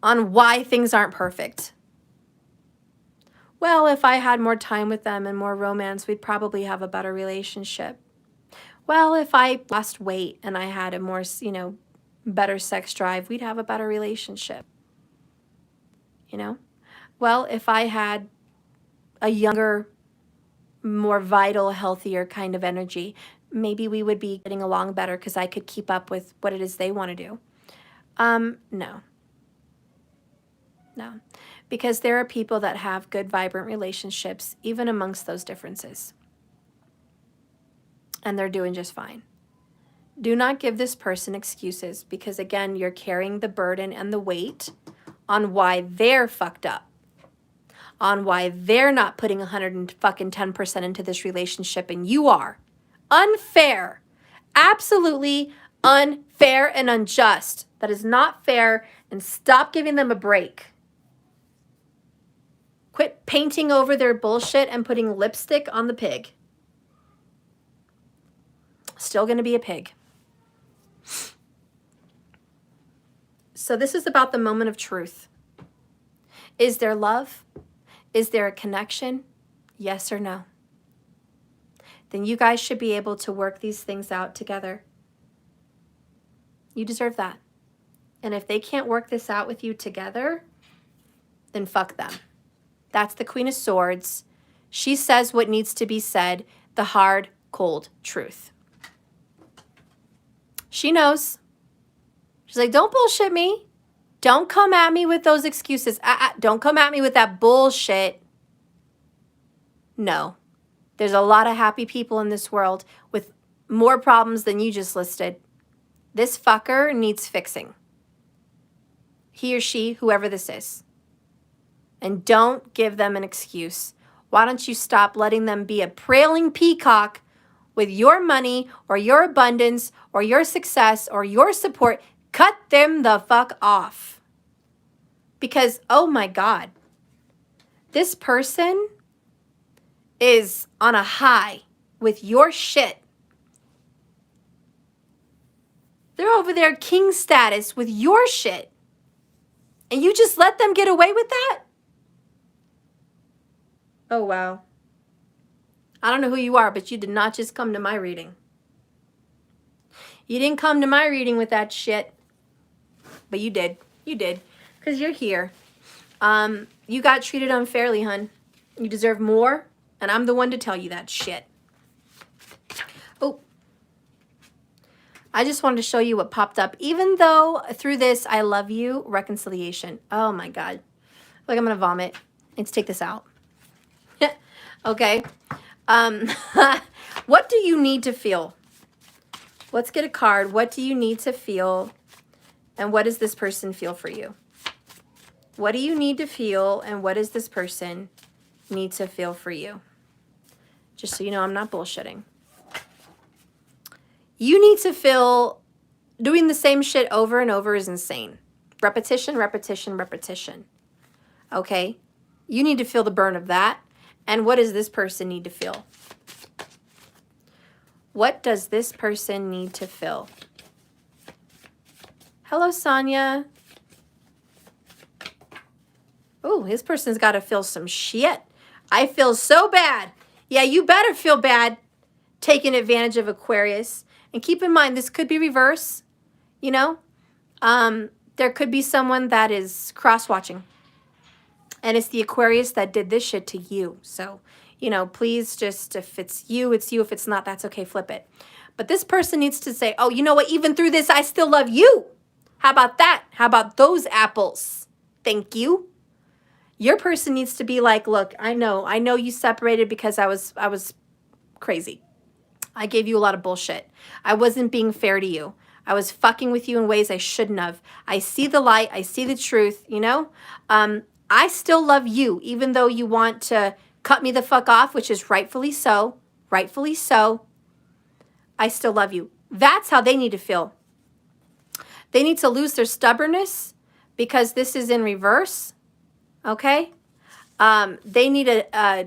on why things aren't perfect. Well, if I had more time with them and more romance, we'd probably have a better relationship. Well, if I lost weight and I had a more, better sex drive, we'd have a better relationship. you know? Well, if I had a younger, more vital, healthier kind of energy, maybe we would be getting along better because I could keep up with what it is they want to do. No. No. Because there are people that have good, vibrant relationships, even amongst those differences. And they're doing just fine. Do not give this person excuses because, again, you're carrying the burden and the weight on why they're fucked up, on why they're not putting 110% into this relationship and you are. Unfair. Absolutely unfair and unjust. That is not fair, and stop giving them a break. Quit painting over their bullshit and putting lipstick on the pig. Still going to be a pig. So this is about the moment of truth. Is there love? Is there a connection? Yes or no? Then you guys should be able to work these things out together. You deserve that. And if they can't work this out with you together, then fuck them. That's the Queen of Swords. She says what needs to be said, the hard, cold truth. She knows. She's like, don't bullshit me. Don't come at me with those excuses. Don't come at me with that bullshit. No. There's a lot of happy people in this world with more problems than you just listed. This fucker needs fixing. He or she, whoever this is. And don't give them an excuse. Why don't you stop letting them be a prailing peacock with your money or your abundance or your success or your support? Cut them the fuck off. Because, oh my God, this person is on a high with your shit. They're over there king status with your shit. And you just let them get away with that? Oh, wow. I don't know who you are, but you did not just come to my reading. You didn't come to my reading with that shit. But you did. You did. Because you're here. You got treated unfairly, hun. You deserve more. And I'm the one to tell you that shit. Oh. I just wanted to show you what popped up. Even though through this, I love you, reconciliation. Oh my God. Like I'm going to vomit. Let's take this out. Okay. What do you need to feel? Let's get a card. What do you need to feel? And what does this person feel for you? What do you need to feel? And what does this person need to feel for you? Just so you know, I'm not bullshitting. You need to feel doing the same shit over and over is insane. Repetition, repetition, repetition. Okay? You need to feel the burn of that. And what does this person need to feel? What does this person need to feel? Hello, Sonia. Oh, this person's got to feel some shit. I feel so bad. Yeah, you better feel bad taking advantage of Aquarius. And keep in mind, this could be reverse, you know? There could be someone that is cross-watching. And it's the Aquarius that did this shit to you. So, you know, please just, if it's you, it's you. If it's not, that's okay, flip it. But this person needs to say, oh, you know what? Even through this, I still love you. How about that? How about those apples? Thank you. Your person needs to be like, look, I know you separated because I was crazy. I gave you a lot of bullshit. I wasn't being fair to you. I was fucking with you in ways I shouldn't have. I see the light. I see the truth, you know? I still love you, even though you want to cut me the fuck off, which is rightfully so. Rightfully so. I still love you. That's how they need to feel. They need to lose their stubbornness because this is in reverse. Okay? They need I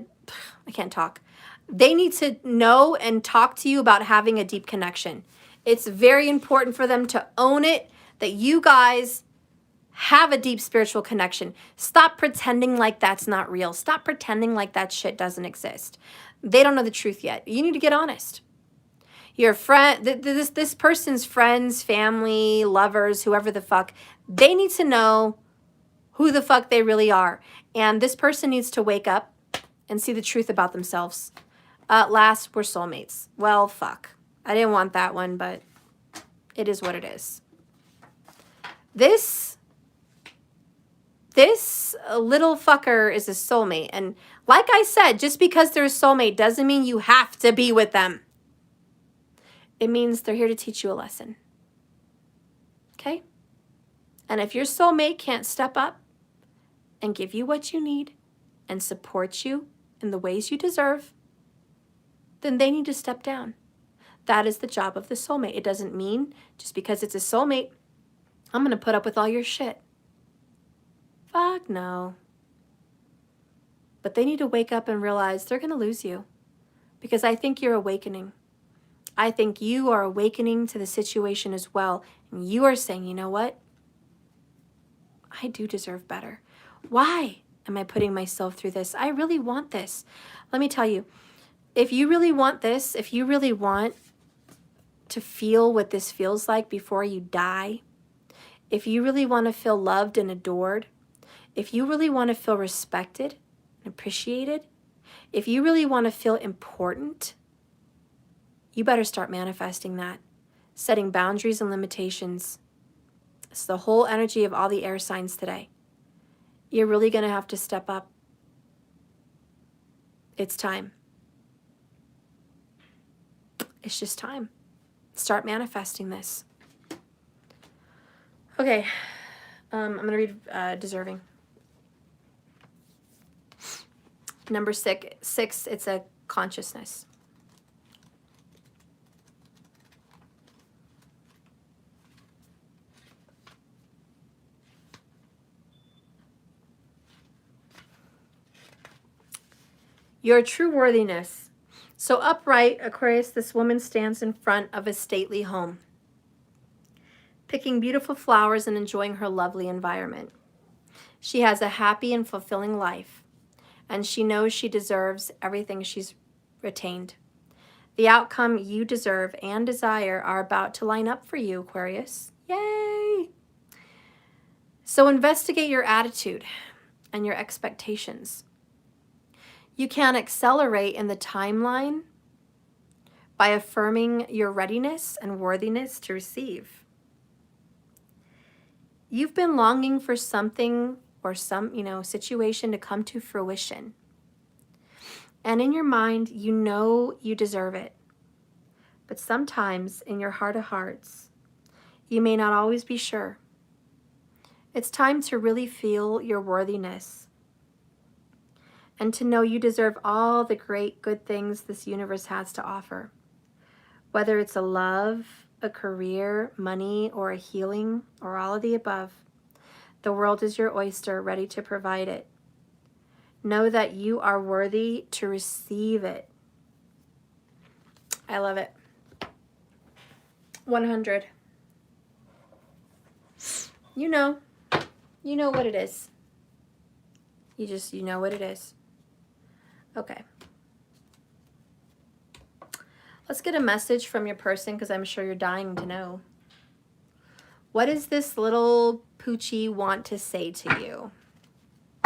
can't talk. They need to know and talk to you about having a deep connection. It's very important for them to own it, that you guys have a deep spiritual connection. Stop pretending like that's not real. Stop pretending like that shit doesn't exist. They don't know the truth yet. You need to get honest. Your friend, this person's friends, family, lovers, whoever the fuck, they need to know who the fuck they really are. And this person needs to wake up and see the truth about themselves. At last, we're soulmates. Well, fuck. I didn't want that one, but it is what it is. This little fucker is a soulmate. And like I said, just because they're a soulmate doesn't mean you have to be with them. It means they're here to teach you a lesson. Okay? And if your soulmate can't step up and give you what you need and support you in the ways you deserve, then they need to step down. That is the job of the soulmate. It doesn't mean just because it's a soulmate, I'm going to put up with all your shit. Fuck no. But they need to wake up and realize they're going to lose you. Because I think you're awakening. I think you are awakening to the situation as well. And you are saying, you know what? I do deserve better. Why am I putting myself through this? I really want this. Let me tell you, if you really want this, if you really want to feel what this feels like before you die, if you really want to feel loved and adored, if you really want to feel respected and appreciated, if you really want to feel important, you better start manifesting that, setting boundaries and limitations. It's the whole energy of all the air signs today. You're really going to have to step up. It's time. It's just time. Start manifesting this. Okay, I'm going to read Deserving. Number six, it's a consciousness. Your true worthiness. So upright, Aquarius, this woman stands in front of a stately home, picking beautiful flowers and enjoying her lovely environment. She has a happy and fulfilling life, and she knows she deserves everything she's retained. The outcome you deserve and desire are about to line up for you, Aquarius. Yay! So investigate your attitude and your expectations. You can accelerate in the timeline by affirming your readiness and worthiness to receive. You've been longing for something or some, situation to come to fruition. And in your mind, you know you deserve it. But sometimes in your heart of hearts, you may not always be sure. It's time to really feel your worthiness and to know you deserve all the great good things this universe has to offer. Whether it's a love, a career, money, or a healing, or all of the above, the world is your oyster, ready to provide it. Know that you are worthy to receive it. I love it. 100. You know what it is. You know what it is. Okay. Let's get a message from your person because I'm sure you're dying to know. What does this little poochie want to say to you?